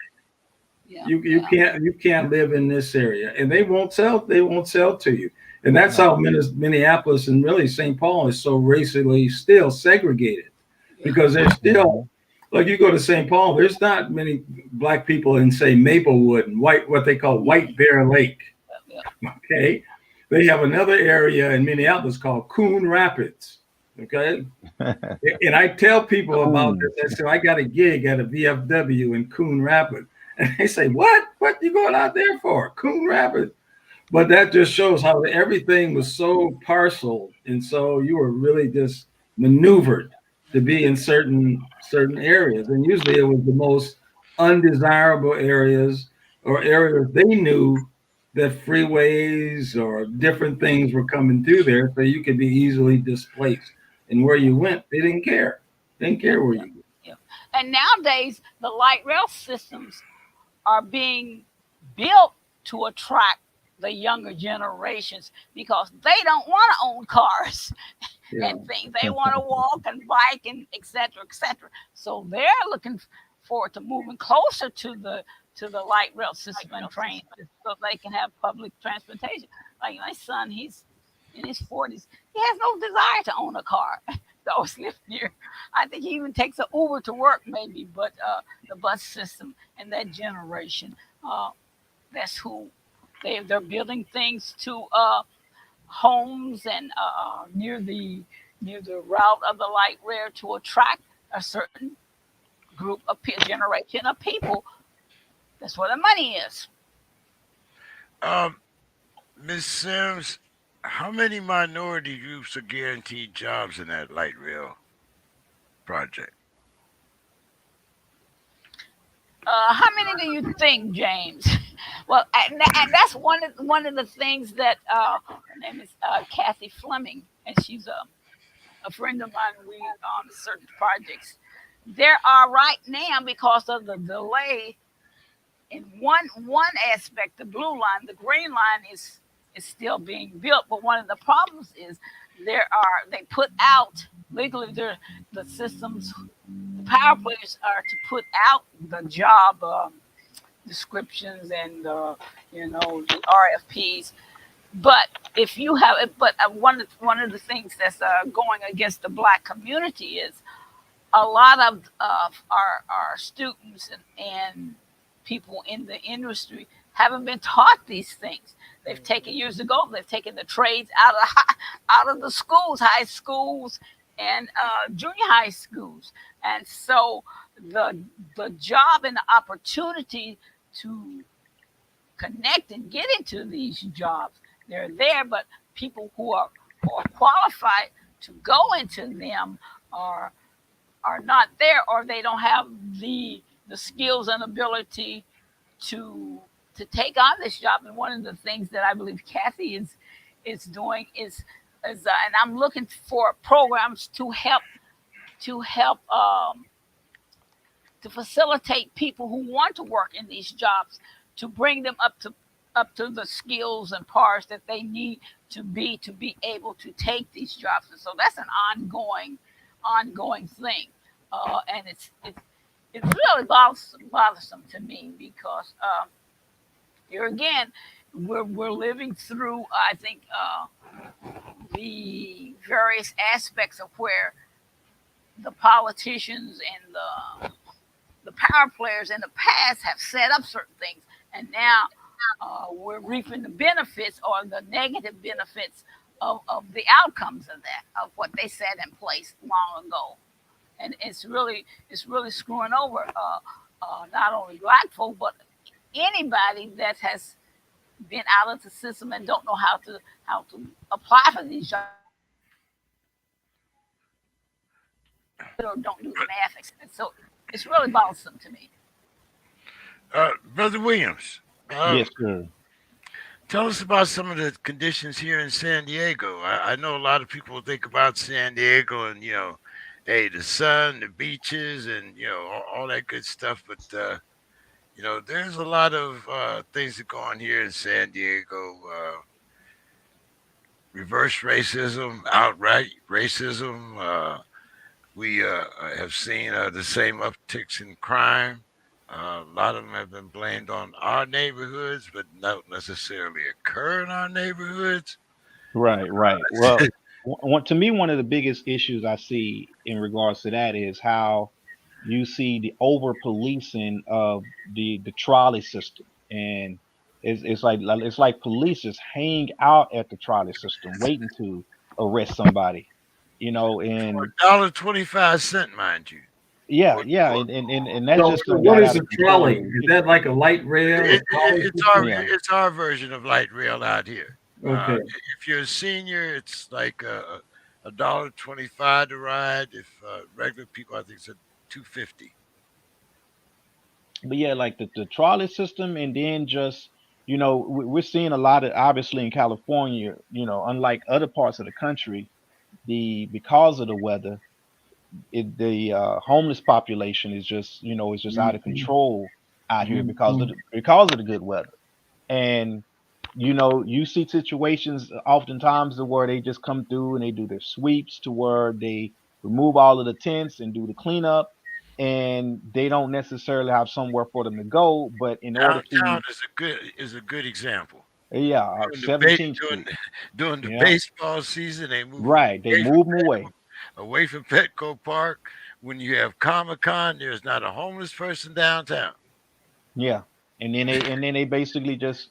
Yeah, yeah, You can't live in this area, and they won't sell to you. And that's Right. how Minneapolis and really St. Paul is so racially still segregated, yeah, because there's still, Hmm. like, you go to St. Paul, there's not many black people in, say, Maplewood and what they call White Bear Lake. yeah, Okay, they have another area in Minneapolis called Coon Rapids. Okay, and I tell people about Coons. this. I say I got a gig at a VFW in Coon Rapids, and they say, "What? What you going out there for? Coon Rapids?" But that just shows how everything was so parceled, and so you were really just maneuvered to be in certain areas, and usually it was the most undesirable areas, or areas they knew that freeways or different things were coming through there, so you could be easily displaced. And where you went, they didn't care. They didn't yeah, care where yeah, you went. yeah. And nowadays, the light rail systems are being built to attract the younger generations because they don't want to own cars Yeah, and things. They want to walk and bike and et cetera, et cetera. So they're looking forward to moving closer to the light rail system and train so they can have public transportation. Like my son, he's in his 40s. He has no desire to own a car. To always live near. I think he even takes an Uber to work, maybe. But the bus system and that generation, uh, that's who they're building things to homes and near the route of the light rail to attract a certain group of generation of people. That's where the money is. Um, Ms. Sims, how many minority groups are guaranteed jobs in that light rail project? How many do you think, James? Well, and that's one of the things that her name is Kathy Fleming, and she's a friend of mine. We on certain projects. There are right now because of the delay in one aspect, the blue line, the green line is still being built. But one of the problems is they put out legally the systems, the power players are to put out the job descriptions and the RFPs. But if you have it, but one of the things that's going against the black community is a lot of our students and people in the industry haven't been taught these things. They've taken years ago. They've taken the trades out of the schools, high schools, and junior high schools, and so the the job and the opportunity to connect and get into these jobs, they're there, but people who are qualified to go into them are are not there, or they don't have the skills and ability to take on this job. And one of the things that I believe Kathy is doing is and I'm looking for programs to help to facilitate people who want to work in these jobs to bring them up to the skills and parts that they need to be able to take these jobs. And so that's an ongoing thing, and it's really bothersome to me because here again we're living through I think the various aspects of where the politicians and the power players in the past have set up certain things, and now we're reaping the benefits or the negative benefits of the outcomes of that, of what they set in place long ago. And it's really screwing over not only black folk but anybody that has been out of the system and don't know how to apply for these jobs or don't do the math and so it's really bothersome to me. Brother Williams, Yes, sir. tell us about some of the conditions here in San Diego. I know a lot of people think about San Diego and, hey, the sun, the beaches, and, all that good stuff. But, there's a lot of things that go on here in San Diego. reverse racism, outright racism. We have seen the same upticks in crime. A lot of them have been blamed on our neighborhoods, but don't necessarily occur in our neighborhoods. Right, right. Well, to me, one of the biggest issues I see in regards to that is how you see the over policing of the trolley system, and it's like police just hang out at the trolley system waiting to arrest somebody, For and $1.25, mind you. yeah, What, yeah, what, and that So, just so done what got is out a of trolley? control. Is that like a light rail, a trolley system? Yeah, it's our version of light rail out here. Okay. If you're a senior, it's like $1.25 to ride. If regular people, I think it's a 250. but yeah, like the trolley system, and then just we're seeing a lot of, obviously, in California, unlike other parts of the country, the because of the weather, the homeless population is just out of Mhm, control out here mhm. because of the good weather. And you see situations oftentimes where they just come through and they do their sweeps to where they remove all of the tents and do the cleanup, and they don't necessarily have somewhere for them to go. But in order Downtown to, is a good example. yeah, During the ba- 17th during Street, during the yeah, baseball season, they move them right, they move them away. Away from Petco Park. When you have Comic Con, there's not a homeless person downtown. Yeah, and then they basically just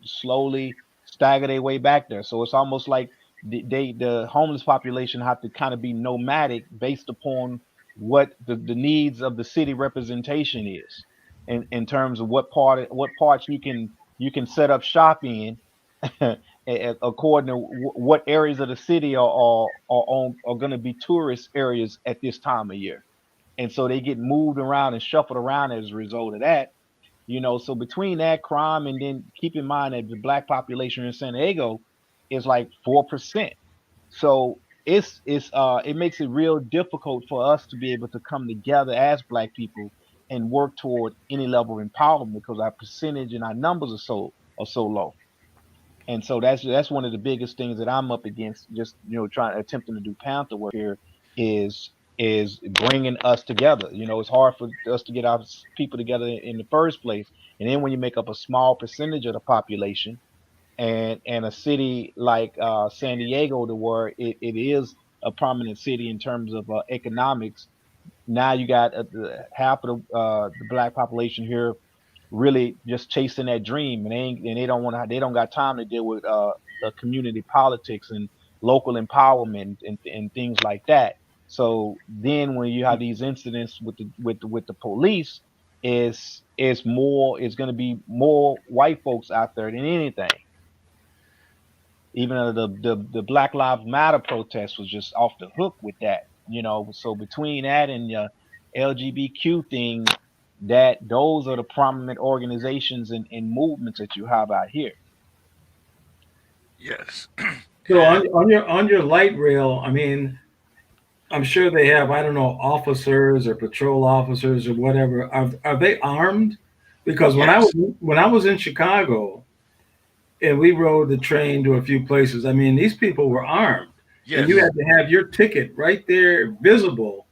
slowly stagger their way back there. So it's almost like the homeless population have to kind of be nomadic based upon what the needs of the city representation is, in terms of what parts you can set up shop in, according to what areas of the city are going to be tourist areas at this time of year. And so they get moved around and shuffled around as a result of that. So between that crime, and then keep in mind that the black population in San Diego is like 4%. So it makes it real difficult for us to be able to come together as black people and work toward any level of empowerment because our percentage and our numbers are so low. And so that's one of the biggest things that I'm up against. Just trying attempting to do panther work here is bringing us together. It's hard for us to get our people together in the first place, and then when you make up a small percentage of the population, and a city like San Diego, to where it is a prominent city in terms of economics. Now you got half of the black population here really just chasing that dream, and they don't got time to deal with the community politics and local empowerment and things like that. So then when you have these incidents with the police, is going to be more white folks out there than anything. Even the Black Lives Matter protest was just off the hook with that. So between that and the LGBTQ thing, that those are the prominent organizations and movements that you have out here. Yes, So and on your light rail, I mean, I'm sure they have, I don't know, officers or patrol officers or whatever. Are they armed? Because yes, when I was in Chicago and we rode the train to a few places, I mean, these people were armed, and you yes. had to have your ticket right there visible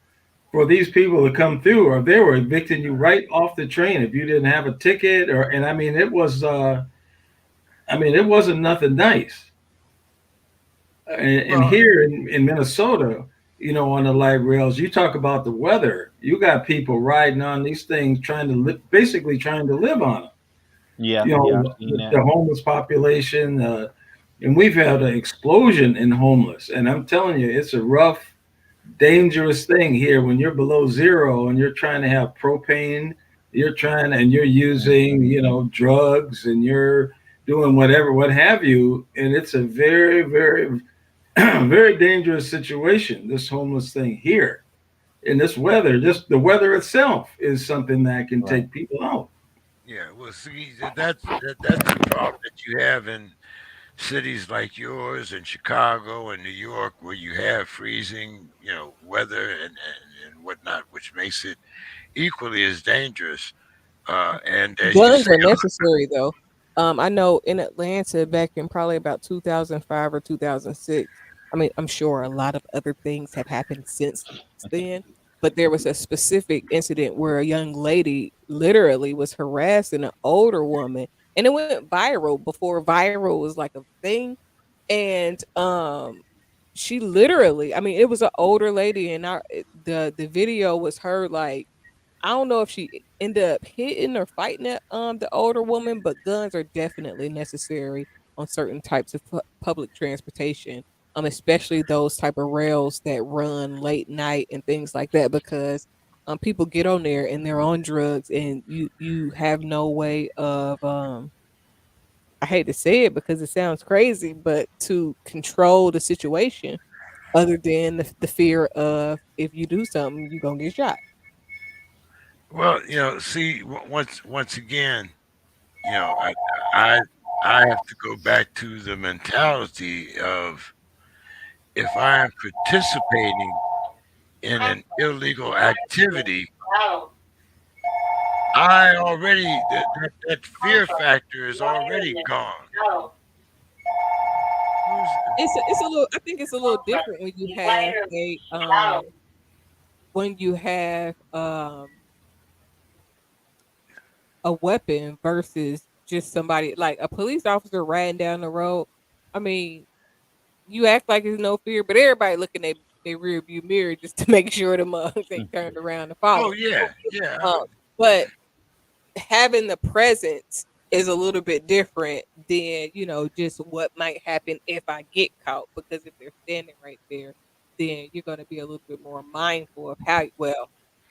for these people to come through, or they were evicting you right off the train if you didn't have a ticket. Or and I mean, it wasn't nothing nice. And Well, here in Minnesota, on the light rails, you talk about the weather. You got people riding on these things trying to basically trying to live on them. Yeah, yeah, I've seen that. The homeless population, and we've had an explosion in homeless. And I'm telling you, it's a rough, dangerous thing here when you're below zero and you're trying to have propane. And you're using, drugs, and you're doing whatever, what have you. And it's a very, very very dangerous situation, this homeless thing here. In this weather, just the weather itself is something that can Right. take people out. yeah. Well, see, that's the problem that you have in cities like yours and Chicago and New York, where you have freezing, weather and whatnot, which makes it equally as dangerous. And as you Guns say, are necessary though. I know in Atlanta back in probably about 2005 or 2006. I mean, I'm sure a lot of other things have happened since then, but there was a specific incident where a young lady literally was harassing an older woman, and it went viral before viral was like a thing. And she literally, I mean, it was an older lady, and the video was her like, I don't know if she ended up hitting or fighting the older woman, but guns are definitely necessary on certain types of public transportation, especially those type of rails that run late night and things like that, because people get on there and they're on drugs, and you have no way of I hate to say it because it sounds crazy, but to control the situation other than the fear of if you do something, you're gonna get shot. Well, see, once again, you know, I I have to go back to the mentality of if I am participating in an illegal activity, I already that fear factor is already gone. Who's It's a little, I think it's a little different when you have a weapon versus just somebody like a police officer riding down the road. I mean, you act like there's no fear, but everybody looking at their rear view mirror just to make sure the mugs ain't turned around to Oh follow. yeah, yeah. But having the presence is a little bit different than just what might happen if I get caught, because if they're standing right there, then you're going to be a little bit more mindful of how well,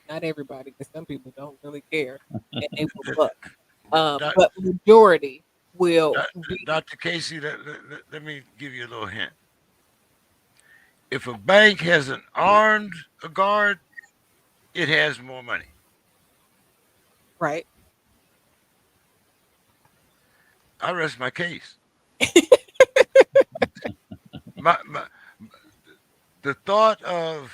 not everybody, because some people don't really care and they will Uh, buck, Doc, but majority will Doc, be Dr. Casey, let me give you a little hint. If a bank has an armed guard, it has more money. right. I rest my case. My the thought of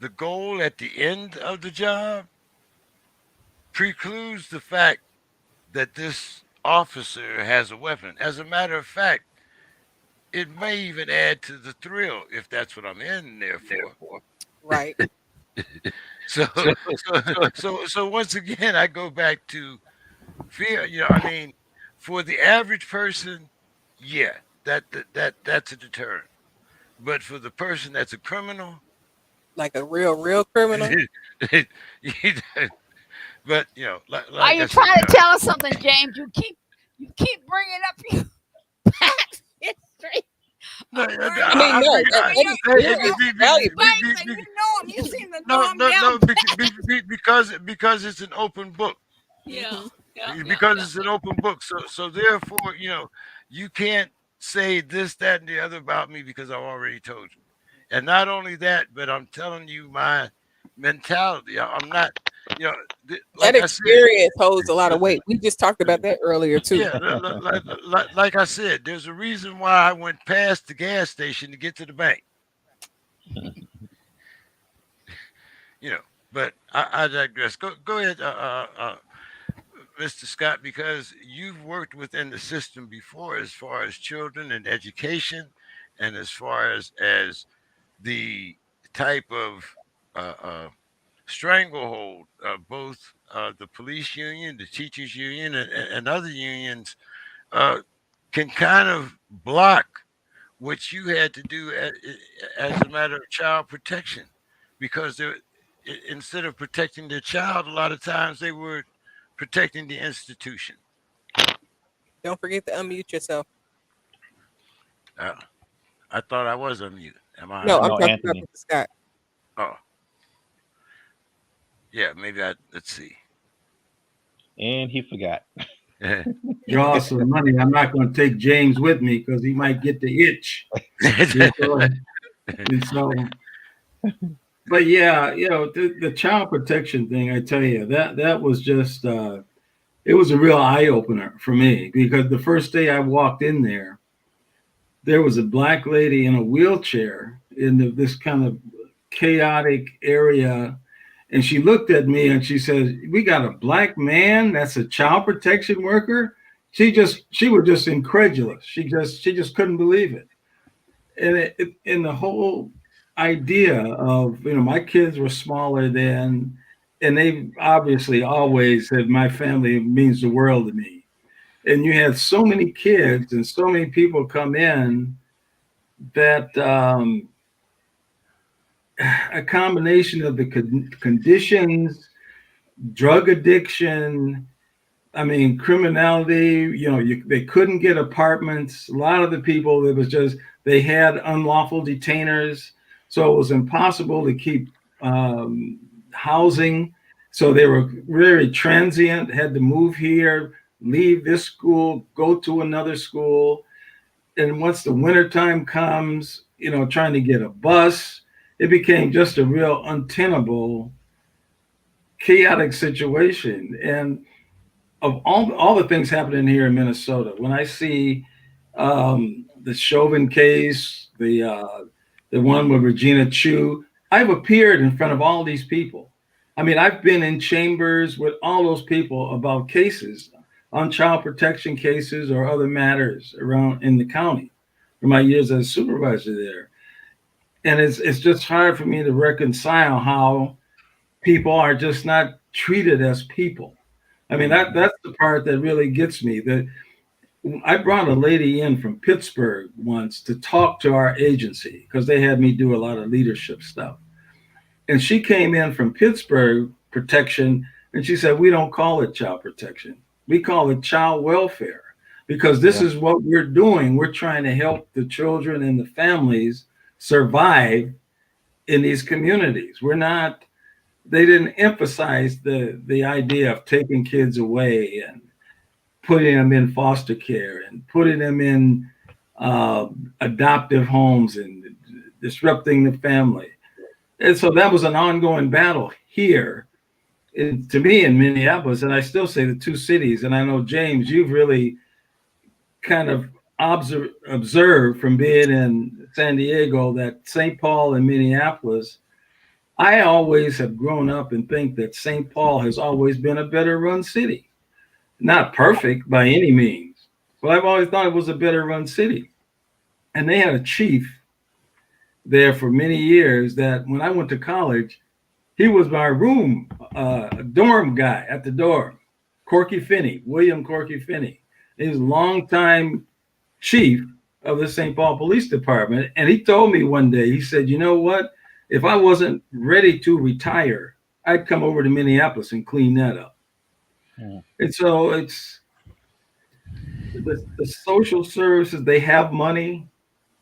the goal at the end of the job precludes the fact that this officer has a weapon. As a matter of fact, it may even add to the thrill if that's what I'm in there for. Right. So, so once again, I go back to fear. I mean, for the average person, yeah, that's a deterrent. But for the person that's a criminal, Like a real criminal. you- but Are like I you said, trying to tell us something, James? You keep bringing up your past history no, of where I you mean, no, you know that experience is valuable. banks and you know them. You seem to know no, them no, down no, pat. because it's an open book. Yeah, Hmm. Because it's an open book. So therefore, you can't say this, that, and the other about me because I've already told you. And not only that, but I'm telling you my mentality. I'm not, you know, That like I said, experience holds a lot uh, of weight. We just talked about that earlier too. yeah, like I said, there's a reason why I went past the gas station to get to the bank. You know, but I digress. Go ahead, Mr. Scott, because you've worked within the system before, as far as children and education, and as far as the type of uh, stranglehold both the police union, the teachers union, and other unions uh, can kind of block what you had to do as a matter of child protection, because instead of protecting the child, a lot of times they were protecting the institution. Don't forget to unmute yourself. Uh, I thought I was on mute. Am No, I? I'm No, talking about Anthony. Mr. Scott. Oh, yeah. Maybe I. Let's see. And he forgot. Draw some money. I'm not going to take James with me because he might get the itch. And so, and so, but yeah, the child protection thing, I tell you, that was just it was a real eye opener for me because the first day I walked in there was a black lady in a wheelchair in this kind of chaotic area. And she looked at me and she said, "We got a black man that's a child protection worker." she was just incredulous. She just couldn't believe it. And in the whole idea of, my kids were smaller then, and they obviously always said my family means the world to me. And you had so many kids and so many people come in that a combination of the conditions, drug addiction, I mean, criminality, they couldn't get apartments. A lot of the people, it was just, they had unlawful detainers. So it was impossible to keep housing. So they were very transient, had to move here, leave this school, go to another school. And once the wintertime comes, trying to get a bus, it became just a real untenable, chaotic situation. And of all the things happening here in Minnesota, when I see the Chauvin case, the one with Regina Chu, I've appeared in front of all these people. I mean, I've been in chambers with all those people about cases on child protection cases or other matters around in the county for my years as supervisor there. And it's just hard for me to reconcile how people are just not treated as people. I mean, that's the part that really gets me. That I brought a lady in from Pittsburgh once to talk to our agency because they had me do a lot of leadership stuff. And she came in from Pittsburgh protection, and she said, "We don't call it child protection. We call it child welfare because this Yeah. is what we're doing. We're trying to help the children and the families survive in these communities. We're not." They didn't emphasize the idea of taking kids away and putting them in foster care and putting them in uh, adoptive homes and disrupting the family. And so that was an ongoing battle here, to me, in Minneapolis. And I still say the two cities. And I know, James, you've really kind of observed from being in San Diego that St. Paul and Minneapolis, I always have grown up and think that St. Paul has always been a better run city. Not perfect by any means, but I've always thought it was a better run city. And they had a chief there for many years that when I went to college, he was my dorm guy at the dorm, Corky Finney, William Corky Finney. He's a longtime chief of the St. Paul Police Department. And he told me one day, he said, "You know what? If I wasn't ready to retire, I'd come over to Minneapolis and clean that up." Mm. And so it's the social services, they have money,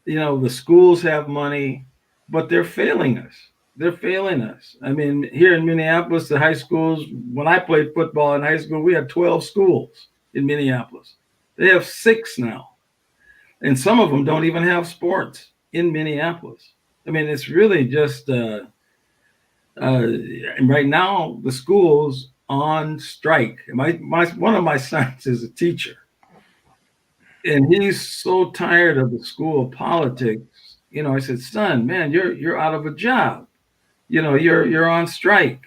the schools have money, but they're failing us. They're failing us. I mean, here in Minneapolis, the high schools, when I played football in high school, we had 12 schools in Minneapolis. They have six now. And some of them don't even have sports in Minneapolis. I mean, it's really just right now the schools on strike. My one of my sons is a teacher, and he's so tired of the school politics. I said, "Son, man, you're out of a job. You're on strike."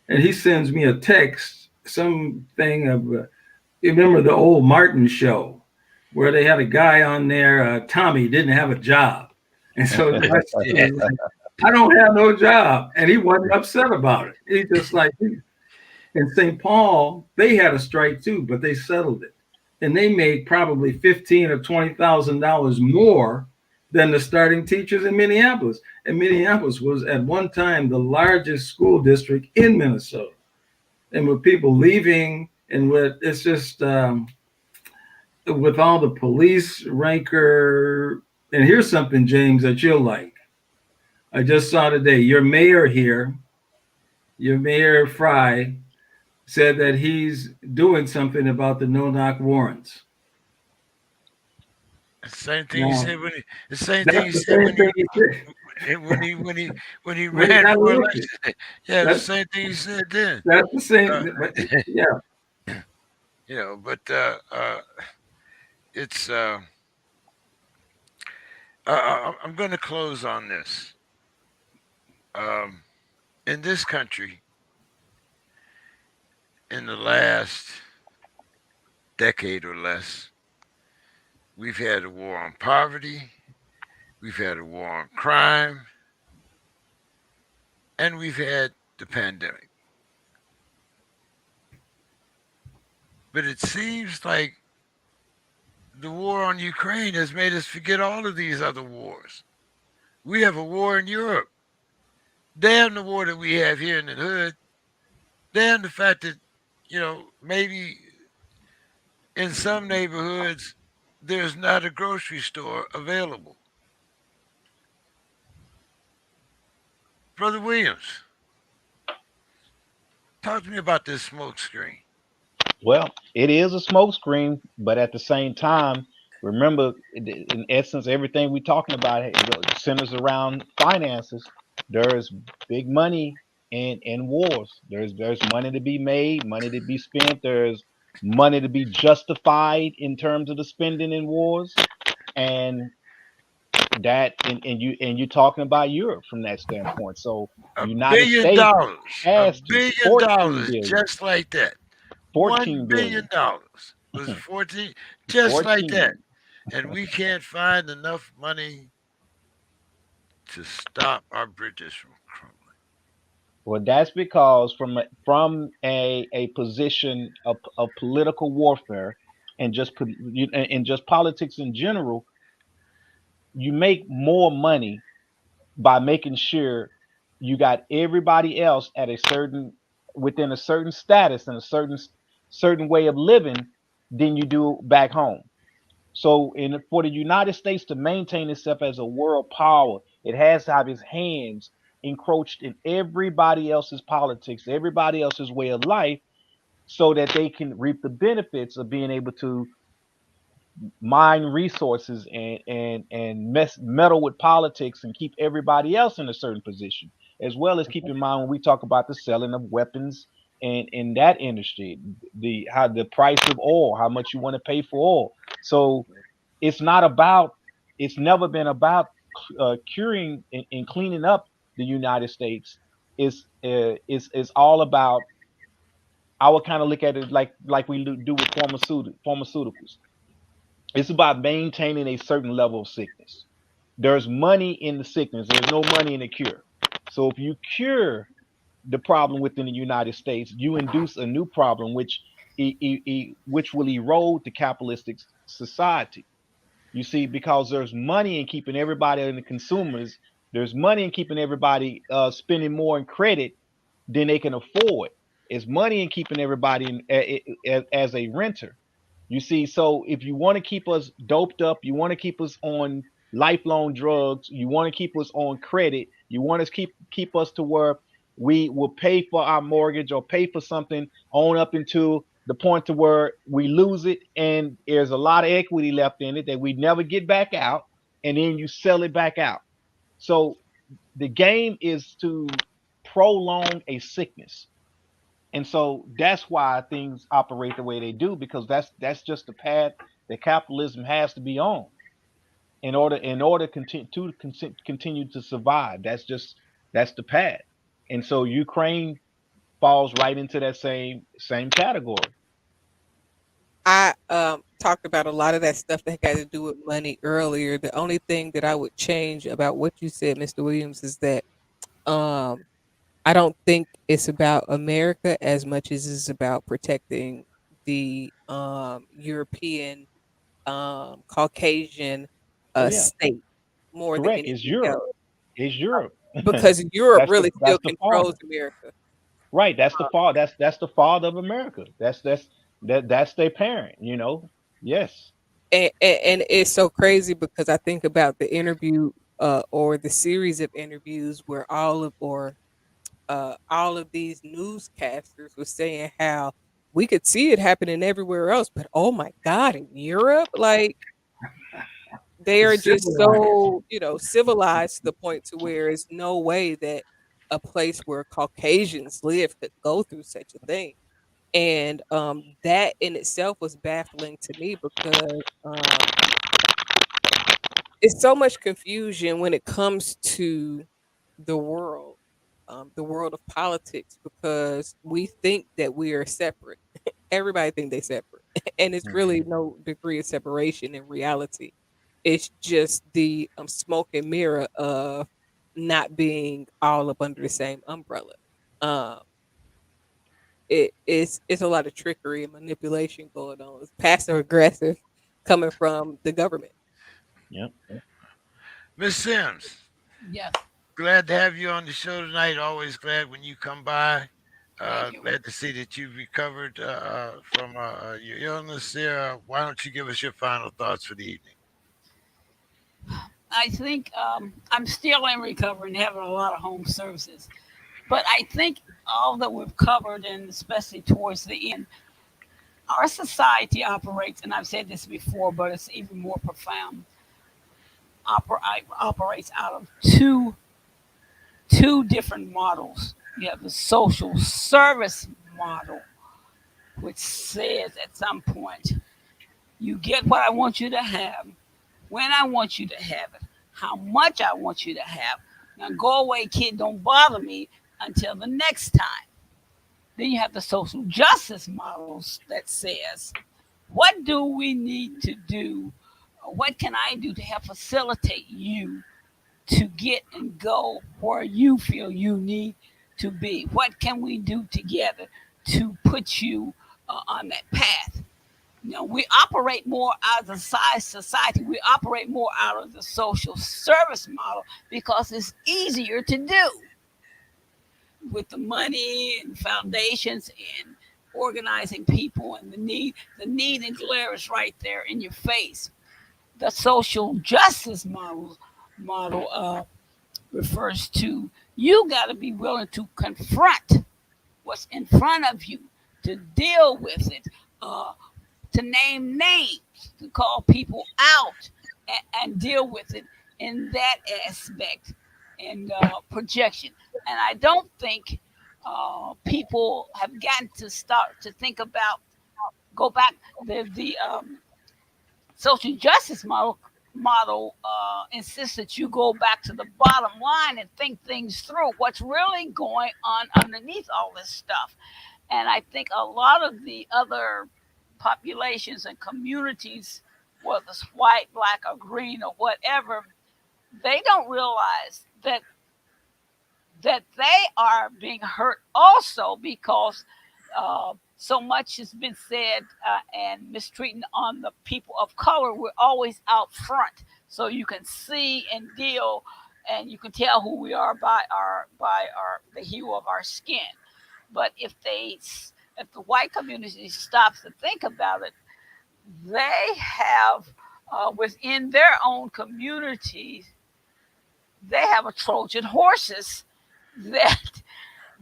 And he sends me a text, something of, you remember the old Martin show where they had a guy on there, Tommy didn't have a job. And so my son was like, "I don't have no job." And he wasn't upset about it. He just like, in St. Paul, they had a strike too, but they settled it. And they made probably $15,000 or $20,000 more than the starting teachers in Minneapolis. And Minneapolis was at one time the largest school district in Minnesota. And with people leaving, and it's just with all the police rancor. And here's something, James, that you'll like. I just saw today your mayor here, your mayor Fry, said that he's doing something about the no-knock warrants. The same thing he Now, said when he, the same thing that's he the said same thing he said when he when he ran got for elected. election. Yeah, the That's same thing he said then. that's the Uh, same. But yeah, but it's. I'm going to close on this. Um, in this country, in the last decade or less. We've had a war on poverty, we've had a war on crime, and we've had the pandemic. But it seems like the war on Ukraine has made us forget all of these other wars. We have a war in Europe. Damn the war that we have here in the hood. Damn the fact that, maybe in some neighborhoods there's not a grocery store available. Brother Williams, talk to me about this smoke screen. Well, it is a smokescreen, but at the same time, remember, in essence, everything we're talking about centers around finances. There's big money in wars. There's money to be made, money to be spent. There's money to be justified in terms of the spending in wars, and and you're talking about Europe from that standpoint. So A United billion States dollars. A has to billion 14 dollars billion, just like that. 14 $1 billion. billion, Was it 14? Just like 14. that. And we can't find enough money to stop our bridges from crumbling. Well, that's because from a position of political warfare and just politics in general, you make more money by making sure you got everybody else at a certain within a certain status and a certain way of living than you do back home. So, for the United States to maintain itself as a world power, it has to have its hands encroached in everybody else's politics, everybody else's way of life, so that they can reap the benefits of being able to mine resources and meddle with politics and keep everybody else in a certain position, as well as keep in mind when we talk about the selling of weapons and in that industry, the price of oil, how much you want to pay for oil. So it's not about it's never been about curing and cleaning up the United States. It's all about, I would kind of look at it like we do with pharmaceuticals. It's about maintaining a certain level of sickness. There's money in the sickness, there's no money in the cure. So if you cure the problem within the United States, you induce a new problem, which will erode the capitalistic society. You see, because there's money in keeping everybody in the consumers, there's money in keeping everybody spending more in credit than they can afford. It's money in keeping everybody as a renter. You see, so if you want to keep us doped up, you want to keep us on lifelong drugs, you want to keep us on credit, you want to keep us to where we will pay for our mortgage or pay for something on up into the point to where we lose it and there's a lot of equity left in it that we never get back out, and then you sell it back out. So the game is to prolong a sickness. And so that's why things operate the way they do, because that's just the path that capitalism has to be on in order continue to survive. That's the path. And so Ukraine falls right into that same category. I talked about a lot of that stuff that had to do with money earlier. The only thing that I would change about what you said, Mr. Williams, is that um I don't think it's about America as much as it's about protecting the European Caucasian Oh yeah, state more than correct. It's anything Europe. else. It's Europe. Because Europe that's the really still that's the controls father. America. Right. That's the father of America. That's their parent. Yes. And it's so crazy because I think about the interview or the series of interviews where all of these newscasters were saying how we could see it happening everywhere else, but oh my God, in Europe, like they are It's just civilized. so, civilized to the point to where it's no way that a place where Caucasians live could go through such a thing. And that in itself was baffling to me because it's so much confusion when it comes to the world of politics, because we think that we are separate. Everybody think they separate. and it's really Mhm. no degree of separation in reality. It's just the smoke and mirror of not being all up under the same umbrella. Um, it's a lot of trickery and manipulation going on. It's passive aggressive coming from the government. Yep. Miss Sims, Yes. glad to have you on the show tonight. Always glad when you come by. Thank you. Glad to see that you've recovered from your illness there. Why don't you give us your final thoughts for the evening? I think I'm still in recovery and having a lot of home services. But I think all that we've covered, and especially towards the end, our society operates, and I've said this before, but it's even more profound, operates out of two different models. You have the social service model, which says at some point, you get what I want you to have, when I want you to have it, how much I want you to have. Now go away, kid, don't bother me until the next time. Then you have the social justice models that says, what do we need to do? What can I do to help facilitate you to get and go where you feel you need to be? What can we do together to put you on that path? You know, we operate more out of the size society. We operate more out of the social service model because it's easier to do with the money and foundations and organizing people and the need and glare is right there in your face. The social justice model refers to you got to be willing to confront what's in front of you, to deal with it, uh, to name names, to call people out and deal with it in that aspect and projection. And I don't think people have gotten to start to think about, go back, the social justice model insists that you go back to the bottom line and think things through. What's really going on underneath all this stuff? And I think a lot of the other populations and communities, whether it's white, black, or green, or whatever, they don't realize that they are being hurt also because so much has been said and mistreating on the people of color. We're always out front, so you can see and deal, and you can tell who we are by our the hue of our skin. But if the white community stops to think about it, they have within their own communities they have a Trojan horses that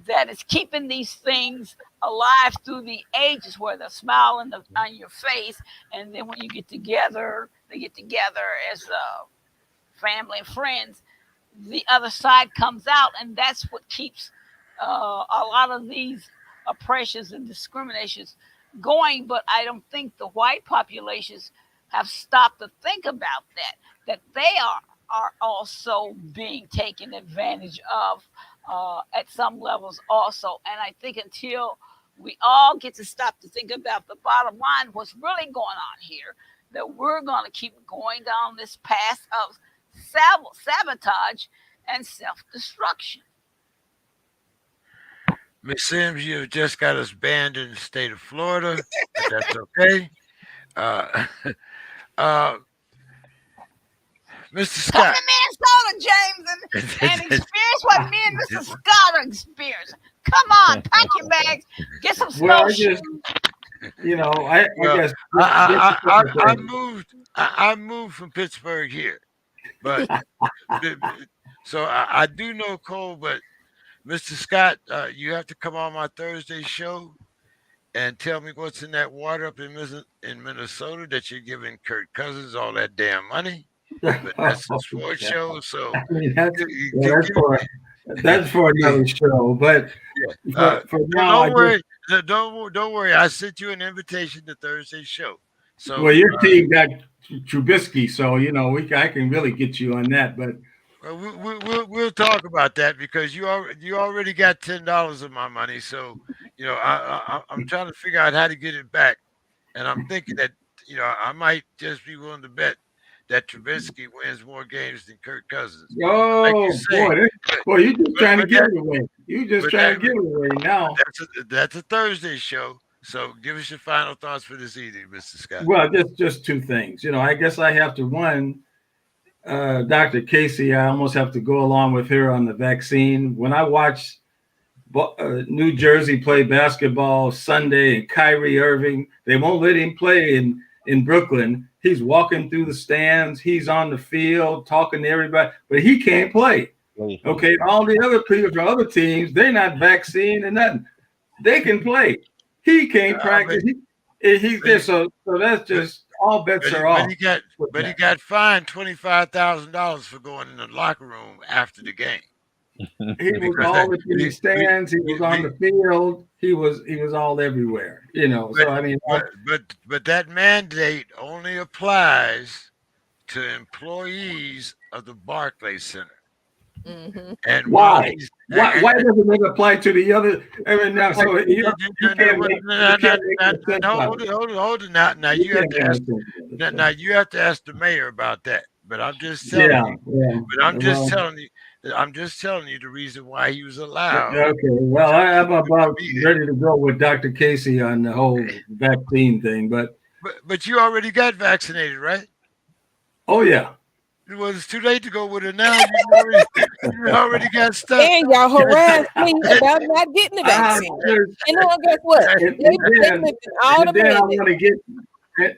that is keeping these things alive through the ages, where the smile on your face, and then when you get together, they get together as family and friends. The other side comes out, and that's what keeps a lot of these oppressions and discriminations going. But I don't think the white populations have stopped to think about that they are also being taken advantage of at some levels also. And I think until we all get to stop to think about the bottom line, what's really going on here, that we're going to keep going down this path of sabotage and self-destruction. Miss Sims, you have just got us banned in the state of Florida, but that's okay. Uh, uh, Mr. Come Scott. to Minnesota, James, and experience what me and Mr. Scott are experiencing. Come on, pack your bags, get some Well, snowshoes. I Well, guess just a I, I, couple I, I things. moved. I moved from Pittsburgh here, but so I do know Cole. But Mr. Scott, you have to come on my Thursday show and tell me what's in that water up in Minnesota that you're giving Kirk Cousins all that damn money. But that's a sports Yeah. show, so I mean, give that's for me. another show. But Yeah. for now, I Don't just worry. Don't worry. I sent you an invitation to Thursday's show. well, So your team got Trubisky, so I can really get you on that. But we'll talk about that because you already got $10 of my money. So I'm trying to figure out how to get it back. and I'm thinking that I might just be willing to bet that Trubisky wins more games than Kirk Cousins. But like you Oh say, boy, but boy, you just but trying to but give that it away. You just but trying to that give it away now. that's a Thursday show. So give us your final thoughts for this evening, Mr. Scott. Well, just two things. I guess I have to one. Dr. Casey, I almost have to go along with her on the vaccine. When I watch New Jersey play basketball Sunday and Kyrie Irving, they won't let him play in Brooklyn. He's walking through the stands, he's on the field talking to everybody, but he can't play. Okay, all the other people from other teams, they're not vaccinated and nothing. They can play. He can't Uh, but practice. He's but there. he, So that's but, just all bets but he are but off he got with but he that. got fined $25,000 for going in the locker room after the game He was because that all up in the we we stands. He was on we the field. He was all everywhere. but So I mean, but that mandate only applies to employees of the Barclays Center. Mm-hmm. And while why? he's Why doesn't it apply to the other? I mean, now so you can't make no sense out of it. hold it now. Now You you have can't to make no ask. sense out of it. Now you have to ask the mayor about that. But I'm just telling Yeah, you. yeah. But I'm just Well, telling you. I'm just telling you the reason why he was allowed okay. Well, I'm to about be there. ready to go with Dr. Casey on the whole vaccine thing, but But you already got vaccinated, right? oh yeah. Well, it's too late to go with it now. You already got stuck. And y'all harassed me about not getting the Ah, vaccine. there's- And then guess what? Hey, They live in all the and then I minutes. want to get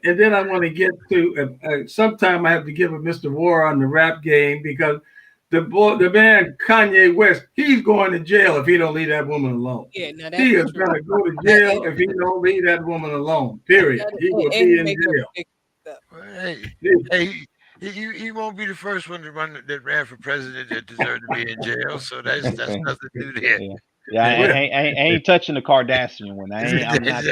and then I want to get to sometime I have to give a Mr. War on the rap game because the man Kanye West, he's going to jail if he don't leave that woman alone. Yeah, now He that's is true. gonna go to And, jail if he don't leave that woman alone. Period. He will and be he in making up jail. ridiculous stuff. Hey, he won't be the first one that ran for president that deserved to be in jail. So that's nothing new there. Yeah. Yeah, I ain't touching the Kardashian one. I'm not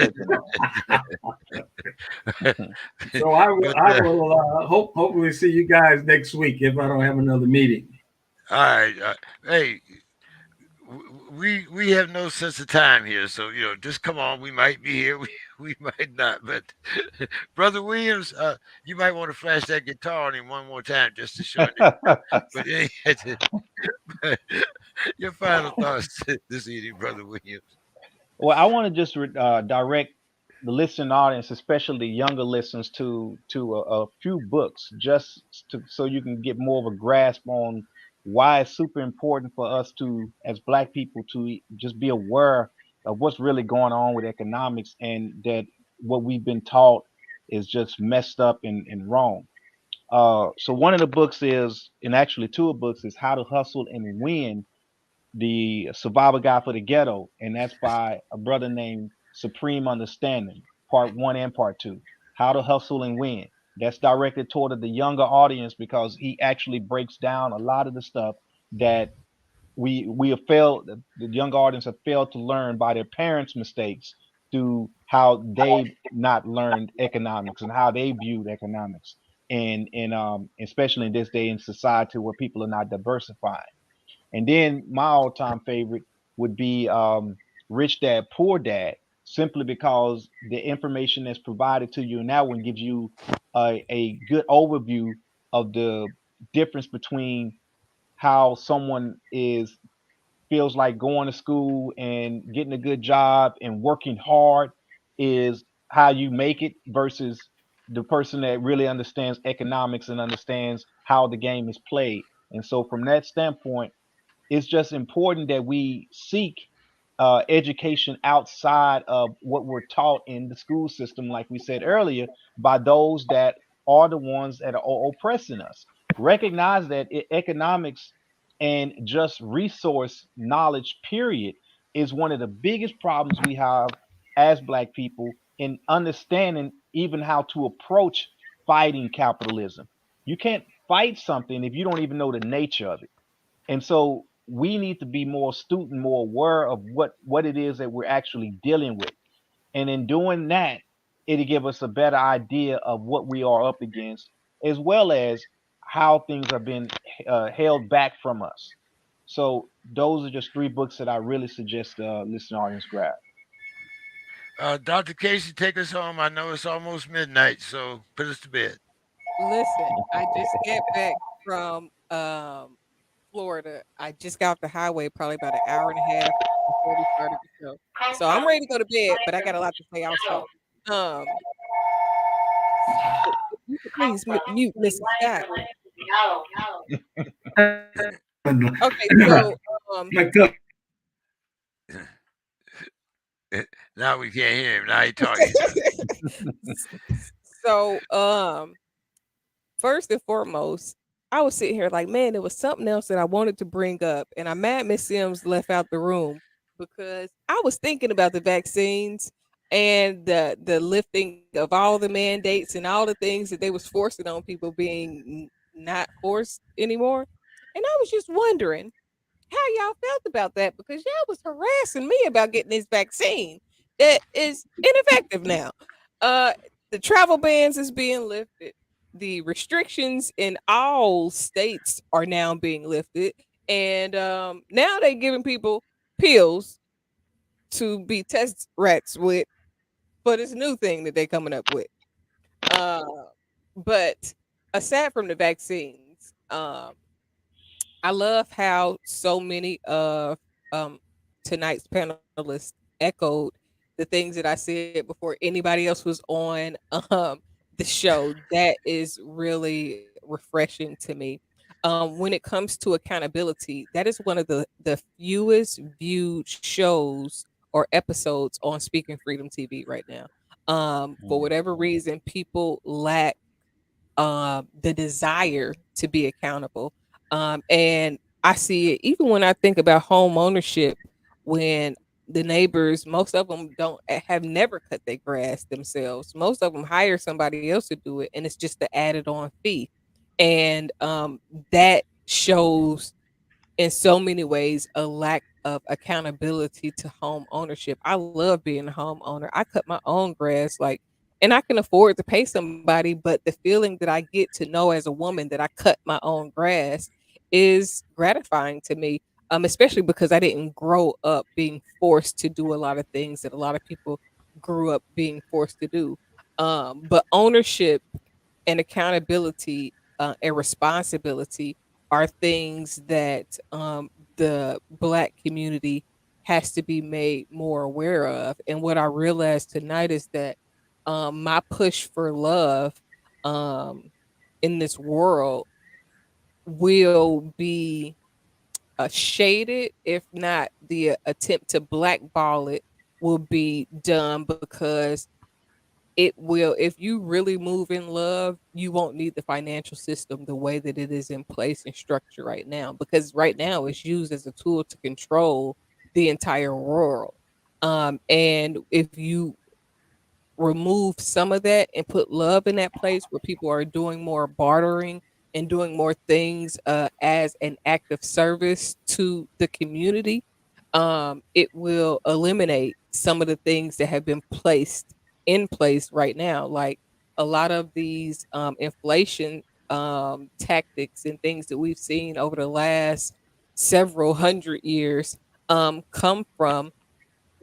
touching So I will but hopefully see you guys next week if I don't have another meeting. all right, hey, we have no sense of time here, so just come on. We might be here, we might not. But brother Williams, you might want to flash that guitar on him one more time just to show him that you but your final thoughts this evening, brother Williams. Well, I want to just direct the listening audience, especially the younger listeners, to a few books, just so you can get more of a grasp on why it's super important for us to, as Black people, to just be aware of what's really going on with economics, and that what we've been taught is just messed up and wrong. So one of the books is, and actually two of the books is How to Hustle and Win, the survival guide for the ghetto, and that's by a brother named Supreme Understanding, part one and part two. How to hustle and win. That's directed toward the younger audience because he actually breaks down a lot of the stuff that we have failed, the younger audience have failed to learn by their parents' mistakes through how they not learned economics and how they viewed economics, and especially in this day in society where people are not diversified. And then my all-time favorite would be Rich Dad Poor Dad, simply because the information that's provided to you in that one gives you a good overview of the difference between how someone is feels like going to school and getting a good job and working hard is how you make it versus the person that really understands economics and understands how the game is played. And so from that standpoint, it's just important that we seek education outside of what we're taught in the school system, like we said earlier, by those that are the ones that are oppressing us. Recognize that economics and just resource knowledge, period, is one of the biggest problems we have as Black people in understanding even how to approach fighting capitalism. You can't fight something if you don't even know the nature of it. And so we need to be more astute and more aware of what it is that we're actually dealing with. And in doing that, it'll give us a better idea of what we are up against, as well as how things are being held back from us. So those are just three books that I really suggest the listening audience grab. Dr. Casey, take us home. I know it's almost midnight, so put us to bed. Listen, I just got back from Florida. I just got off the highway probably about an hour and a half before we started the show. So I'm ready to go to bed, but I got a lot to say also. Um, so if you could please mute Mrs. Scott. Okay, so um Now we can't hear him. Now he's talking to us. so first and foremost, I was sitting here like, man, there was something else that I wanted to bring up, and I'm mad Miss Sims left out the room because I was thinking about the vaccines and the lifting of all the mandates and all the things that they was forcing on people being not forced anymore, and I was just wondering how y'all felt about that because y'all was harassing me about getting this vaccine that is ineffective now. Uh, the travel bans is being lifted. The restrictions in all states are now being lifted, and now they're giving people pills to be test rats with for this new thing that they're coming up with. Uh, but aside from the vaccines, I love how so many of um, tonight's panelists echoed the things that I said before anybody else was on the show. That is really refreshing to me. When it comes to accountability, that is one of the fewest viewed shows or episodes on Speaking Freedom TV right now. For whatever reason, people lack the desire to be accountable. And I see it even when I think about home ownership, when the neighbors, most of them don't have never cut their grass themselves. Most of them hire somebody else to do it, and it's just the added on fee. And that shows in so many ways a lack of accountability to home ownership. I love being a homeowner. I cut my own grass like and I can afford to pay somebody, but the feeling that I get to know as a woman that I cut my own grass is gratifying to me. Especially because I didn't grow up being forced to do a lot of things that a lot of people grew up being forced to do. But ownership and accountability and responsibility are things that the Black community has to be made more aware of. And what I realized tonight is that my push for love um, in this world will be shaded, if not the attempt to blackball it will be done because it will if you really move in love, you won't need the financial system the way that it is in place and structure right now, because right now it's used as a tool to control the entire world. And if you remove some of that and put love in that place where people are doing more bartering and doing more things as an act of service to the community, it will eliminate some of the things that have been placed in place right now. Like a lot of these inflation tactics and things that we've seen over the last several hundred years come from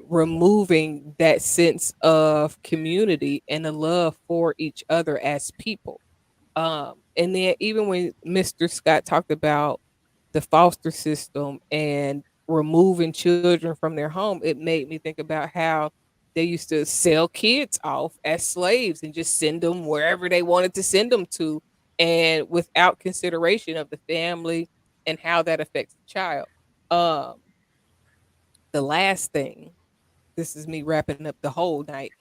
removing that sense of community and the love for each other as people. And then even when Mr. Scott talked about the foster system and removing children from their home, it made me think about how they used to sell kids off as slaves and just send them wherever they wanted to send them to, and without consideration of the family and how that affects the child. Um, the last thing, this is me wrapping up the whole night,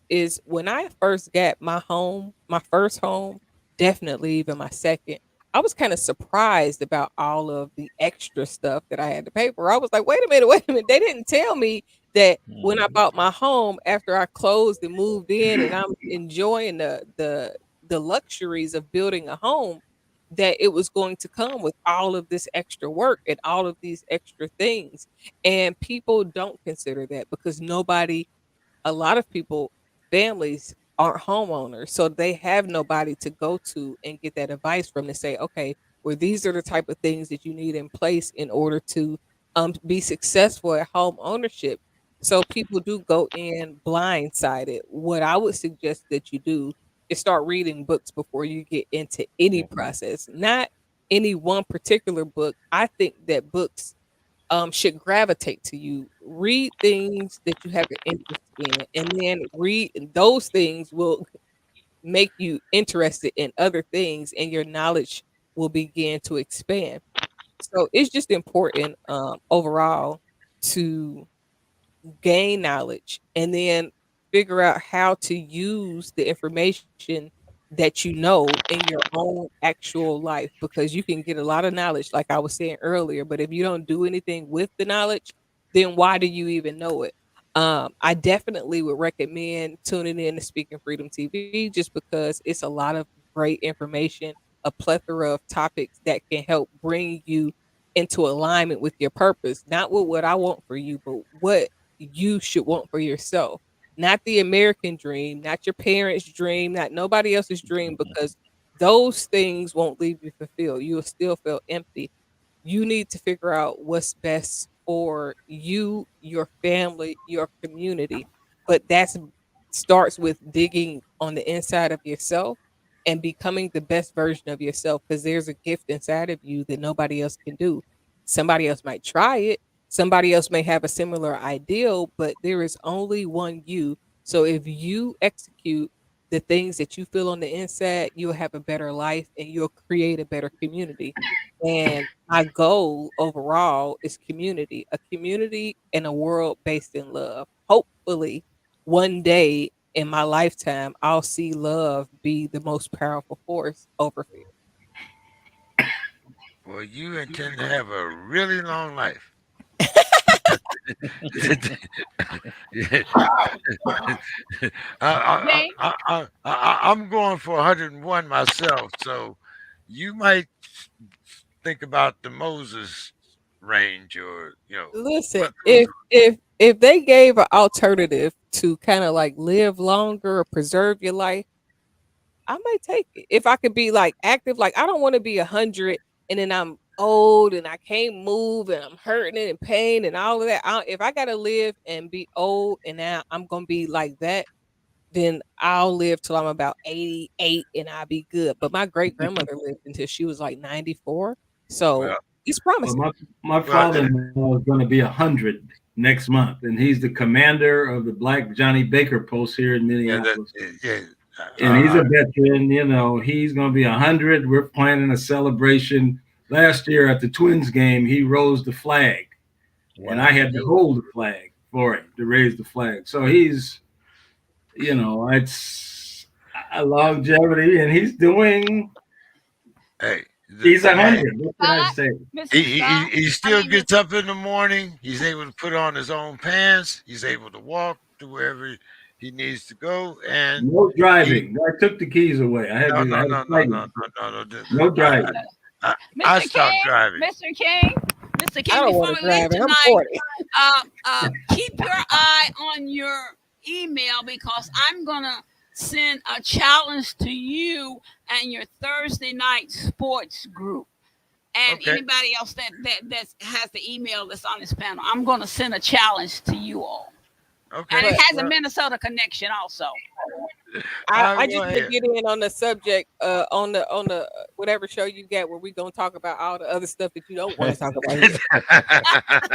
is when I first got my home, my first home, definitely even my second, I was kind of surprised about all of the extra stuff that I had to pay for. I was like, wait a minute. They didn't tell me that when I bought my home after I closed and moved in and I'm enjoying the luxuries of building a home, that it was going to come with all of this extra work and all of these extra things. And people don't consider that because nobody, a lot of people, families aren't homeowners. So they have nobody to go to and get that advice from to say, okay, well, these are the type of things that you need in place in order to be successful at home ownership. So people do go in blindsided. What I would suggest that you do is start reading books before you get into any process. Not any one particular book. I think that books should gravitate to you. Read things that you have an interest in, and then read those things will make you interested in other things, and your knowledge will begin to expand. So it's just important overall to gain knowledge and then figure out how to use the information that you know in your own actual life, because you can get a lot of knowledge like I was saying earlier, but if you don't do anything with the knowledge, then why do you even know it? I definitely would recommend tuning in to Speaking Freedom TV just because it's a lot of great information, a plethora of topics that can help bring you into alignment with your purpose, not with what I want for you, but what you should want for yourself. Not the American dream, not your parents' dream, not nobody else's dream, because those things won't leave you fulfilled. You'll still feel empty. You need to figure out what's best for you, your family, your community. But that's starts with digging on the inside of yourself and becoming the best version of yourself, because there's a gift inside of you that nobody else can do. Somebody else might try it. Somebody else may have a similar ideal, but there is only one you. So if you execute the things that you feel on the inside, you'll have a better life and you'll create a better community. And my goal overall is community, a community and a world based in love. Hopefully, one day in my lifetime, I'll see love be the most powerful force over fear. Well, you intend to have a really long life. Yeah. Jay, I'm going for 101 myself, so you might think about the Moses range, or Listen, but if they gave an alternative to kind of like live longer or preserve your life, I might take it. If I could be like active, like I don't want to be 100 and then I'm old and I can't move and I'm hurting and in pain and all of that. If I gotta live and be old and now I'm gonna be like that, then I'll live till I'm about 88 and I'll be good. But my great grandmother lived until she was like 94, so well, it's Well, promising. my well, father-in-law is going to be 100 next month, and he's the commander of the Black Johnny Baker post here in yeah, that, Minneapolis. yeah. And he's a veteran. He's going to be 100. We're planning a celebration. Last year at the Twins game, he rose the flag, and I Wow. had to hold the flag for him to raise the flag. So it's a longevity, and Hey, he's the man, 100. What can I Scott, say? Mr. Scott. he I still mean, gets up in the morning. He's able to put on his own pants. He's able to walk to wherever he needs to go, and No he driving. I took the keys away. no I no had to no no fight no him. no no. No driving. I, I Mr. stopped King, driving. Mr. King, Mr. I King. don't Before want to we leave drive it. I'm tonight, 40. keep your eye on your email because I'm gonna send a challenge to you and your Thursday night sports group. And Okay, anybody else that has the email that's on this panel, I'm going to send a challenge to you all, and okay. it But has a Well, Minnesota connection also. I I go just want to ahead. get in on the subject on the whatever show you got where we gonna talk about all the other stuff that you don't want to talk about here.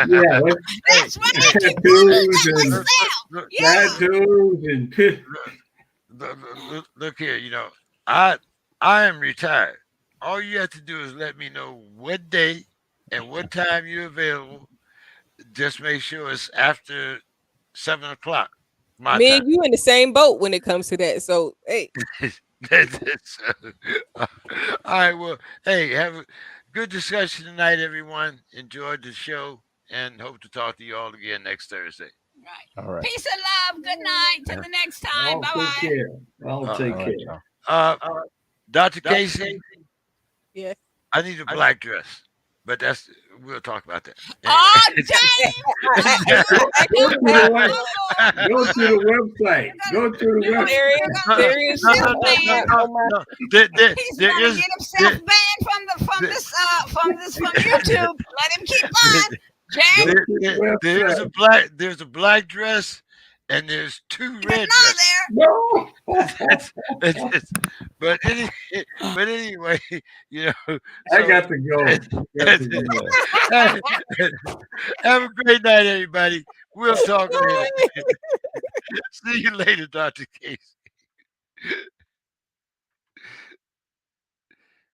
Yeah, with Hey, That's right. hey, I keep wondering tattoos that and myself. look, Yeah. tattoos and look here. I I am retired. All you have to do is let me know what day and what time you're available. Just make sure it's after 7 o'clock my Me time. and you in the same boat when it comes to that. So hey, All right. Well, hey, have a good discussion tonight, everyone. Enjoyed the show and hope to talk to you all again next Thursday. Right. All right. Peace and love. Good night. Till Uh, the next time. all Bye take bye. care. All uh, take All right, care. y'all. uh, Dr. Casey, yes. I need a black dress, but we'll talk about that. Oh, I, James, Go, I go you actually to have the got web, oh, go to the website. Go to the you're website. there you're is gonna No, there get is no, himself no, something no, no, on banned. my no, on my no. He's There gonna is get himself there, banned from there, from YouTube. Let him keep on. James, Go to the There's a website. black dress, and there's two there's red none dresses. there. No. That's- that's- but any, but anyway, you know. I So got to go. Got to go. have a great night, everybody. We'll talk later. See you later, Dr. Casey.